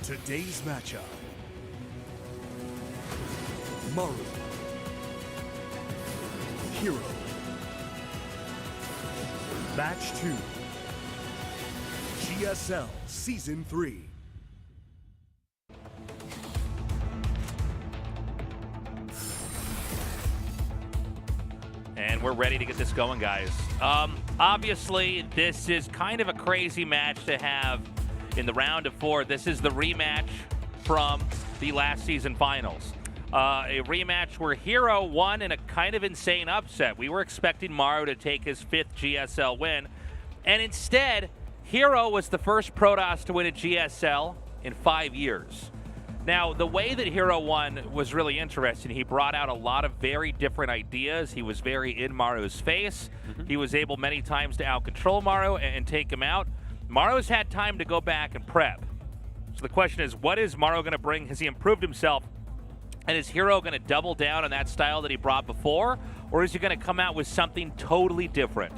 Today's matchup. Maru. Hero. Match 2. GSL Season 3. And we're ready to get this going, guys. Obviously, this is kind of a crazy match to have in the round of 4. This is the rematch from the last season finals. A rematch where Hero won in a kind of insane upset. We were expecting Maru to take his 5th GSL win, and instead, Hero was the first Protoss to win a GSL in 5 years. Now, the way that Hero won was really interesting. He brought out a lot of very different ideas. He was very in Maru's face. He was able many times to out-control Maru and take him out. Maru's had time to go back and prep. So the question is, what is Maru going to bring? Has he improved himself? And is Hero going to double down on that style that he brought before? Or is he going to come out with something totally different?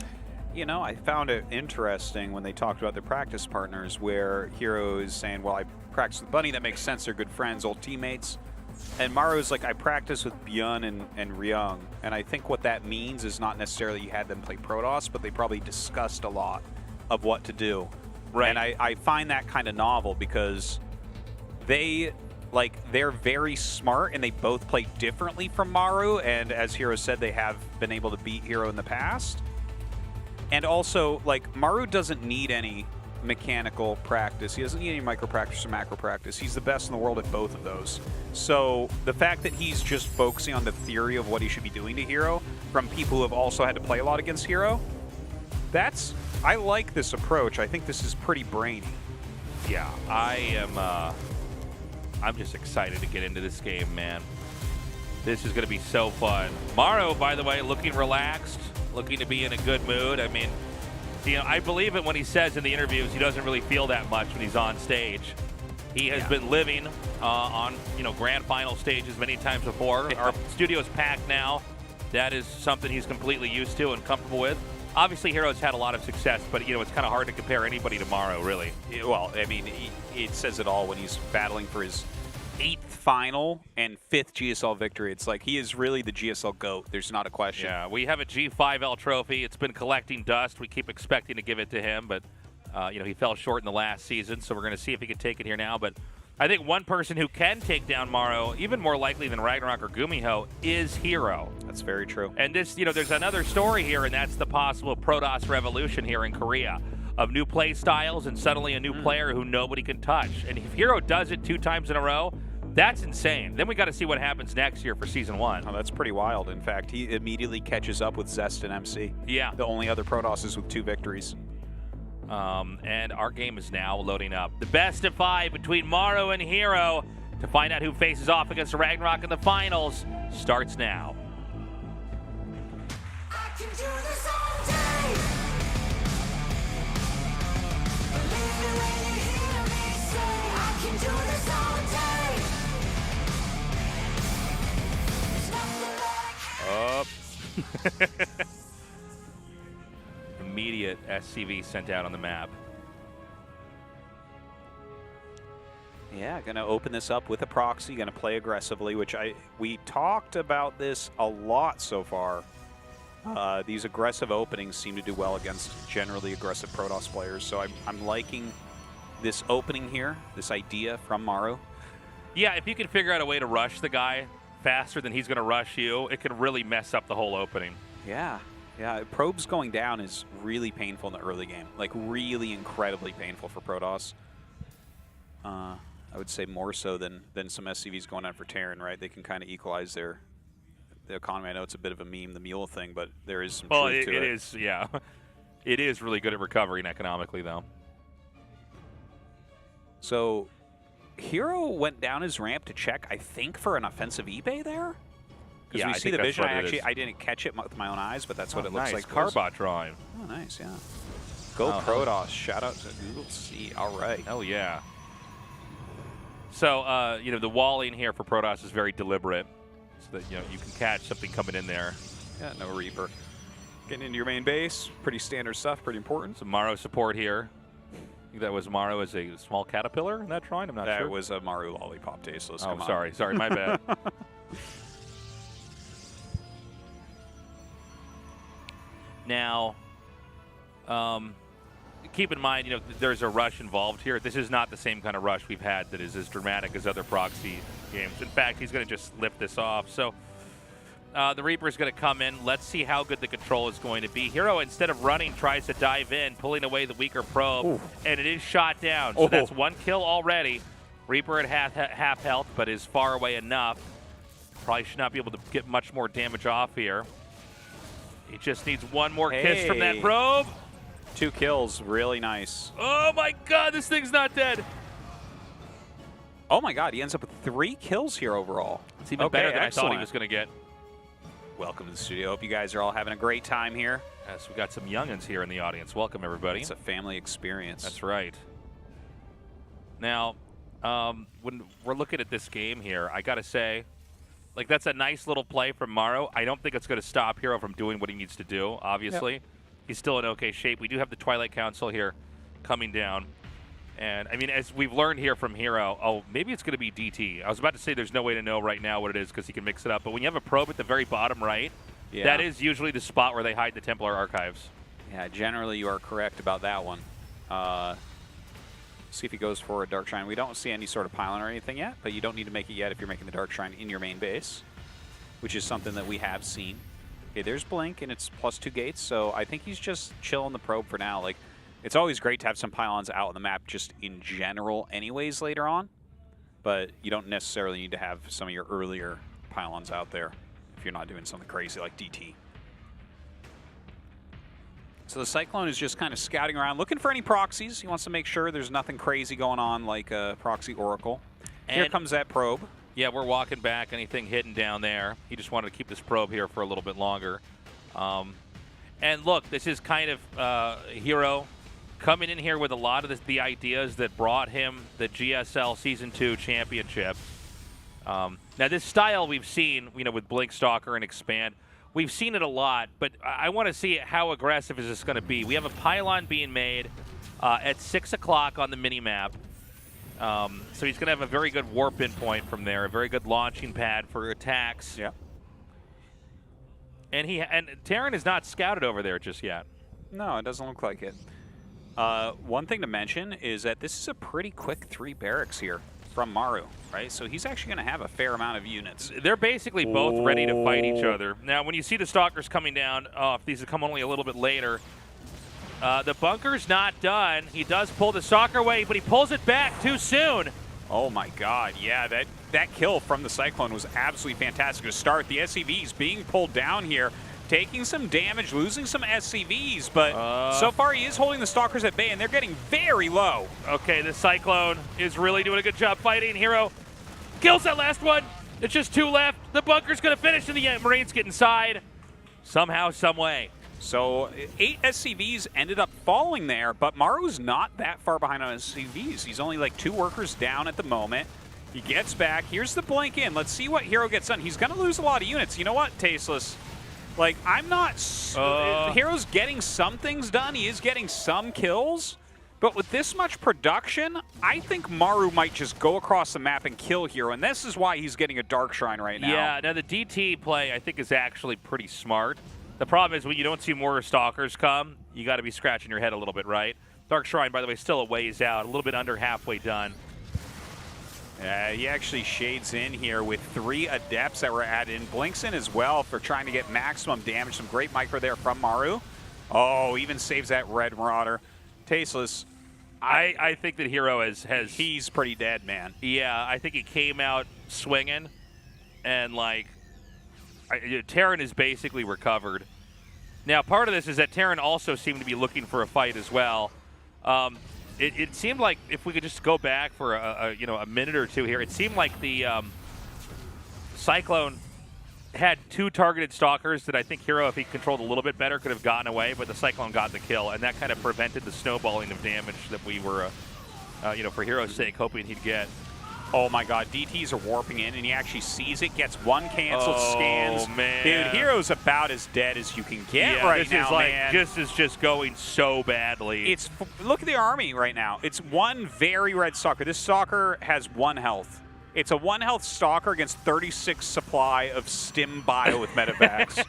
You know, I found it interesting when they talked about their practice partners, where Hero is saying, well, I practice with Bunny, that makes sense, they're good friends, old teammates. And Maru's like, I practice with Byun and Ryung. And I think what that means is not necessarily you had them play Protoss, but they probably discussed a lot of what to do. Right. And I find that kind of novel because they're very smart and they both play differently from Maru. And as Hero said, they have been able to beat Hero in the past. And also, like, Maru doesn't need any mechanical practice. He doesn't need any micro practice or macro practice. He's the best in the world at both of those. So the fact that he's just focusing on the theory of what he should be doing to Hero from people who have also had to play a lot against Hero, I like this approach. I think this is pretty brainy. Yeah, I'm just excited to get into this game, man. This is going to be so fun. Maru, by the way, looking relaxed, looking to be in a good mood. I mean, you know, I believe it when he says in the interviews he doesn't really feel that much when he's on stage. He has been living on, you know, grand final stages many times before. Our studio's packed now. That is something he's completely used to and comfortable with. Obviously, Hero's had a lot of success, but, you know, it's kind of hard to compare anybody to Maru, really. Well, I mean, it says it all when he's battling for his 8th final and 5th GSL victory. It's like he is really the GSL GOAT. There's not a question. Yeah, we have a G5L trophy. It's been collecting dust. We keep expecting to give it to him, but, you know, he fell short in the last season, so we're going to see if he can take it here now. But I think one person who can take down Maru, even more likely than RagnaroK or GuMiho, is Hero. That's very true. And this, you know, there's another story here, and that's the possible Protoss revolution here in Korea of new play styles and suddenly a new player who nobody can touch. And if Hero does it 2 times in a row, That's insane. Then we got to see what happens next year for Season 1. Oh, that's pretty wild. In fact, he immediately catches up with Zest and MC. Yeah. The only other Protosses with 2 victories. And our game is now loading up. The best of 5 between Maru and Hero to find out who faces off against RagnaroK in the finals starts now. I can do this all day. Believe me when you hear me say I can do this all day. There's nothing like Immediate SCV sent out on the map. Yeah, going to open this up with a proxy, going to play aggressively, which we talked about this a lot so far. These aggressive openings seem to do well against generally aggressive Protoss players, so I'm liking this opening here, this idea from Maru. Yeah, if you can figure out a way to rush the guy faster than he's going to rush you, it could really mess up the whole opening. Yeah. Yeah, probes going down is really painful in the early game. Like, really incredibly painful for Protoss. I would say more so than some SCVs going on for Terran, right? They can kind of equalize the economy. I know it's a bit of a meme, the mule thing, but there is some truth to it. It is, yeah. It is really good at recovering economically, though. So, Hero went down his ramp to check, I think, for an offensive eBay there? Because we see the vision. I didn't catch it with my own eyes, but that's what it looks like. Carbot drawing. Oh, nice, yeah. Go Protoss. Shout out to Google C. All right. Oh, yeah. So, the walling here for Protoss is very deliberate, so that, you can catch something coming in there. Yeah, no Reaper. Getting into your main base. Pretty standard stuff, pretty important. Some Maru support here. I think that was Maru as a small caterpillar in that drawing. I'm not sure. That was a Maru lollipop tasteless. Oh, sorry, my bad. Now, keep in mind, there's a rush involved here. This is not the same kind of rush we've had that is as dramatic as other proxy games. In fact, he's going to just lift this off. So the Reaper is going to come in. Let's see how good the control is going to be. Hero, instead of running, tries to dive in, pulling away the weaker probe, and it is shot down. So that's 1 kill already. Reaper at half health, but is far away enough. Probably should not be able to get much more damage off here. He just needs one more kiss from that probe. 2 kills, really nice. Oh my God, this thing's not dead. Oh my God, he ends up with 3 kills here overall. It's even better than I thought he was going to get. Welcome to the studio. Hope you guys are all having a great time here. Yes, we got some youngins here in the audience. Welcome, everybody. It's a family experience. That's right. Now, when we're looking at this game here, I got to say, that's a nice little play from Maru. I don't think it's going to stop Hero from doing what he needs to do, obviously. Yep. He's still in okay shape. We do have the Twilight Council here coming down. And, I mean, as we've learned here from Hero, maybe it's going to be DT. I was about to say there's no way to know right now what it is because he can mix it up. But when you have a probe at the very bottom right, that is usually the spot where they hide the Templar archives. Yeah, generally you are correct about that one. See if he goes for a Dark Shrine. We don't see any sort of pylon or anything yet, but you don't need to make it yet if you're making the Dark Shrine in your main base, which is something that we have seen. Okay, there's Blink, and it's +2 gates, so I think he's just chilling the probe for now. It's always great to have some pylons out on the map just in general anyways later on, but you don't necessarily need to have some of your earlier pylons out there if you're not doing something crazy like DT. So the Cyclone is just kind of scouting around, looking for any proxies. He wants to make sure there's nothing crazy going on like a proxy Oracle. And here comes that probe. Yeah, we're walking back. Anything hidden down there. He just wanted to keep this probe here for a little bit longer. And look, this is kind of Hero coming in here with a lot of the ideas that brought him the GSL Season 2 championship. Now, this style we've seen, with Blink Stalker and Expand. We've seen it a lot, but I want to see how aggressive is this going to be. We have a pylon being made at 6 o'clock on the mini-map. So he's going to have a very good warp-in point from there, a very good launching pad for attacks. Yeah. And Terran is not scouted over there just yet. No, it doesn't look like it. One thing to mention is that this is a pretty quick 3 barracks here from Maru, right? So he's actually going to have a fair amount of units. They're basically both ready to fight each other. Now, when you see the Stalkers coming down, if these have come only a little bit later, the bunker's not done. He does pull the Stalker away, but he pulls it back too soon. Oh my God, yeah, that kill from the Cyclone was absolutely fantastic to start. The SCVs being pulled down here, taking some damage, losing some SCVs, but so far he is holding the Stalkers at bay, and they're getting very low. Okay, the Cyclone is really doing a good job fighting. Hero kills that last one. It's just 2 left. The bunker's going to finish, and the Marines get inside somehow, some way. So 8 SCVs ended up falling there, but Maru's not that far behind on SCVs. He's only like 2 workers down at the moment. He gets back. Here's the blink in. Let's see what Hero gets done. He's going to lose a lot of units. You know what, Tasteless? Like, I'm not... Hero's getting some things done. He is getting some kills. But with this much production, I think Maru might just go across the map and kill Hero, and this is why he's getting a Dark Shrine right now. Yeah, now the DT play, I think, is actually pretty smart. The problem is when you don't see more Stalkers come, you got to be scratching your head a little bit, right? Dark Shrine, by the way, still a ways out, a little bit under halfway done. He actually shades in here with 3 Adepts that were added in. Blinks in as well for trying to get maximum damage. Some great micro there from Maru. Oh, even saves that Red Marauder. Tasteless. I think that Hero has... He's pretty dead, man. Yeah, I think he came out swinging, and, like... Terran is basically recovered. Now, part of this is that Terran also seemed to be looking for a fight as well. It seemed like if we could just go back for a minute or two here, it seemed like the Cyclone had 2 targeted Stalkers that I think Hero, if he controlled a little bit better, could have gotten away, but the Cyclone got the kill, and that kind of prevented the snowballing of damage that we were, for Hero's sake, hoping he'd get. Oh my god, DTs are warping in, and he actually sees it, gets 1 canceled, scans. Oh, man. Dude, Hero's about as dead as you can get right now, man. This is just going so badly. Look at the army right now. It's 1 very red Stalker. This Stalker has 1 health. It's a 1 health Stalker against 36 supply of Stim Bio with medevacs.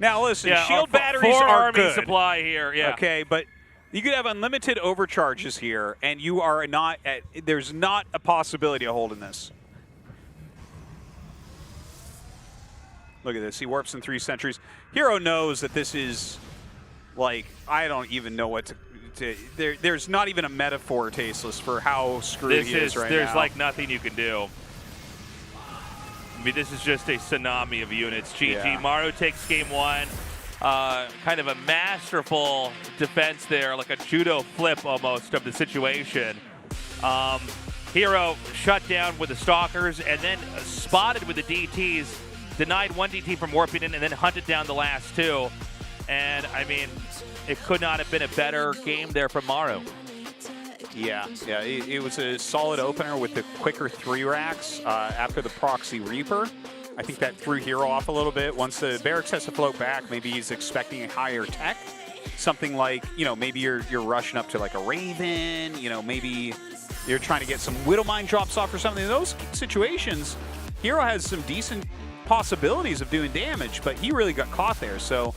Now listen, shield batteries are good. 4 army supply here, yeah. Okay, but you could have unlimited overcharges here, and you are not at, there's not a possibility of holding this. Look at this. He warps in 3 sentries. Hero knows that this is, like, I don't even know what to there's not even a metaphor, Tasteless, for how screwed he is right now. There's, like, nothing you can do. I mean, this is just a tsunami of units. GG. Yeah. Maru takes game 1. Kind of a masterful defense there, like a judo flip almost of the situation. Hero shut down with the Stalkers and then spotted with the DTs, denied 1 DT from warping in, and then hunted down the last 2. And, I mean, it could not have been a better game there from Maru. Yeah, it was a solid opener with the quicker 3 racks after the Proxy Reaper. I think that threw Hero off a little bit. Once the Barracks has to float back, maybe he's expecting a higher tech. Something like, maybe you're rushing up to like a Raven, maybe you're trying to get some Widowmine drops off or something. In those situations, Hero has some decent possibilities of doing damage, but he really got caught there. So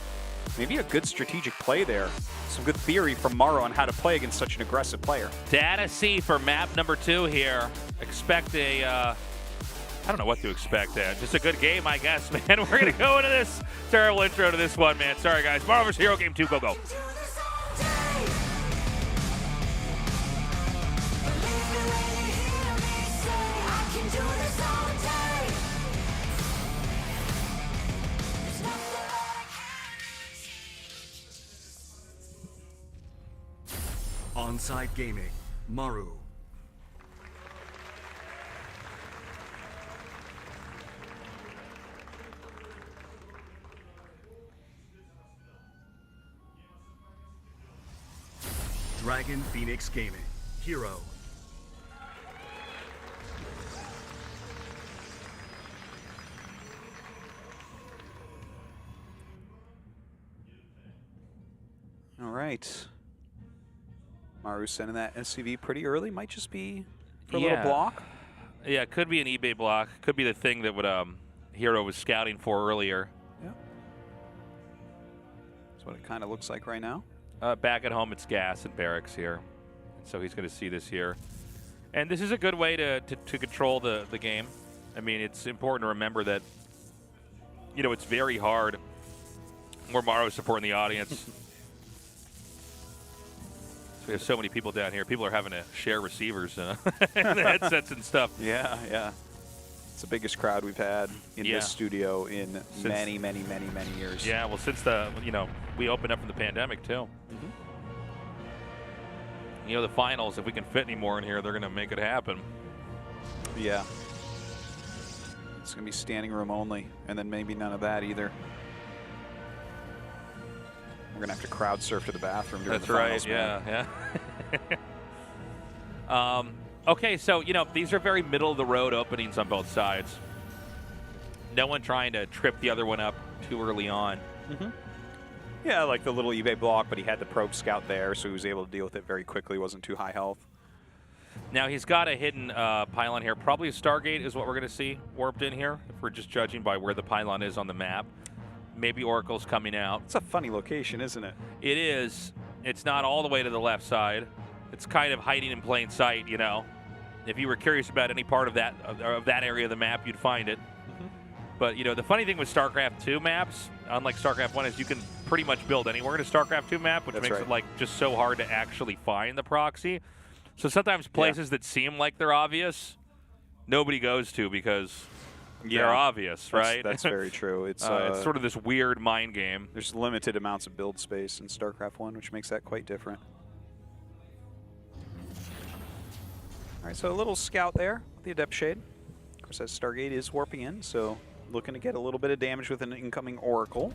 maybe a good strategic play there. Some good theory from Maru on how to play against such an aggressive player. Data C for map number 2 here. Expect a... I don't know what to expect. Just a good game, I guess, man. We're going to go into this terrible intro to this one, man. Sorry, guys. Maru vs. Hero game 2. Go, go. Onside Gaming, Maru. Dragon Phoenix Gaming, Hero. All right. Maru sending that SCV pretty early. Might just be for a little block. Yeah, it could be an eBay block. Could be the thing that would Hero was scouting for earlier. Yeah. That's what it kind of looks like right now. Back at home, it's gas and barracks here. So he's going to see this here. And this is a good way to control the game. I mean, it's important to remember that, it's very hard. More Maru support in the audience. So we have so many people down here. People are having to share receivers and the headsets and stuff. Yeah. It's the biggest crowd we've had in this studio in many years. Yeah, well, since we opened up from the pandemic too. The finals, if we can fit any more in here, they're going to make it happen. Yeah. It's going to be standing room only, and then maybe none of that either. We're going to have to crowd surf to the bathroom during the finals. That's right, yeah. Okay, so, these are very middle-of-the-road openings on both sides. No one trying to trip the other one up too early on. Yeah, like the little eBay block, but he had the probe scout there, so he was able to deal with it very quickly. Wasn't too high health. Now, he's got a hidden pylon here. Probably a Stargate is what we're going to see warped in here, if we're just judging by where the pylon is on the map. Maybe Oracle's coming out. It's a funny location, isn't it? It is. It's not all the way to the left side. It's kind of hiding in plain sight, If you were curious about any part of that area of the map, you'd find it. But, the funny thing with StarCraft 2 maps, unlike StarCraft 1, is you can pretty much build anywhere in a StarCraft 2 map, which makes it just so hard to actually find the proxy. So sometimes places that seem like they're obvious, nobody goes to because they're obvious, right? That's very true. It's sort of this weird mind game. There's limited amounts of build space in StarCraft 1, which makes that quite different. All right, so a little scout there with the Adept Shade. Of course, that Stargate is warping in, so looking to get a little bit of damage with an incoming Oracle.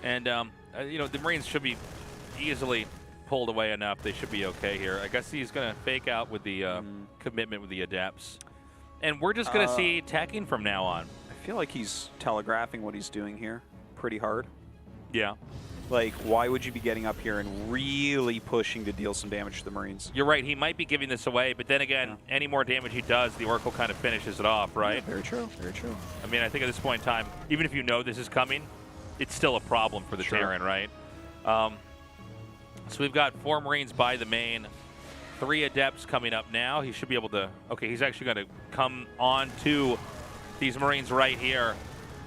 And, the Marines should be easily pulled away enough. They should be okay here. I guess he's going to fake out with the commitment with the Adepts. And we're just going to see teching from now on. I feel like he's telegraphing what he's doing here pretty hard. Yeah. Like, why would you be getting up here and really pushing to deal some damage to the Marines? You're right. He might be giving this away, but then again, any more damage he does, the Oracle kind of finishes it off, right? Yeah, very true. Very true. I mean, I think at this point in time, even if you know this is coming, it's still a problem for the Terran, right? So we've got 4 Marines by the main, 3 Adepts coming up now. He should be able to... Okay, he's actually going to come on to these Marines right here.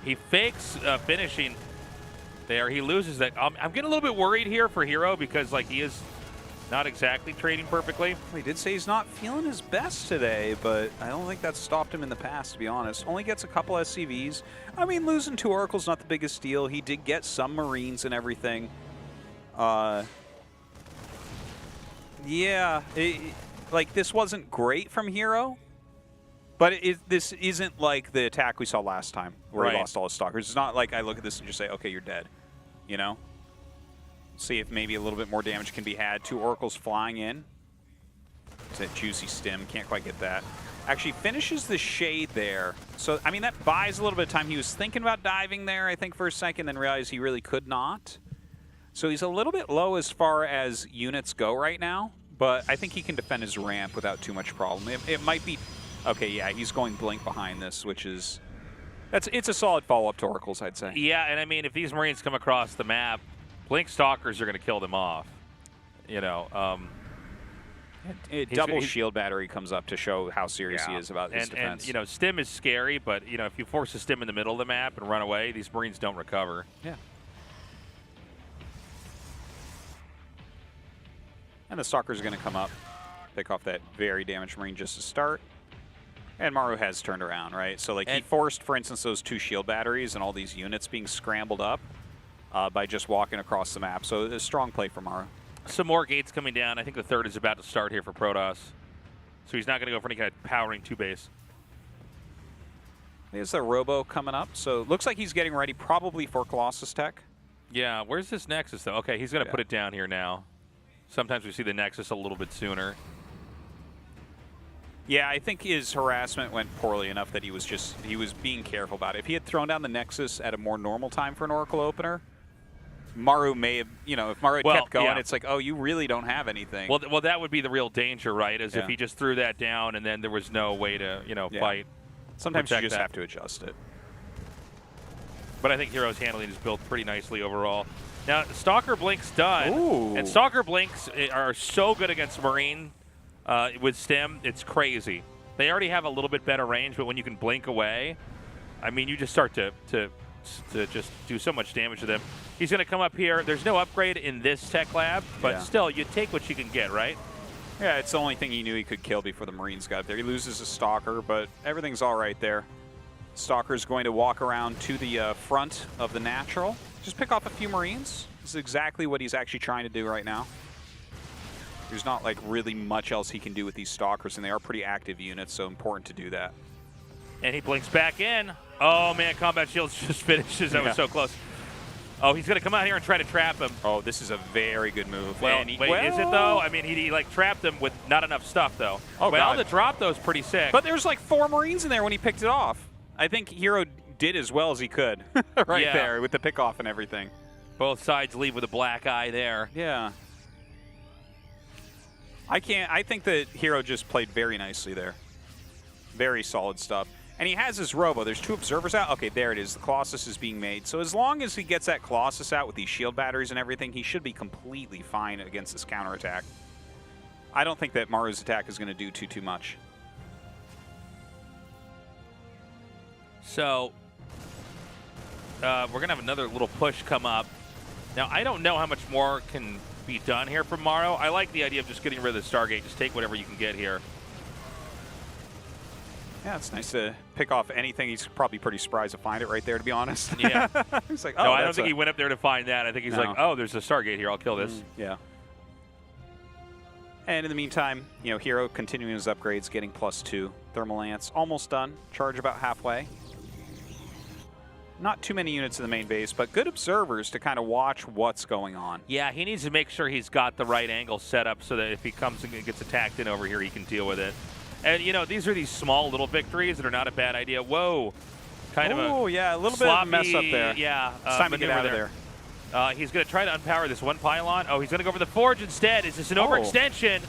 He fakes finishing there. He loses that. I'm getting a little bit worried here for Hero because, he is not exactly trading perfectly. He did say he's not feeling his best today, but I don't think that's stopped him in the past, to be honest. Only gets a couple SCVs. I mean, losing 2 Oracles not the biggest deal. He did get some Marines and everything. Yeah, this wasn't great from Hero, but this isn't like the attack we saw last time where he lost all his stalkers. It's not like I look at this and just say, okay, you're dead, See if maybe a little bit more damage can be had. 2 Oracles flying in. It's that juicy stim. Can't quite get that. Actually finishes the Shade there. So, I mean, that buys a little bit of time. He was thinking about diving there, I think, for a second, then realized he really could not. So he's a little bit low as far as units go right now, but I think he can defend his ramp without too much problem. It might be... Okay, yeah, he's going Blink behind this, which is... It's a solid follow-up to Oracles, I'd say. Yeah, and I mean, if these Marines come across the map, Blink Stalkers are going to kill them off. Double shield battery comes up to show how serious he is about his defense. And, Stim is scary, but, if you force a Stim in the middle of the map and run away, these Marines don't recover. Yeah. And the Stalker's going to come up, pick off that very damaged Marine just to start. And Maru has turned around, right? So, he forced, for instance, those 2 shield batteries and all these units being scrambled up by just walking across the map. So, a strong play for Maru. Some more gates coming down. I think the 3rd is about to start here for Protoss. So, he's not going to go for any kind of powering 2 base. There's the Robo coming up. So, looks like he's getting ready probably for Colossus Tech. Yeah, where's this Nexus, though? Okay, he's going to put it down here now. Sometimes we see the Nexus a little bit sooner. Yeah, I think his harassment went poorly enough that he was being careful about it. If he had thrown down the Nexus at a more normal time for an Oracle opener, Maru may have, if Maru had kept going, it's like, oh, you really don't have anything. Well, that would be the real danger, right? Is if he just threw that down and then there was no way to, fight. Sometimes you just have to adjust it. But I think Hero's handling is built pretty nicely overall. Now, Stalker Blink's done. Ooh. And Stalker Blinks are so good against Marine with Stim, it's crazy. They already have a little bit better range, but when you can blink away, I mean, you just start to just do so much damage to them. He's going to come up here. There's no upgrade in this tech lab, but still, you take what you can get, right? Yeah, it's the only thing he knew he could kill before the Marines got there. He loses a Stalker, but everything's all right there. Stalker's going to walk around to the front of the natural. Just pick off a few Marines. This is exactly what he's actually trying to do right now. There's not like really much else he can do with these Stalkers, and they are pretty active units, so important to do that. And he blinks back in. Oh, man, Combat Shields just finishes. That was so close. Oh, he's going to come out here and try to trap him. Oh, this is a very good move. Well, wait, is it, though? I mean, he like, trapped him with not enough stuff, though. Oh, well, God. the drop, though, is pretty sick. But there's like 4 Marines in there when he picked it off. I think Hero did as well as he could right there with the pick-off and everything. Both sides leave with a black eye there. Yeah. I think that Hero just played very nicely there. Very solid stuff. And he has his Robo. There's 2 observers out. Okay, there it is. The Colossus is being made. So as long as he gets that Colossus out with these shield batteries and everything, he should be completely fine against this counterattack. I don't think that Maru's attack is going to do too much. So we're going to have another little push come up. Now, I don't know how much more can be done here from Maru. I like the idea of just getting rid of the Stargate. Just take whatever you can get here. Yeah, it's nice to pick off anything. He's probably pretty surprised to find it right there, to be honest. Yeah. He's like, no, I don't think he went up there to find that. I think he's No. like, oh, there's a Stargate here. I'll kill this. Yeah. And in the meantime, you know, Hero continuing his upgrades, getting +2. Thermal Lance almost done. Charge about halfway. Not too many units in the main base, but good observers to kind of watch what's going on. Yeah, he needs to make sure he's got the right angle set up so that if he comes and gets attacked in over here, he can deal with it. And, you know, these are these small little victories that are not a bad idea. Whoa. Kind of a yeah, a little bit of a mess up there. Yeah. It's time to get out of there. He's going to try to unpower this one pylon. Oh, he's going to go for the Forge instead. Is this an overextension?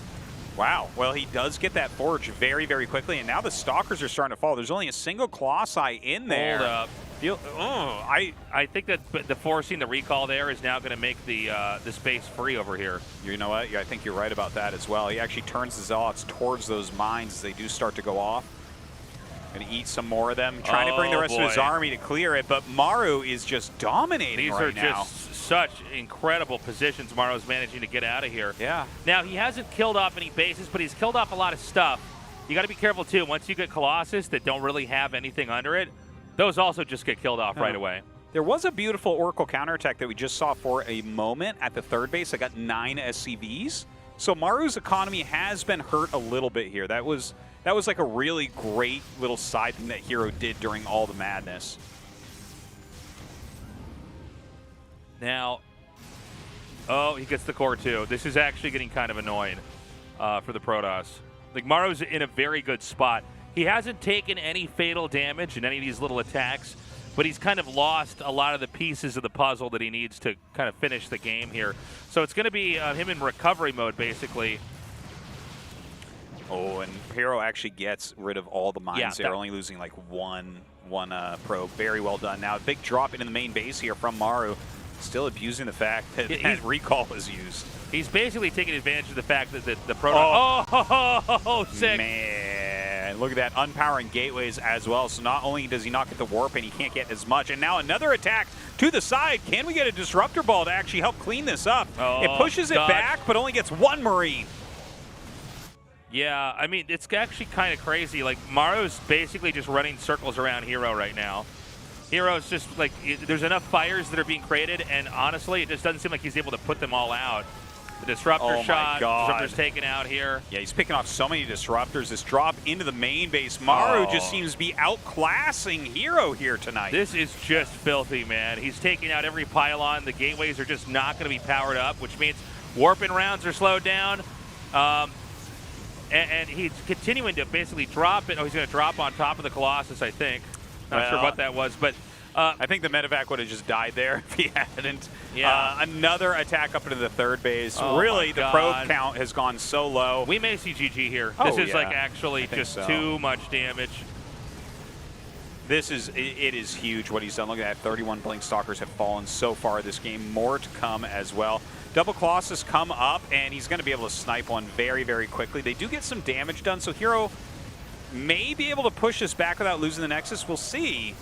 Wow. Well, he does get that Forge very, very quickly, and now the Stalkers are starting to fall. There's only a single Colossi in there. Hold up. I think that the forcing the recall there is now going to make the space free over here. You know what? Yeah, I think you're right about that as well. He actually turns the Zealots towards those mines as they do start to go off. Going to eat some more of them, trying to bring the rest of his army to clear it, but Maru is just dominating right now. These are just such incredible positions Maru's managing to get out of here. Yeah. Now, he hasn't killed off any bases, but he's killed off a lot of stuff. You got to be careful, too. Once you get Colossus that don't really have anything under it, those also just get killed off right away. There was a beautiful Oracle counterattack that we just saw for a moment at the third base. I got 9 SCVs. So Maru's economy has been hurt a little bit here. That was like a really great little side thing that Hero did during all the madness. Now, oh, he gets the core too. This is actually getting kind of annoying for the Protoss. Like, Maru's in a very good spot. He hasn't taken any fatal damage in any of these little attacks, but he's kind of lost a lot of the pieces of the puzzle that he needs to kind of finish the game here. So it's going to be him in recovery mode, basically. Oh, and Hero actually gets rid of all the mines. They're only losing like one probe. Very well done. Now, a big drop into the main base here from Maru. Still abusing the fact that his recall was used. He's basically taking advantage of the fact that the Protoss... Oh, sick. Man, look at that. Unpowering gateways as well. So not only does he not get the warp and he can't get as much, and now another attack to the side. Can we get a Disruptor Ball to actually help clean this up? It pushes it back, but only gets 1 Marine. Yeah, I mean, it's actually kind of crazy. Like, Maru's basically just running circles around Hero right now. Hero's just, like, there's enough fires that are being created, and honestly, it just doesn't seem like he's able to put them all out. The Disruptor shot, Disruptor's taken out here. Yeah, he's picking off so many Disruptors. This drop into the main base. Maru just seems to be outclassing Hero here tonight. This is just filthy, man. He's taking out every pylon. The gateways are just not going to be powered up, which means warping rounds are slowed down. And he's continuing to basically drop it. Oh, he's going to drop on top of the Colossus, I think. Not sure what that was, but... I think the medevac would have just died there if he hadn't. Yeah. Another attack up into the third base. Really, the probe count has gone so low. We may see GG here. This is like actually just too much damage. It is huge what he's done. Look at that. 31 Blink Stalkers have fallen so far this game. More to come as well. Double Colossus come up, and he's going to be able to snipe one very, very quickly. They do get some damage done, so Hero may be able to push this back without losing the Nexus. We'll see.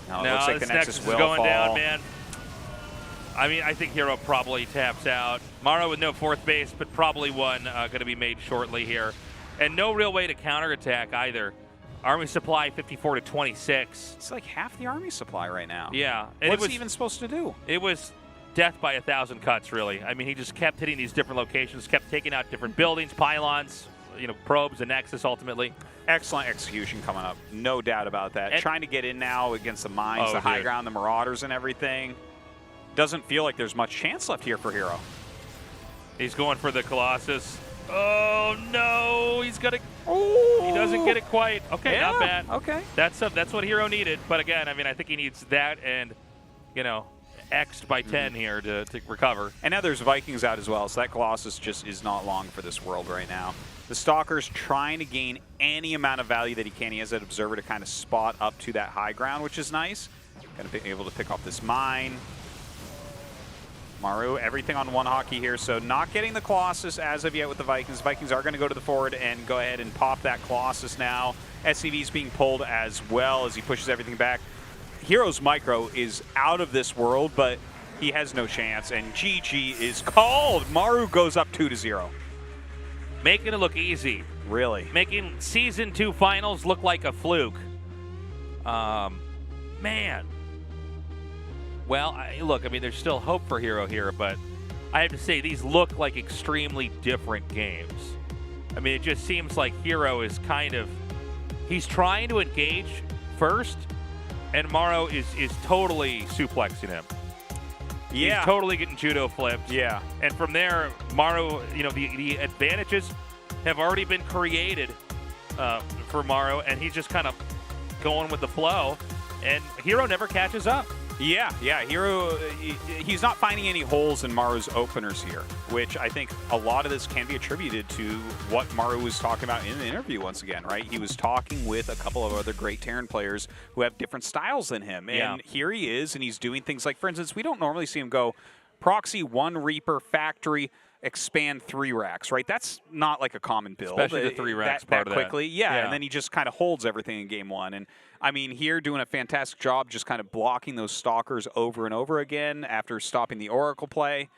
No, it No, looks like this the Nexus is will going fall. down, man. I mean, I think Hero probably taps out. Maru with no fourth base, but probably one going to be made shortly here. And no real way to counterattack either. Army supply 54 to 26. It's like half the army supply right now. Yeah. And What's he even supposed to do? It was death by 1,000 cuts, really. I mean, he just kept hitting these different locations, kept taking out different buildings, pylons, probes, and Nexus ultimately. Excellent execution coming up. No doubt about that. And trying to get in now against the mines, the high ground, the Marauders, and everything. Doesn't feel like there's much chance left here for Hero. He's going for the Colossus. Oh, no. He's going to... He doesn't get it quite. Okay, yeah, not bad. Okay. That's what Hero needed. But again, I mean, I think he needs that and, X'd by 10 here to recover. And now there's Vikings out as well, so that Colossus just is not long for this world right now. The Stalker's trying to gain any amount of value that he can. He has that Observer to kind of spot up to that high ground, which is nice. Going to be able to pick off this mine. Maru, everything on one hockey here, so not getting the Colossus as of yet with the Vikings. Vikings are going to go to the forward and go ahead and pop that Colossus now. SCV's being pulled as well as he pushes everything back. Hero's Micro is out of this world, but he has no chance, and GG is called. Maru goes up 2-0. Making it look easy. Really? Making Season 2 finals look like a fluke. Man. Well, look, I mean, there's still hope for Hero here, but I have to say, these look like extremely different games. I mean, it just seems like Hero is he's trying to engage first, and Maru is totally suplexing him. Yeah. He's totally getting judo flipped. Yeah. And from there, Maru, the advantages have already been created for Maru, and he's just kind of going with the flow, and Hero never catches up. Yeah, Hero, he's not finding any holes in Maru's openers here, which I think a lot of this can be attributed to what Maru was talking about in the interview once again, right? He was talking with a couple of other great Terran players who have different styles than him. And here he is, and he's doing things like, for instance, we don't normally see him go proxy 1 Reaper, factory, expand 3 racks, right? That's not like a common build. Especially the 3 racks part of that. Quickly. Yeah, and then he just kind of holds everything in game 1. And I mean, here doing a fantastic job just kind of blocking those Stalkers over and over again after stopping the Oracle play.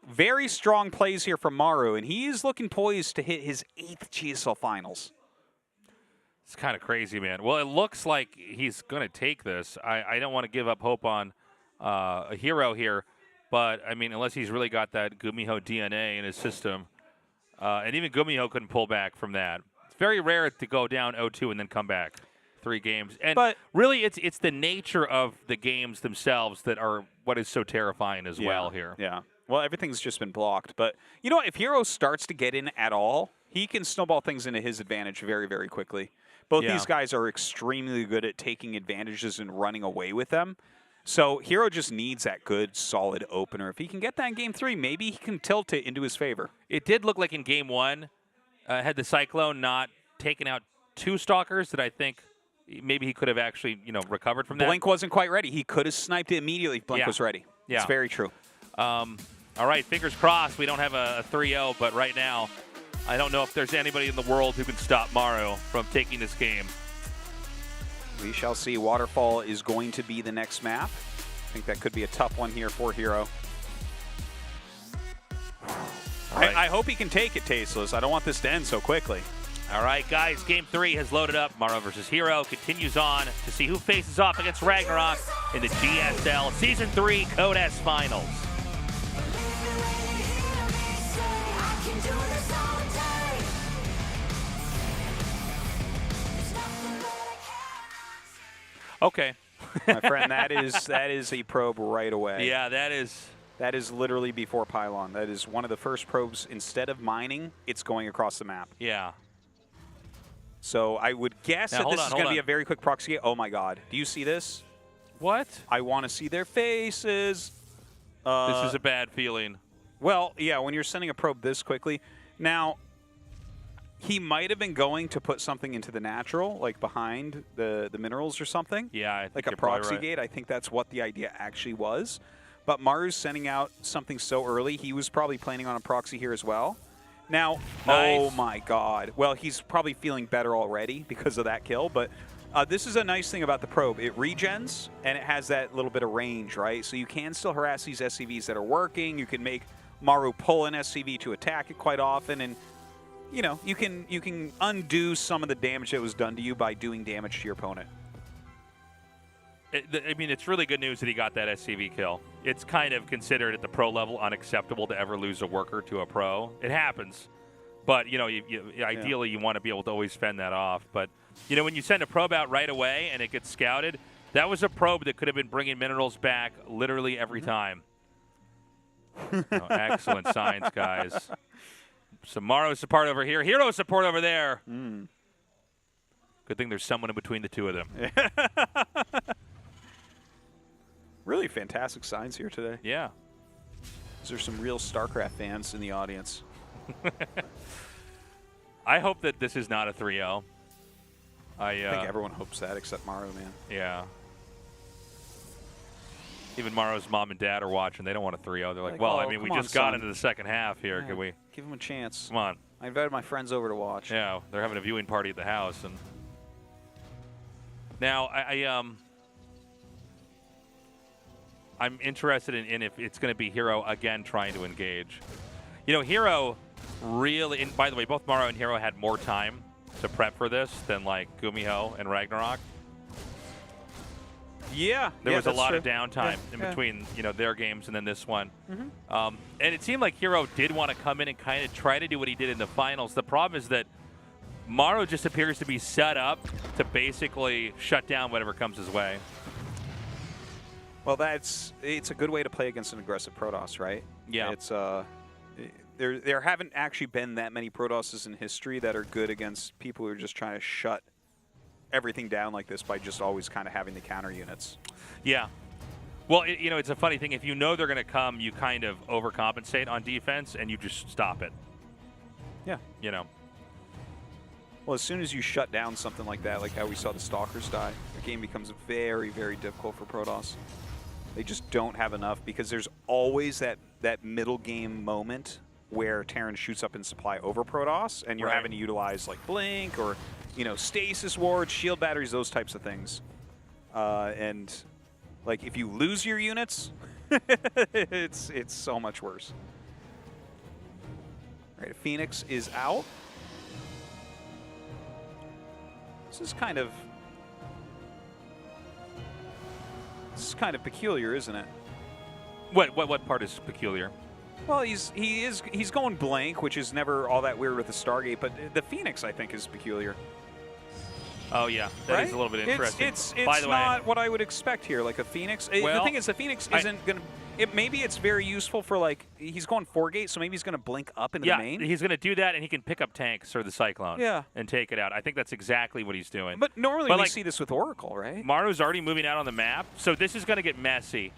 Very strong plays here from Maru, and he is looking poised to hit his 8th GSL Finals. It's kind of crazy, man. Well, it looks like he's going to take this. I don't want to give up hope on a Hero here, but, I mean, unless he's really got that GuMiho DNA in his system, and even GuMiho couldn't pull back from that. It's very rare to go down 0-2 and then come back 3 games. But really, it's the nature of the games themselves that are what is so terrifying as well here. Yeah. Well, everything's just been blocked. But, if Hero starts to get in at all, he can snowball things into his advantage very, very quickly. Both these guys are extremely good at taking advantages and running away with them. So Hero just needs that good, solid opener. If he can get that in Game 3, maybe he can tilt it into his favor. It did look like in Game 1, had the Cyclone not taken out 2 Stalkers, that I think maybe he could have actually, recovered from that. Blink wasn't quite ready. He could have sniped it immediately if Blink was ready. Yeah. It's very true. All right, fingers crossed. We don't have a 3-0, but right now, I don't know if there's anybody in the world who can stop Maru from taking this game. We shall see. Waterfall is going to be the next map. I think that could be a tough one here for Hero. Right. I hope he can take it, Tasteless. I don't want this to end so quickly. All right, guys, Game 3 has loaded up. Maru versus Hero continues on to see who faces off against RagnaroK in the GSL Season 3 Code S Finals. Okay. My friend, that is a probe right away. Yeah, that is literally before Pylon. That is one of the first probes. Instead of mining, it's going across the map. Yeah. So I would guess that this is going to be a very quick proxy. Oh my God. Do you see this? What? I want to see their faces. This is a bad feeling. Well, yeah, when you're sending a probe this quickly. Now, he might have been going to put something into the natural, like behind the minerals or something. Yeah, I think like a proxy gate. I think that's what the idea actually was. But Maru's sending out something so early, he was probably planning on a proxy here as well. Now, oh my God. Well, he's probably feeling better already because of that kill, but This is a nice thing about the probe. It regens, and it has that little bit of range, right? So you can still harass these SCVs that are working. You can make Maru pull an SCV to attack it quite often, and you know you can undo some of the damage that was done to you by doing damage to your opponent. I mean, it's really good news that he got that SCV kill. It's kind of considered at the pro level unacceptable to ever lose a worker to a pro. It happens. But, you know, ideally you want to be able to always fend that off. But, you know, when you send a probe out right away and it gets scouted, that was a probe that could have been bringing minerals back literally every time. Excellent signs, guys. Some Maru support over here. Hero support over there. Good thing there's someone in between the two of them. Really fantastic signs here today. Yeah. There's some real StarCraft fans in the audience. I hope that this is not a 3-0. I think everyone hopes that except Maru, man. Yeah. Even Maru's mom and dad are watching. They don't want a 3-0. They're like, well, oh, I mean, we just got into the second half here. Can we give them a chance? Come on. I invited my friends over to watch. Yeah, they're having a viewing party at the house. And now, I'm interested in if it's going to be Hero again trying to engage. You know, Hero really, and by the way, both Maru and Hero had more time to prep for this than like GuMiho and RagnaroK. Yeah. There was a lot true. of downtime in between, you know, their games and then this one. And it seemed like Hero did want to come in and kind of try to do what he did in the finals. The problem is that Maru just appears to be set up to basically shut down whatever comes his way. Well, it's a good way to play against an aggressive Protoss, right? Yeah. It's there haven't actually been that many Protosses in history that are good against people who are just trying to shut everything down like this by just always kind of having the counter units. Yeah. Well, you know, it's a funny thing. If you know they're going to come, you kind of overcompensate on defense and you just stop it. Yeah. You know. Well, as soon as you shut down something like that, like how we saw the Stalkers die, the game becomes very, very difficult for Protoss. They just don't have enough because there's always that middle game moment where Terran shoots up in supply over Protoss, and you're having to utilize like Blink or, you know, stasis wards, shield batteries, those types of things. And like if you lose your units, it's so much worse. All right, Phoenix is out. This is kind of peculiar, isn't it? What part is peculiar? Well, he's going blank, which is never all that weird with the Stargate, but the Phoenix I think is peculiar. Oh yeah, that is a little bit interesting. It's By the not way, what I would expect here. Like a Phoenix. Well, the thing is, the Phoenix isn't gonna. Maybe it's very useful for like he's going 4-gate, so maybe he's gonna blink up into the main. He's gonna do that, and he can pick up tanks or the Cyclone. Yeah. And take it out. I think that's exactly what he's doing. But normally we see this with Oracle, right? Maru's already moving out on the map, so this is gonna get messy.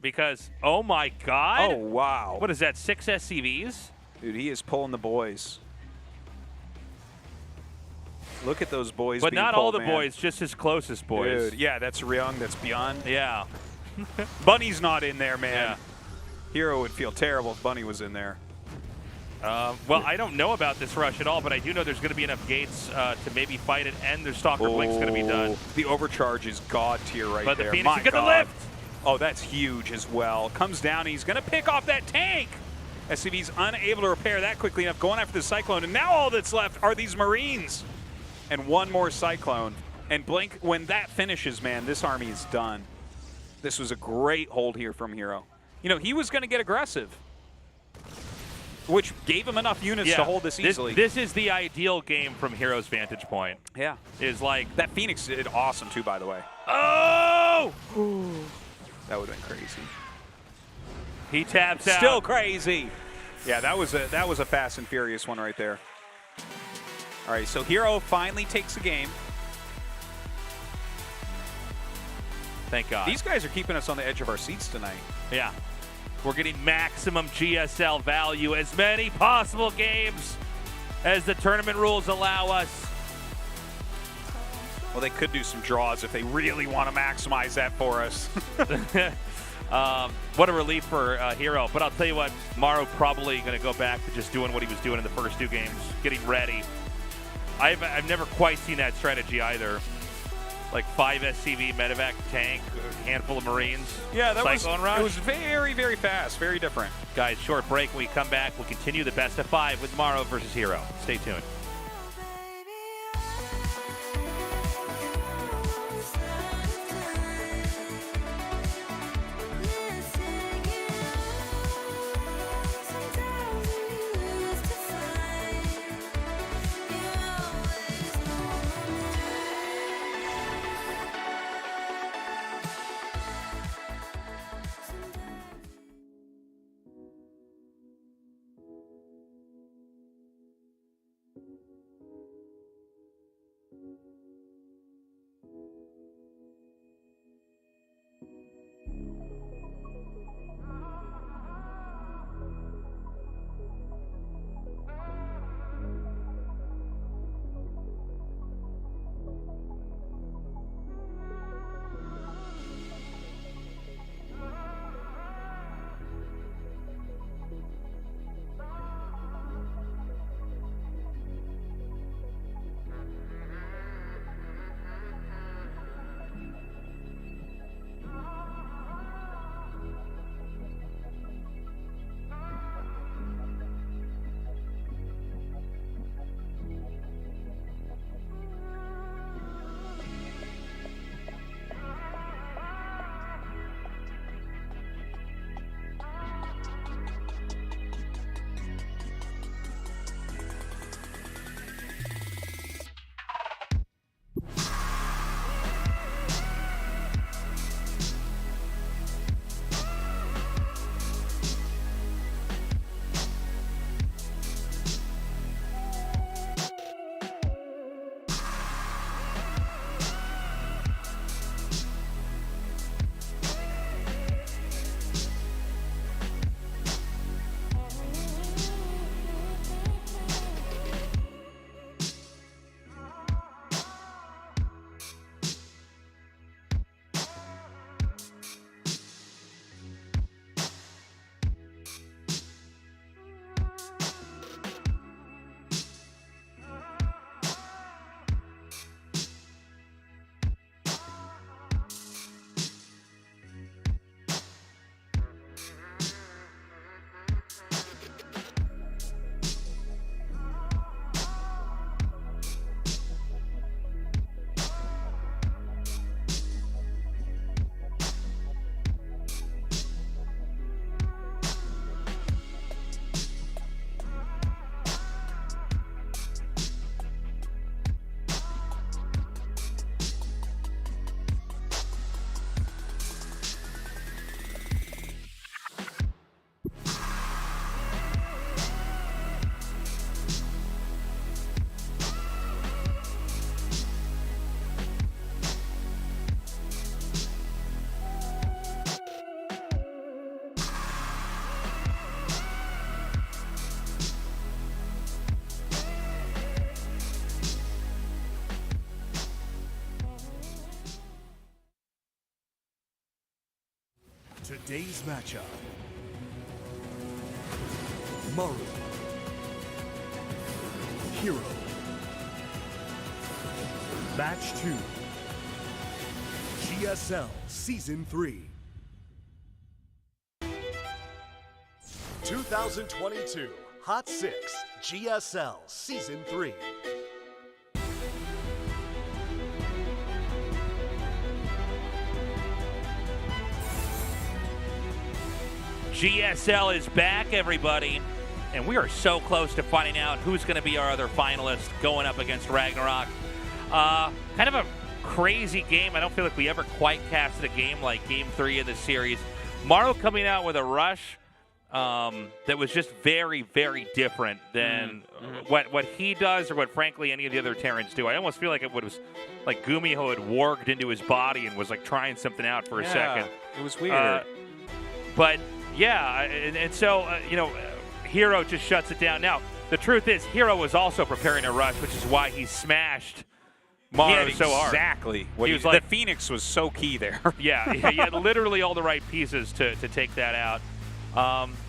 Because oh my God! Oh wow! What is that? 6 SCVs? Dude, he is pulling the boys. Look at those boys. But being not pulled, all the man. boys, just his closest boys. Dude, yeah, that's Ryung, that's Beyond. Yeah. Bunny's not in there, man. Yeah. Hero would feel terrible if Bunny was in there. Well, I don't know about this rush at all, but I do know there's going to be enough gates to maybe fight it, and their Stalker Blink's going to be done. The overcharge is God tier right but there. But the Phoenix is going to lift. Oh, that's huge as well. Comes down, and he's going to pick off that tank. SCV's unable to repair that quickly enough, going after the Cyclone, and now all that's left are these Marines. And one more Cyclone. And Blink, when that finishes, man, this army is done. This was a great hold here from Hero. You know, he was going to get aggressive, which gave him enough units to hold this easily. This is the ideal game from Hero's vantage point. Yeah. Is like... That Phoenix did awesome, too, by the way. Oh! That would have been crazy. He taps out. Still crazy. Yeah, that was a fast and furious one right there. All right, so Hero finally takes the game. Thank God. These guys are keeping us on the edge of our seats tonight. Yeah. We're getting maximum GSL value, as many possible games as the tournament rules allow us. Well, they could do some draws if they really want to maximize that for us. What a relief for Hero. But I'll tell you what, Maru probably going to go back to just doing what he was doing in the first 2 games, getting ready. I've never quite seen that strategy either. Like 5 SCV, medevac, tank, a handful of Marines. Yeah, that Cyclone Rush. It was very, very fast, very different. Guys, short break. When we come back, we'll continue the best of 5 with Maru versus Hero. Stay tuned. Today's matchup. Maru. Hero. Match 2. GSL Season 3. 2022 Hot 6 GSL Season 3. GSL is back, everybody, and we are so close to finding out who's going to be our other finalist going up against RagnaroK. Kind of a crazy game. I don't feel like we ever quite casted a game like Game 3 of the series. Maru coming out with a rush that was just very, very different than what he does or what, frankly, any of the other Terrans do. I almost feel like it was like GuMiho had warged into his body and was like trying something out for a second. It was weird. But yeah, and so, Hero just shuts it down. Now, the truth is, Hero was also preparing a rush, which is why he smashed Maru so hard. Exactly. He was like, the Phoenix was so key there. Yeah, he had literally all the right pieces to take that out.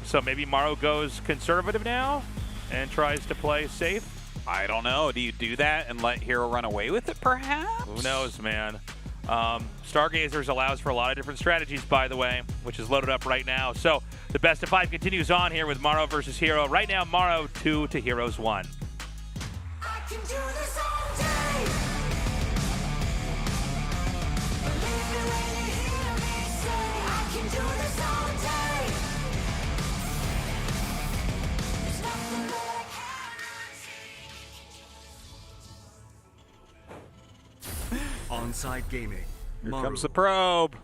So maybe Maru goes conservative now and tries to play safe. I don't know. Do you do that and let Hero run away with it, perhaps? Who knows, man? Stargazers allows for a lot of different strategies, by the way, which is loaded up right now. So the best of 5 continues on here with Maru versus Hero. Right now, Maru 2 to Hero's 1. I can do this all day. Believe me when you hear me say, I can do this all day. There's nothing that I can't. Onside Gaming. Here comes the probe.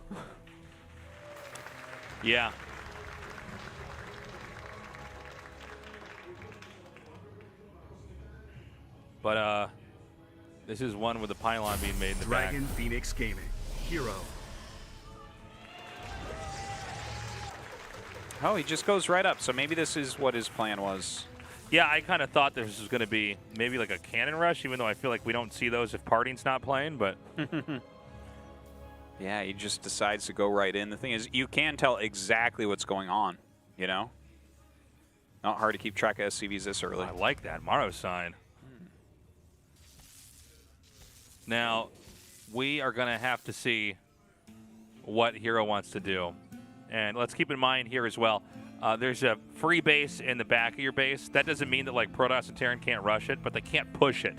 Yeah. But this is one with the pylon being made in the Dragon back. Phoenix Gaming. Hero. Oh, he just goes right up. So maybe this is what his plan was. Yeah, I kind of thought this was going to be maybe like a cannon rush, even though I feel like we don't see those if Parting's not playing, but... Yeah, he just decides to go right in. The thing is, you can tell exactly what's going on, you know? Not hard to keep track of SCVs this early. I like that Maru sign. Now, we are going to have to see what Hero wants to do. And let's keep in mind here as well, there's a free base in the back of your base. That doesn't mean that like Protoss and Terran can't rush it, but they can't push it.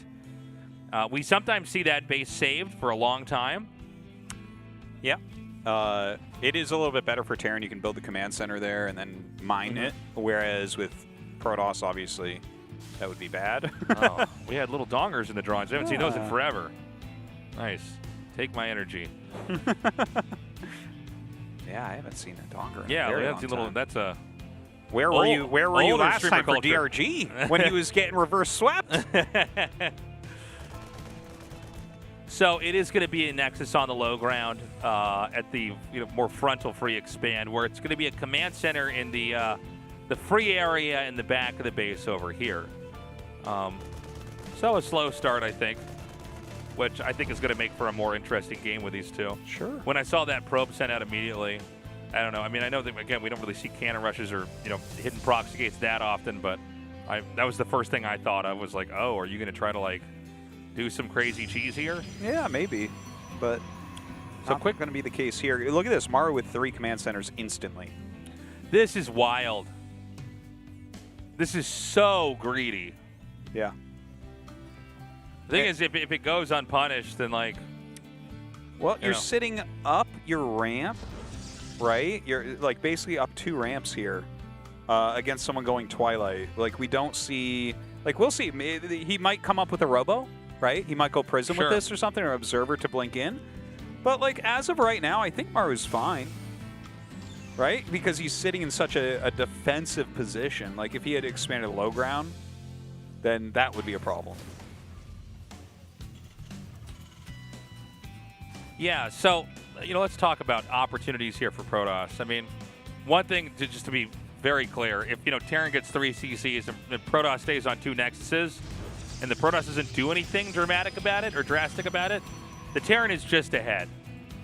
We sometimes see that base saved for a long time. Yeah. It is a little bit better for Terran. You can build the command center there and then mine it, whereas with Protoss, obviously, that would be bad. Oh, we had little dongers in the drawings. I haven't seen those in forever. Nice. Take my energy. Yeah, I haven't seen a donger. In Yeah, a very that's a long little. time. That's a. Where were you? Where were you older last streamer time for culture. DRG when he was getting reverse swept? So it is going to be a Nexus on the low ground at the more frontal free expand, where it's going to be a command center in the free area in the back of the base over here. So a slow start, I think, which I think is going to make for a more interesting game with these two. Sure. When I saw that probe sent out immediately, I don't know. I mean, I know that, again, we don't really see cannon rushes or, hidden proxy gates that often, but that was the first thing I thought of was like, oh, are you going to try to, like, do some crazy cheese here? Yeah, maybe. But so not going to be the case here. Look at this. Maru with 3 command centers instantly. This is wild. This is so greedy. Yeah. The thing is, if it goes unpunished, then, like... Well, you're sitting up your ramp, right? You're, like, basically up 2 ramps here against someone going Twilight. Like, we don't see... Like, we'll see. He might come up with a Robo, right? He might go Prism with this or something, or Observer to blink in. But, like, as of right now, I think Maru's fine. Right? Because he's sitting in such a defensive position. Like, if he had expanded low ground, then that would be a problem. Yeah, so, let's talk about opportunities here for Protoss. I mean, one thing, just to be very clear, if, Terran gets 3 CCs and Protoss stays on 2 Nexuses, and the Protoss doesn't do anything dramatic about it or drastic about it, the Terran is just ahead.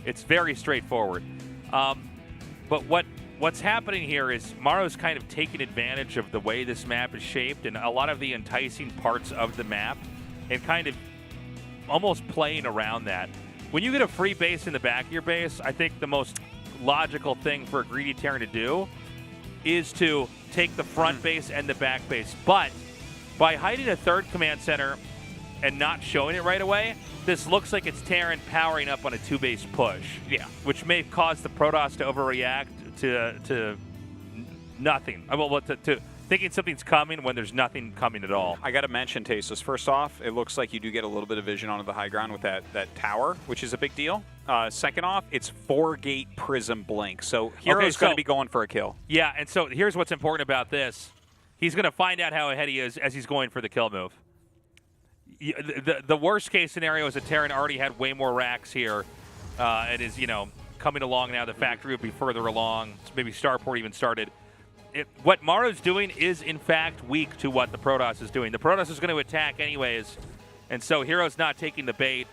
It's very straightforward. But what's happening here is Maru's kind of taking advantage of the way this map is shaped and a lot of the enticing parts of the map and kind of almost playing around that. When you get a free base in the back of your base, I think the most logical thing for a greedy Terran to do is to take the front base and the back base. But by hiding a 3rd command center and not showing it right away, this looks like it's Terran powering up on a 2-base push. Yeah. Which may cause the Protoss to overreact to nothing. To thinking something's coming when there's nothing coming at all. I got to mention, Tasteless. First off, it looks like you do get a little bit of vision onto the high ground with that tower, which is a big deal. Second off, it's 4-gate Prism blink, so Hero's going to be going for a kill. Yeah, and so here's what's important about this. He's going to find out how ahead he is as he's going for the kill move. The worst case scenario is that Terran already had way more racks here and is, coming along now. The factory will be further along. Maybe Starport even started. What Maru's doing is, in fact, weak to what the Protoss is doing. The Protoss is going to attack anyways, and so Hero's not taking the bait.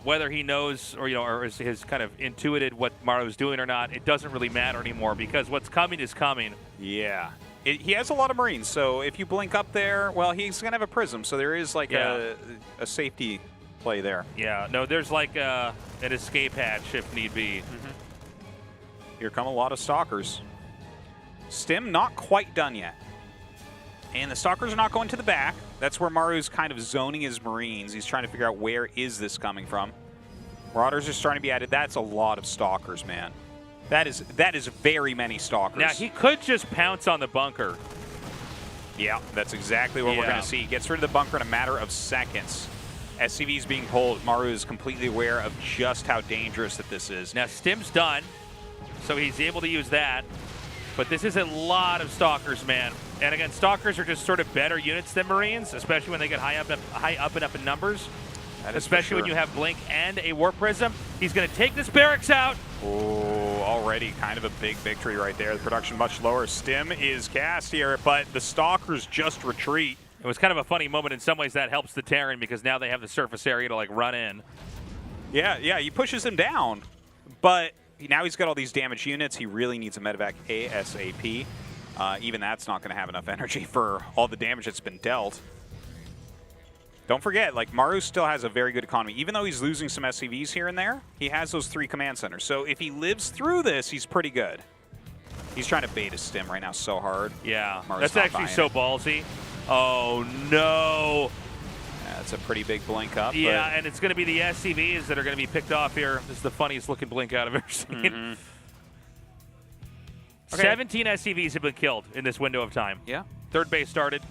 Whether he knows or has kind of intuited what Maru's doing or not, it doesn't really matter anymore because what's coming is coming. Yeah. He has a lot of Marines, so if you blink up there, well, he's going to have a Prism, so there is like a safety play there. Yeah, no, there's like an escape hatch if need be. Here come a lot of Stalkers. Stim not quite done yet. And the Stalkers are not going to the back. That's where Maru's kind of zoning his Marines. He's trying to figure out where is this coming from. Marauders are starting to be added. That's a lot of Stalkers, man. That is very many Stalkers. Now, he could just pounce on the bunker. Yeah, that's exactly what we're going to see. He gets rid of the bunker in a matter of seconds. SCV's being pulled. Maru is completely aware of just how dangerous that this is. Now, Stim's done, so he's able to use that. But this is a lot of Stalkers, man. And again, Stalkers are just sort of better units than Marines, especially when they get high up and up in numbers. Especially when you have Blink and a Warp Prism. He's going to take this barracks out. Oh, already kind of a big victory right there. The production much lower. Stim is cast here, but the Stalkers just retreat. It was kind of a funny moment. In some ways, that helps the Terran because now they have the surface area to like run in. Yeah, he pushes him down, but now he's got all these damaged units. He really needs a medevac ASAP. Even that's not going to have enough energy for all the damage that's been dealt. Don't forget, like, Maru still has a very good economy. Even though he's losing some SCVs here and there, he has those 3 command centers. So if he lives through this, he's pretty good. He's trying to bait his Stim right now so hard. Yeah, Maru's that's actually so ballsy. Oh, no. Yeah, it's a pretty big blink up. Yeah, and it's going to be the SCVs that are going to be picked off here. This is the funniest looking blink out I've ever seen. Okay. 17 SCVs have been killed in this window of time. Yeah. Third base started.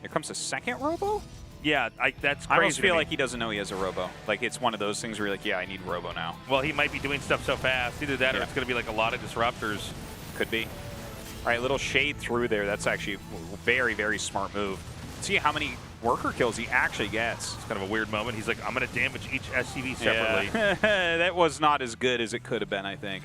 Here comes a second Robo? Yeah, that's crazy. I almost feel like he doesn't know he has a Robo. Like, it's one of those things where you're like, yeah, I need Robo now. Well, he might be doing stuff so fast. Either that or it's going to be like a lot of disruptors. Could be. All right, little shade through there. That's actually a very, very smart move. See how many worker kills he actually gets. It's kind of a weird moment. He's like, I'm going to damage each SCV separately. Yeah. That was not as good as it could have been, I think.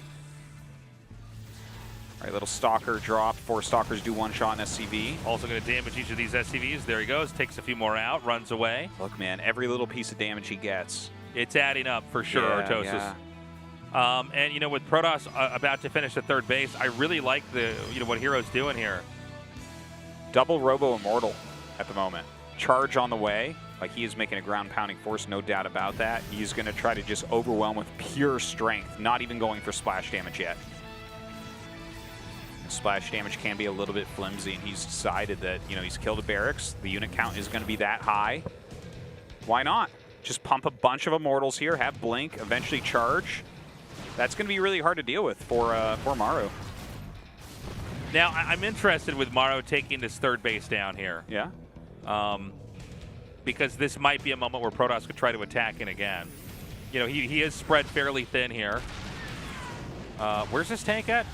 All right, little Stalker drop. 4 Stalkers do 1 shot in SCV. Also going to damage each of these SCVs. There he goes. Takes a few more out. Runs away. Look, man, every little piece of damage he gets. It's adding up for sure, Artosis. Yeah. And, you know, with Protoss about to finish the third base, I really like what Hero's doing here. Double Robo Immortal at the moment. Charge on the way. Like, he is making a ground-pounding force, no doubt about that. He's going to try to just overwhelm with pure strength, not even going for splash damage yet. Splash damage can be a little bit flimsy, and he's decided that, you know, he's killed a barracks. The unit count is going to be that high. Why not? Just pump a bunch of Immortals here, have Blink, eventually charge. That's going to be really hard to deal with for Maru. Now, I'm interested with Maru taking this third base down here. Yeah. Because this might be a moment where Protoss could try to attack in again. You know, he is spread fairly thin here. Where's this tank at?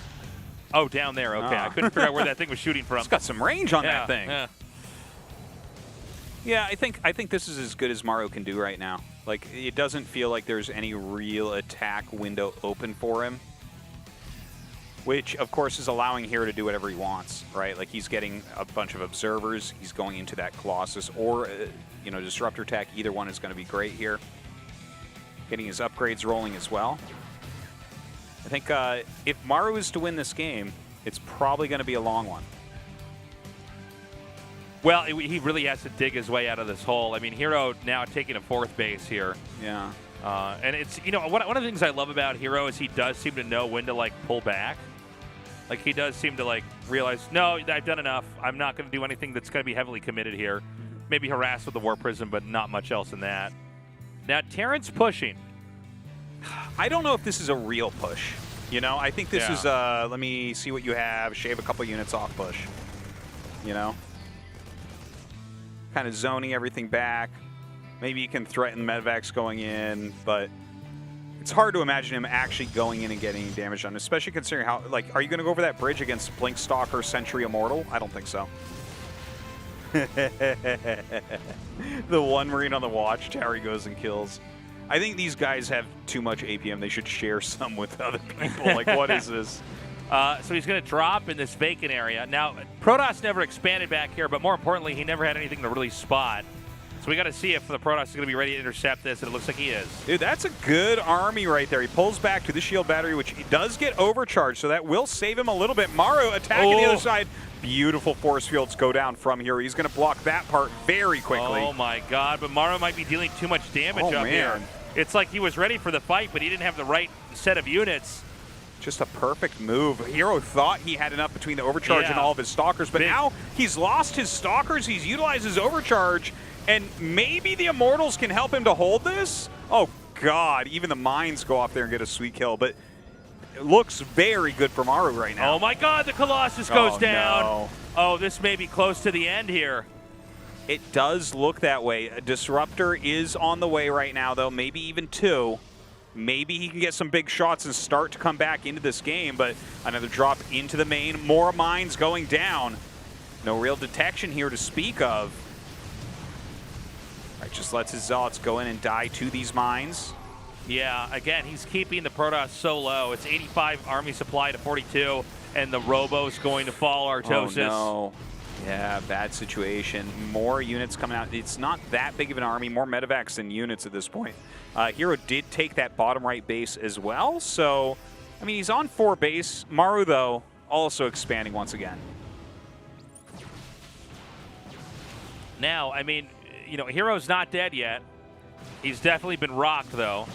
Oh, down there. Okay, I couldn't figure out where that thing was shooting from. It's got some range on that thing. Yeah. Yeah, I think this is as good as Maru can do right now. Like, it doesn't feel like there's any real attack window open for him. Which, of course, is allowing Hero to do whatever he wants, right? Like, he's getting a bunch of observers. He's going into that Colossus or, you know, Disruptor Tech. Either one is going to be great here. Getting his upgrades rolling as well. I think if Maru is to win this game, it's probably going to be a long one. Well, he really has to dig his way out of this hole. I mean, Hero now taking a 4th base here. Yeah. And it's, you know, one of the things I love about Hero is he does seem to know when to, like, pull back. Like, he does seem to, like, realize, no, I've done enough. I'm not going to do anything that's going to be heavily committed here. Maybe harass with the War Prism, but not much else in that. Now, Terran's pushing. I don't know if this is a real push. You know, I think this is, let me see what you have, shave a couple units off push. You know? Kind of zoning everything back. Maybe you can threaten medevacs going in, but it's hard to imagine him actually going in and getting damage done, especially considering how, like, are you going to go over that bridge against Blink Stalker Sentry Immortal? I don't think so. The one Marine on the watchtower he goes and kills. I think these guys have too much APM. They should share some with other people. Like, what is this? So he's going to drop in this vacant area. Now, Protoss never expanded back here, but more importantly, he never had anything to really spot. So we got to see if the Protoss is going to be ready to intercept this, and it looks like he is. Dude, that's a good army right there. He pulls back to the shield battery, which does get overcharged, so that will save him a little bit. Maru attacking the other side. Beautiful force fields go down from here. He's going to block that part very quickly. Oh my God, but Maru might be dealing too much damage up here. It's like he was ready for the fight, but he didn't have the right set of units. Just a perfect move. Hero thought he had enough between the overcharge and all of his stalkers, but now he's lost his stalkers. He's utilized his overcharge, and maybe the Immortals can help him to hold this? Oh God, even the mines go off there and get a sweet kill, but it looks very good for Maru right now. Oh my God, the Colossus goes down. No. Oh, this may be close to the end here. It does look that way. A Disruptor is on the way right now, though, maybe even 2. Maybe he can get some big shots and start to come back into this game, but another drop into the main. More mines going down. No real detection here to speak of. All right, just lets his Zealots go in and die to these mines. Yeah, again, he's keeping the Protoss so low. It's 85 army supply to 42, and the Robo's going to fall, Artosis. Oh, no. Yeah, bad situation. More units coming out. It's not that big of an army. More medevacs than units at this point. Hero did take that bottom right base as well. So, I mean, he's on 4 base. Maru, though, also expanding once again. Now, I mean, you know, Hero's not dead yet. He's definitely been rocked, though.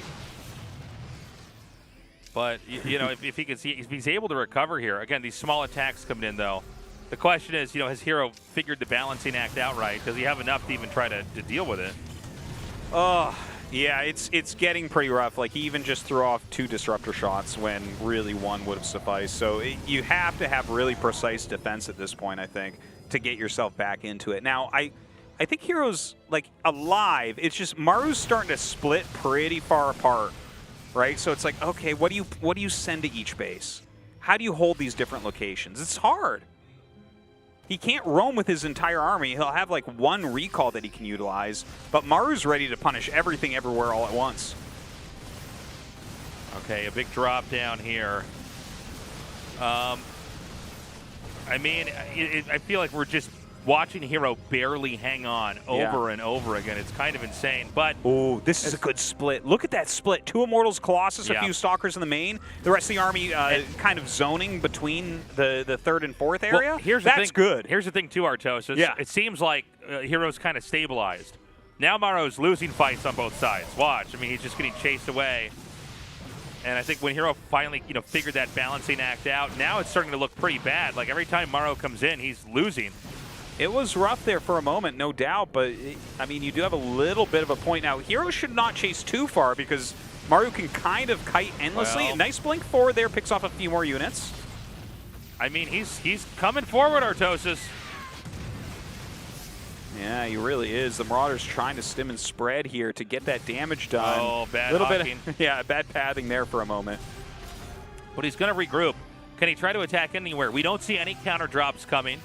But, you know, if he can see, if he's able to recover here. Again, these small attacks coming in, though. The question is, you know, has Hero figured the balancing act out right? Does he have enough to even try to deal with it? Oh, yeah, it's getting pretty rough. Like, he even just threw off 2 disruptor shots when really 1 would have sufficed. So you have to have really precise defense at this point, I think, to get yourself back into it. Now, I think Hero's, like, alive. It's just Maru's starting to split pretty far apart, right? So it's like, okay, what do you send to each base? How do you hold these different locations? It's hard. He can't roam with his entire army. He'll have like 1 recall that he can utilize, but Maru's ready to punish everything everywhere all at once. Okay, a big drop down here. I mean, I feel like we're just watching Hero barely hang on over and over again. It's kind of insane, but... Oh, this is a good split. Look at that split. 2 Immortals, Colossus, a few Stalkers in the main. The rest of the army kind of zoning between the 3rd and 4th area. Well, here's That's good. Here's the thing, too, Artosis. Yeah. It seems like Hero's kind of stabilized. Now Maru's losing fights on both sides. Watch. I mean, he's just getting chased away. And I think when Hero finally, you know, figured that balancing act out, now it's starting to look pretty bad. Like, every time Maru comes in, he's losing. It was rough there for a moment, no doubt, but, I mean, you do have a little bit of a point now. Hero should not chase too far because Maru can kind of kite endlessly. Well, nice blink forward there, picks off a few more units. I mean, he's coming forward, Artosis. Yeah, he really is. The Marauders trying to stim and spread here to get that damage done. Oh, bad hawking. Yeah, bad pathing there for a moment. But he's going to regroup. Can he try to attack anywhere? We don't see any counter drops coming.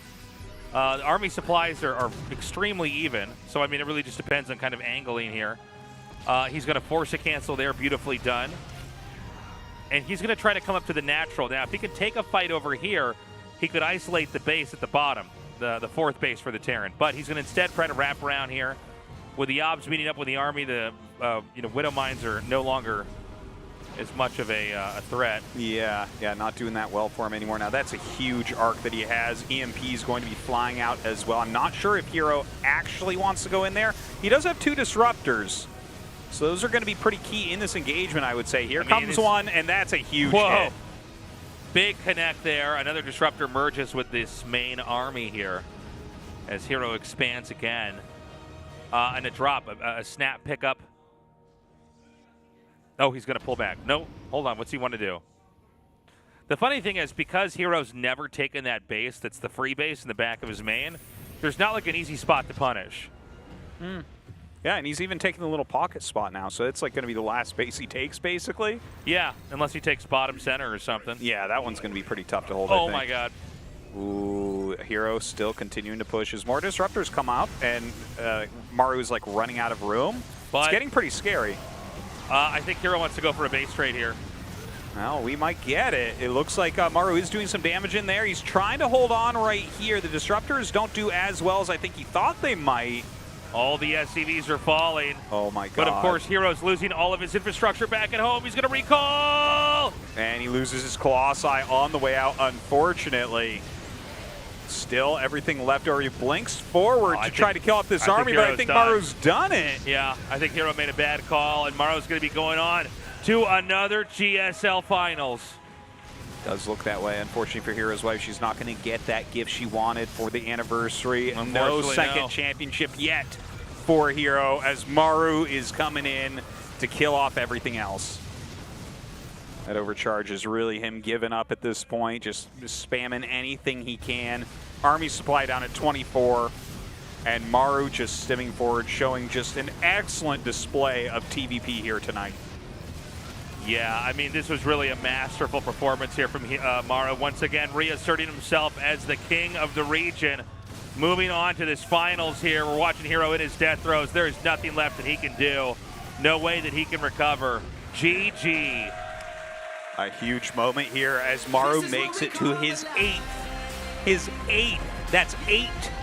The army supplies are extremely even, so I mean it really just depends on kind of angling here. He's going to force a cancel there, beautifully done. And he's going to try to come up to the natural. Now, if he could take a fight over here, he could isolate the base at the bottom, the 4th base for the Terran. But he's going to instead try to wrap around here. With the Obs meeting up with the army, the Widow Mines are no longer as much of a threat. Yeah, not doing that well for him anymore. Now, that's a huge arc that he has. EMP is going to be flying out as well. I'm not sure if Hero actually wants to go in there. He does have 2 disruptors, so those are going to be pretty key in this engagement, I would say. Here comes one, and that's a huge hit. Big connect there. Another disruptor merges with this main army here as Hero expands again. And a drop, a snap pickup. Oh, he's going to pull back. No, hold on. What's he want to do? The funny thing is, because Hero's never taken that base that's the free base in the back of his main, there's not like an easy spot to punish. Yeah, and he's even taking the little pocket spot now, so it's like going to be the last base he takes, basically. Yeah, unless he takes bottom center or something. Yeah, that one's going to be pretty tough to hold, Oh, my God. Ooh, Hero still continuing to push. As more disruptors come out, and Maru's like running out of room, it's getting pretty scary. I think Hero wants to go for a base trade here. Well, we might get it. It looks like Maru is doing some damage in there. He's trying to hold on right here. The disruptors don't do as well as I think he thought they might. All the SCVs are falling. Oh my god. But of course, Hero's losing all of his infrastructure back at home. He's going to recall! And he loses his Colossi on the way out, unfortunately. Still, everything left over. He blinks forward to try to kill off this army, but I think Maru's done it. Yeah, I think Hero made a bad call, and Maru's going to be going on to another GSL Finals. Does look that way. Unfortunately for Hero's wife, she's not going to get that gift she wanted for the anniversary. No second championship yet for Hero, as Maru is coming in to kill off everything else. That overcharge is really him giving up at this point, just spamming anything he can. Army supply down at 24, and Maru just stimming forward, showing just an excellent display of TVP here tonight. Yeah, I mean, this was really a masterful performance here from Maru. Once again, reasserting himself as the king of the region. Moving on to this finals here. We're watching Hero in his death throes. There is nothing left that he can do. No way that he can recover. GG. A huge moment here as Maru makes it to his 8th. His 8th. That's 8.0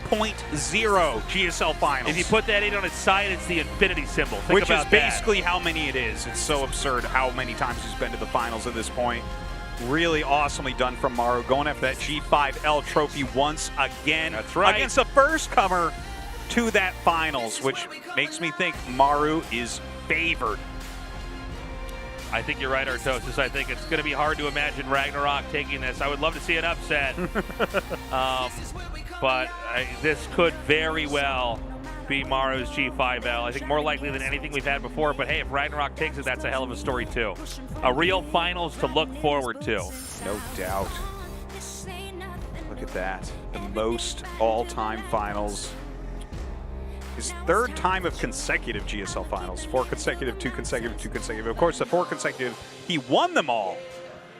GSL Finals. If you put that 8 on its side, it's the infinity symbol. Think Which about is basically how many it is. It's so absurd how many times he's been to the finals at this point. Really awesomely done from Maru, going after that G5L trophy once again. That's right. Against the first comer to that finals, which makes me think Maru is favored. I think you're right, Artosis. I think it's going to be hard to imagine RagnaroK taking this. I would love to see an upset. But this could very well be Maru's G5L. I think more likely than anything we've had before. But hey, if RagnaroK takes it, that's a hell of a story too. A real finals to look forward to. No doubt. Look at that. The most all-time finals. His 3rd time of consecutive GSL finals. 4 consecutive, 2 consecutive, 2 consecutive. Of course, the 4 consecutive, he won them all,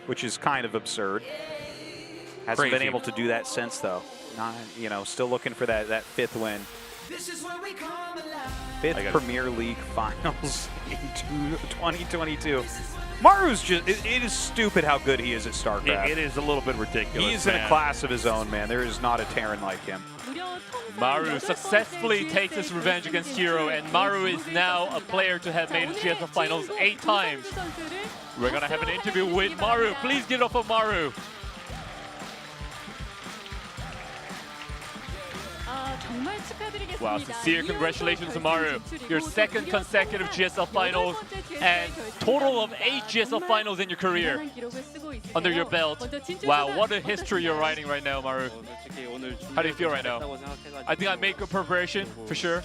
which is kind of absurd. Hasn't been able to do that since, though. Not, you know, still looking for that 5th win. 5th Premier League Finals in 2022. Maru's just, it is stupid how good he is at StarCraft. It is a little bit ridiculous. He's in a class of his own, man. There is not a Terran like him. Maru successfully takes his revenge against Hero, and Maru is now a player to have made the GSL Finals 8 times. We're gonna have an interview with Maru. Please give it up for Maru. Wow, sincere congratulations to Maru. Your 2nd consecutive GSL Finals and total of 8 GSL Finals in your career under your belt. Wow, what a history you're writing right now, Maru. How do you feel right now? I think I made good preparation, for sure.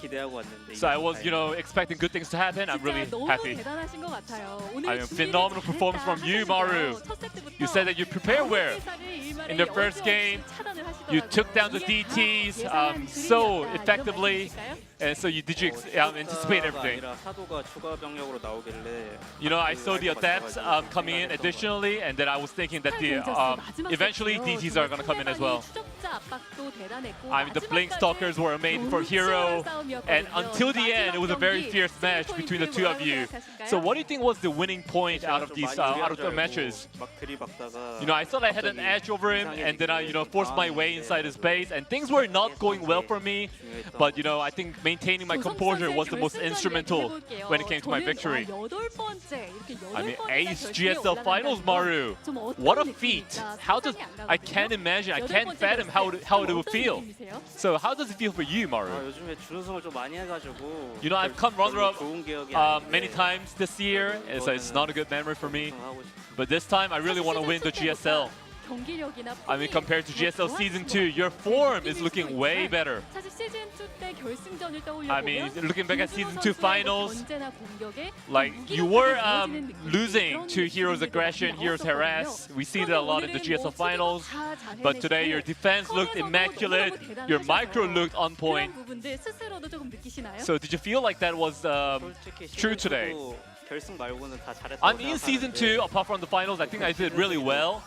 So I was, you know, expecting good things to happen. I'm really happy. I mean, phenomenal performance from you, Maru. You said that you prepared well. In the first game, you took down the DTs so effectively. And so did you anticipate everything? You know, I saw the adepts coming in additionally, and then I was thinking that eventually DTs are going to come in as well. I mean, the Blink Stalkers were amazing for Hero, and until the end, it was a very fierce match between the two of you. So what do you think was the winning point out of these matches? You know, I thought I had an edge over him, and then I, you know, forced my way inside his base, and things were not going well for me. But, you know, I think maintaining my composure was the most instrumental when it came to my victory. I mean, ace GSL Finals, Maru. What a feat. How does, I can't imagine, I can't fathom how it would feel. So how does it feel for you, Maru? You know, I've come runner-up many times this year, and so it's not a good memory for me. But this time, I really want to win the GSL. I mean, compared to GSL Season 2, your form is looking way better. I mean, looking back at Season 2 finals, like, you were losing to Hero's aggression, Hero's harass. We see that a lot in the GSL finals. But today, your defense looked immaculate. Your micro looked on point. So did you feel like that was true today? In Season 2, apart from the finals, I think I did really well.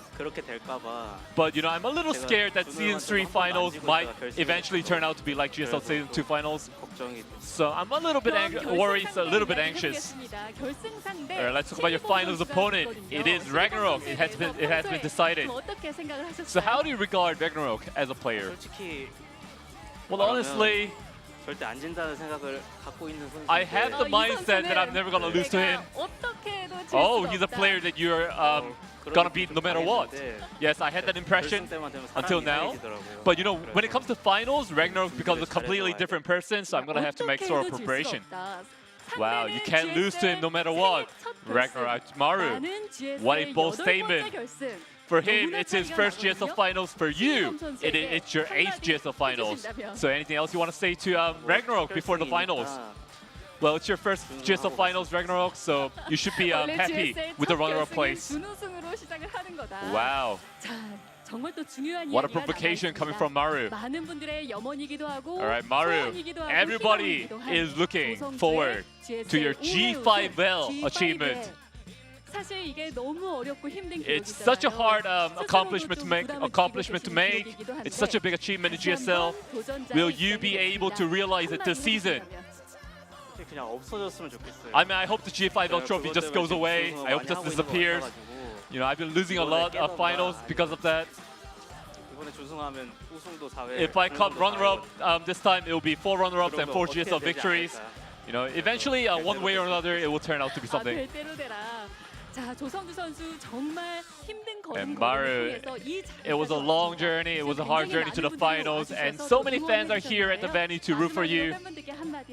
But, you know, I'm a little scared that Season 3 finals might eventually turn out to be like GSL Season 2 finals. So I'm a little bit worried, a little bit anxious. Let's talk about your finals opponent. It is RagnaroK. It has been decided. So how do you regard RagnaroK as a player? Well, honestly, 절대 안 진다는 생각을 갖고 있는 선수. I have the mindset that I'm never gonna lose to him. Oh, he's a player that you're gonna beat no matter what. Yes, I had that impression until now. But you know, when it comes to finals, Ragnarok becomes a completely different person, so I'm gonna have to make sort of preparation. Wow, you can't lose to him no matter what. Ragnarok, Maru, what a bold statement. For him, it's his first GSL finals. For you, it's your 8th GSL finals. So anything else you want to say to Ragnarok before the finals? Well, it's your first GSL finals, Ragnarok, so you should be happy with the runner-up place. Wow. What a provocation coming from Maru. All right, Maru, everybody is looking forward to your G5L achievement. It's such a hard accomplishment to make. It's such a big achievement in GSL. Will you be able to realize it this season? I mean, I hope the G5L trophy just goes away. I hope this disappears. You know, I've been losing a lot of finals because of that. If I come runner-up this time, it will be 4 runner-ups and 4 GSL victories. You know, eventually, one way or another, it will turn out to be something. And Maru, it was a long journey, it was a hard journey to the finals, and so many fans are here at the venue to root for you.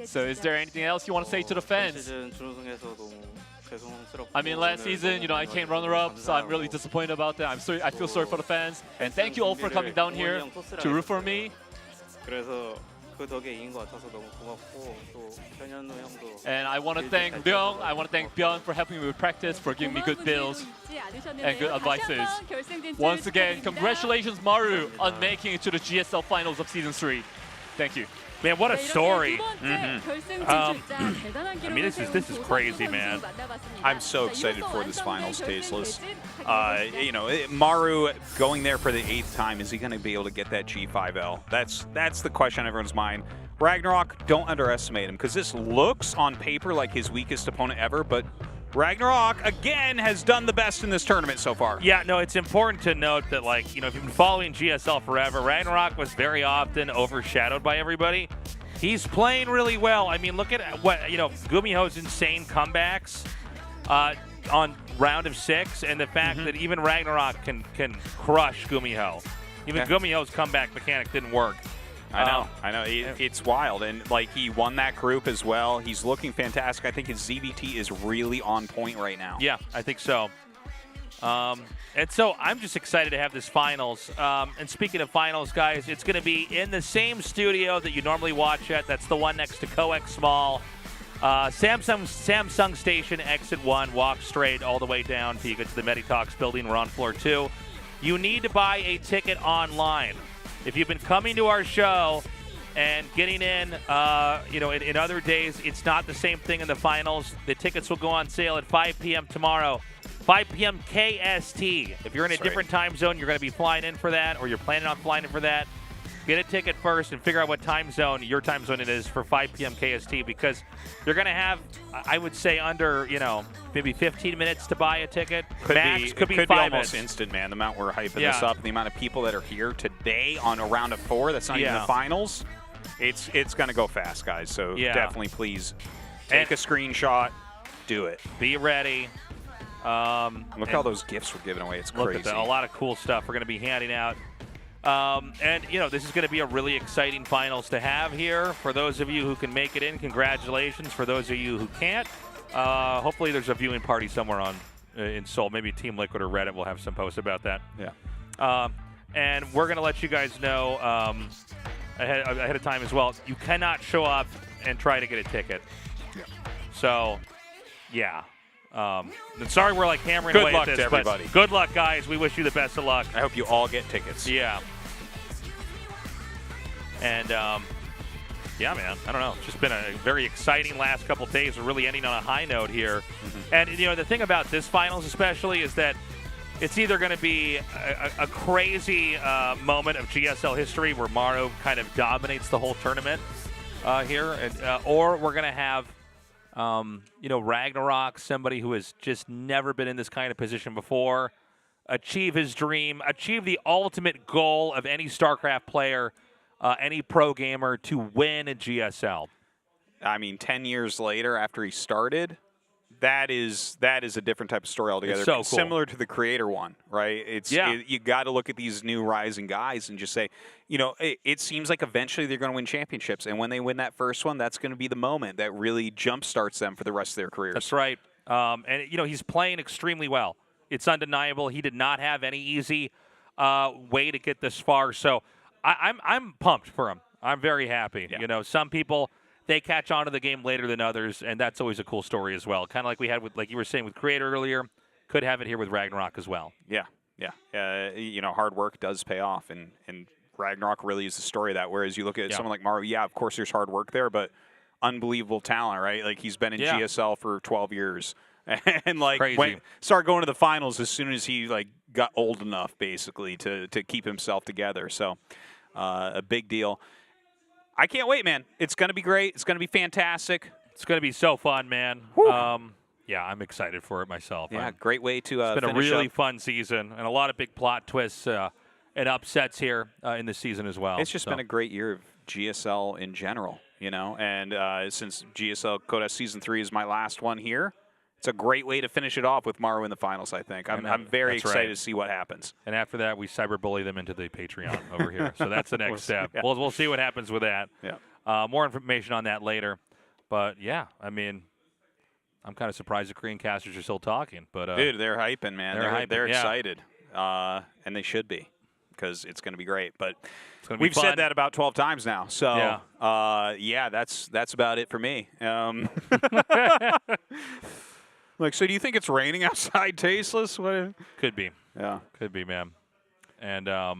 So is there anything else you want to say to the fans? I mean, last season, you know, I came runner-up, so I'm really disappointed about that. I feel sorry for the fans, and thank you all for coming down here to root for me. And I want to thank Ryung, I want to thank Byung for helping me with practice, for giving me good bills and good advices. Once again, congratulations Maru on making it to the GSL finals of Season 3. Thank you. Man, what a story. I mean, this is crazy, man. I'm so excited for this finals, Tasteless. You know, Maru going there for the 8th time, is he going to be able to get that G5L? That's the question on everyone's mind. Ragnarok, don't underestimate him, because this looks on paper like his weakest opponent ever, but Ragnarok, again, has done the best in this tournament so far. Yeah, no, it's important to note that, like, you know, if you've been following GSL forever, Ragnarok was very often overshadowed by everybody. He's playing really well. I mean, look at what, you know, GuMiho's insane comebacks on round of 6, and the fact that even Ragnarok can crush GuMiho. Even GuMiho's comeback mechanic didn't work. I know. It's wild. And, like, he won that group as well. He's looking fantastic. I think his ZVT is really on point right now. Yeah, I think so. And so I'm just excited to have this finals. And speaking of finals, guys, it's going to be in the same studio that you normally watch at. That's the one next to COEX Mall. Samsung Station, exit 1. Walk straight all the way down till you get to the Meditox building. We're on floor 2. You need to buy a ticket online. If you've been coming to our show and getting in, you know, in other days, it's not the same thing in the finals. The tickets will go on sale at 5 p.m. tomorrow, 5 p.m. KST. If you're in a different time zone, you're going to be flying in for that, or you're planning on flying in for that, get a ticket first and figure out what time zone, your time zone it is for 5 p.m. KST, because you're going to have, I would say, under, you know, maybe 15 minutes to buy a ticket. Max could be 5 almost minutes. instant, man. The amount we're hyping this up, and the amount of people that are here today on a round of 4, that's not even the finals. It's going to go fast, guys. So definitely, please take a screenshot. Do it. Be ready. Look at all those gifts we're giving away. It's crazy. Look at that. A lot of cool stuff we're going to be handing out. And, you know, this is going to be a really exciting finals to have here. For those of you who can make it in, congratulations. For those of you who can't, hopefully there's a viewing party somewhere in Seoul. Maybe Team Liquid or Reddit will have some posts about that. Yeah. And we're going to let you guys know ahead of time as well. You cannot show up and try to get a ticket. Yeah. So, yeah. Sorry we're like hammering away at this, to everybody. But good luck, guys. We wish you the best of luck. I hope you all get tickets. Yeah. And, yeah, man, I don't know. It's just been a very exciting last couple days. We're really ending on a high note here. And, you know, the thing about this finals especially is that it's either going to be a crazy moment of GSL history where Maru kind of dominates the whole tournament here, and, or we're going to have you know, RagnaroK, somebody who has just never been in this kind of position before, achieve his dream, achieve the ultimate goal of any StarCraft player, any pro gamer to win a GSL. I mean, 10 years later after he started, that is a different type of story altogether. It's so cool. Similar to the creator one, right? You got to look at these new rising guys and just say, it seems like eventually they're going to win championships, and when they win that first one, that's going to be the moment that really jumpstarts them for the rest of their careers. That's right. And he's playing extremely well. It's undeniable. He did not have any easy way to get this far. So I'm pumped for him. I'm very happy. Yeah. Some people, they catch on to the game later than others, and that's always a cool story as well. Kind of like we had with, like you were saying, with Creator earlier. Could have it here with RagnaroK as well. Yeah. Hard work does pay off, and RagnaroK really is the story of that. Whereas you look at someone like Maru, of course there's hard work there, but unbelievable talent, right? Like he's been in GSL for 12 years. And start going to the finals as soon as he got old enough, basically, to keep himself together. So a big deal. I can't wait, man. It's going to be great. It's going to be fantastic. It's going to be so fun, man. I'm excited for it myself. Yeah, great way to It's been a finish really up. fun season and a lot of big plot twists and upsets here in the season as well. It's just been a great year of GSL in general, and since GSL Coda Season 3 is my last one here, it's a great way to finish it off with Maru in the finals, I think. I'm very excited to see what happens. And after that, we cyberbully them into the Patreon over here. So that's the next step. Yeah. We'll see what happens with that. Yeah. More information on that later. But, yeah, I mean, I'm kind of surprised the Korean casters are still talking. But dude, they're hyping, man. They're yeah. excited. And they should be, because it's going to be great. But we've said that about 12 times now. So, yeah, that's about it for me. So do you think it's raining outside, Tasteless? What? Could be. Yeah. Could be, man. And, all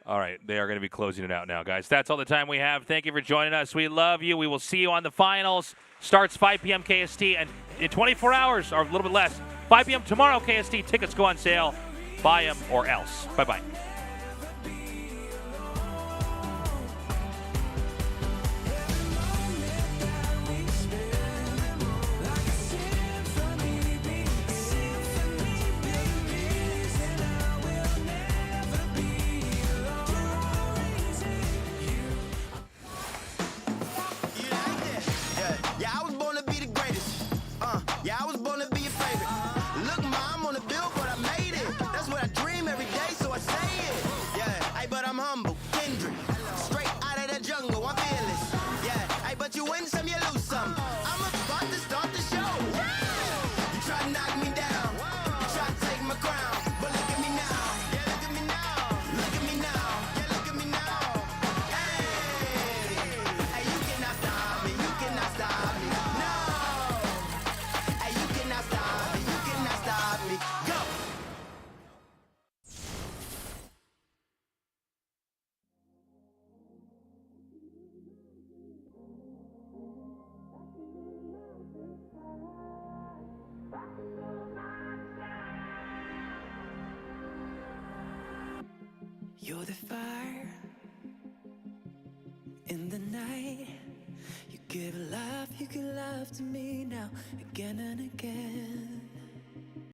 right, they are going to be closing it out now, guys. That's all the time we have. Thank you for joining us. We love you. We will see you on the finals. Starts 5 p.m. KST, and in 24 hours, or a little bit less, 5 p.m. tomorrow KST. Tickets go on sale. Buy them or else. Bye-bye. Yeah, I was born to be the greatest. Yeah, I was born to be your favorite. Look, Ma, I'm on the billboard, I made it. That's what I dream every day, so I say it. Yeah, hey, but I'm humble, Kendrick. Straight out of the jungle, I'm fearless. Yeah, hey, but you win some, you lose some. I'm about to start the show. You try to knock me down, you try to take my crown. But look at me now, yeah, look at me now. Look at me now, yeah, look at me now. Hey, you cannot stop me, you cannot stop me. No, hey, you cannot stop me, you cannot stop me. Go. You're the fire in the night. You give love to me now, again and again.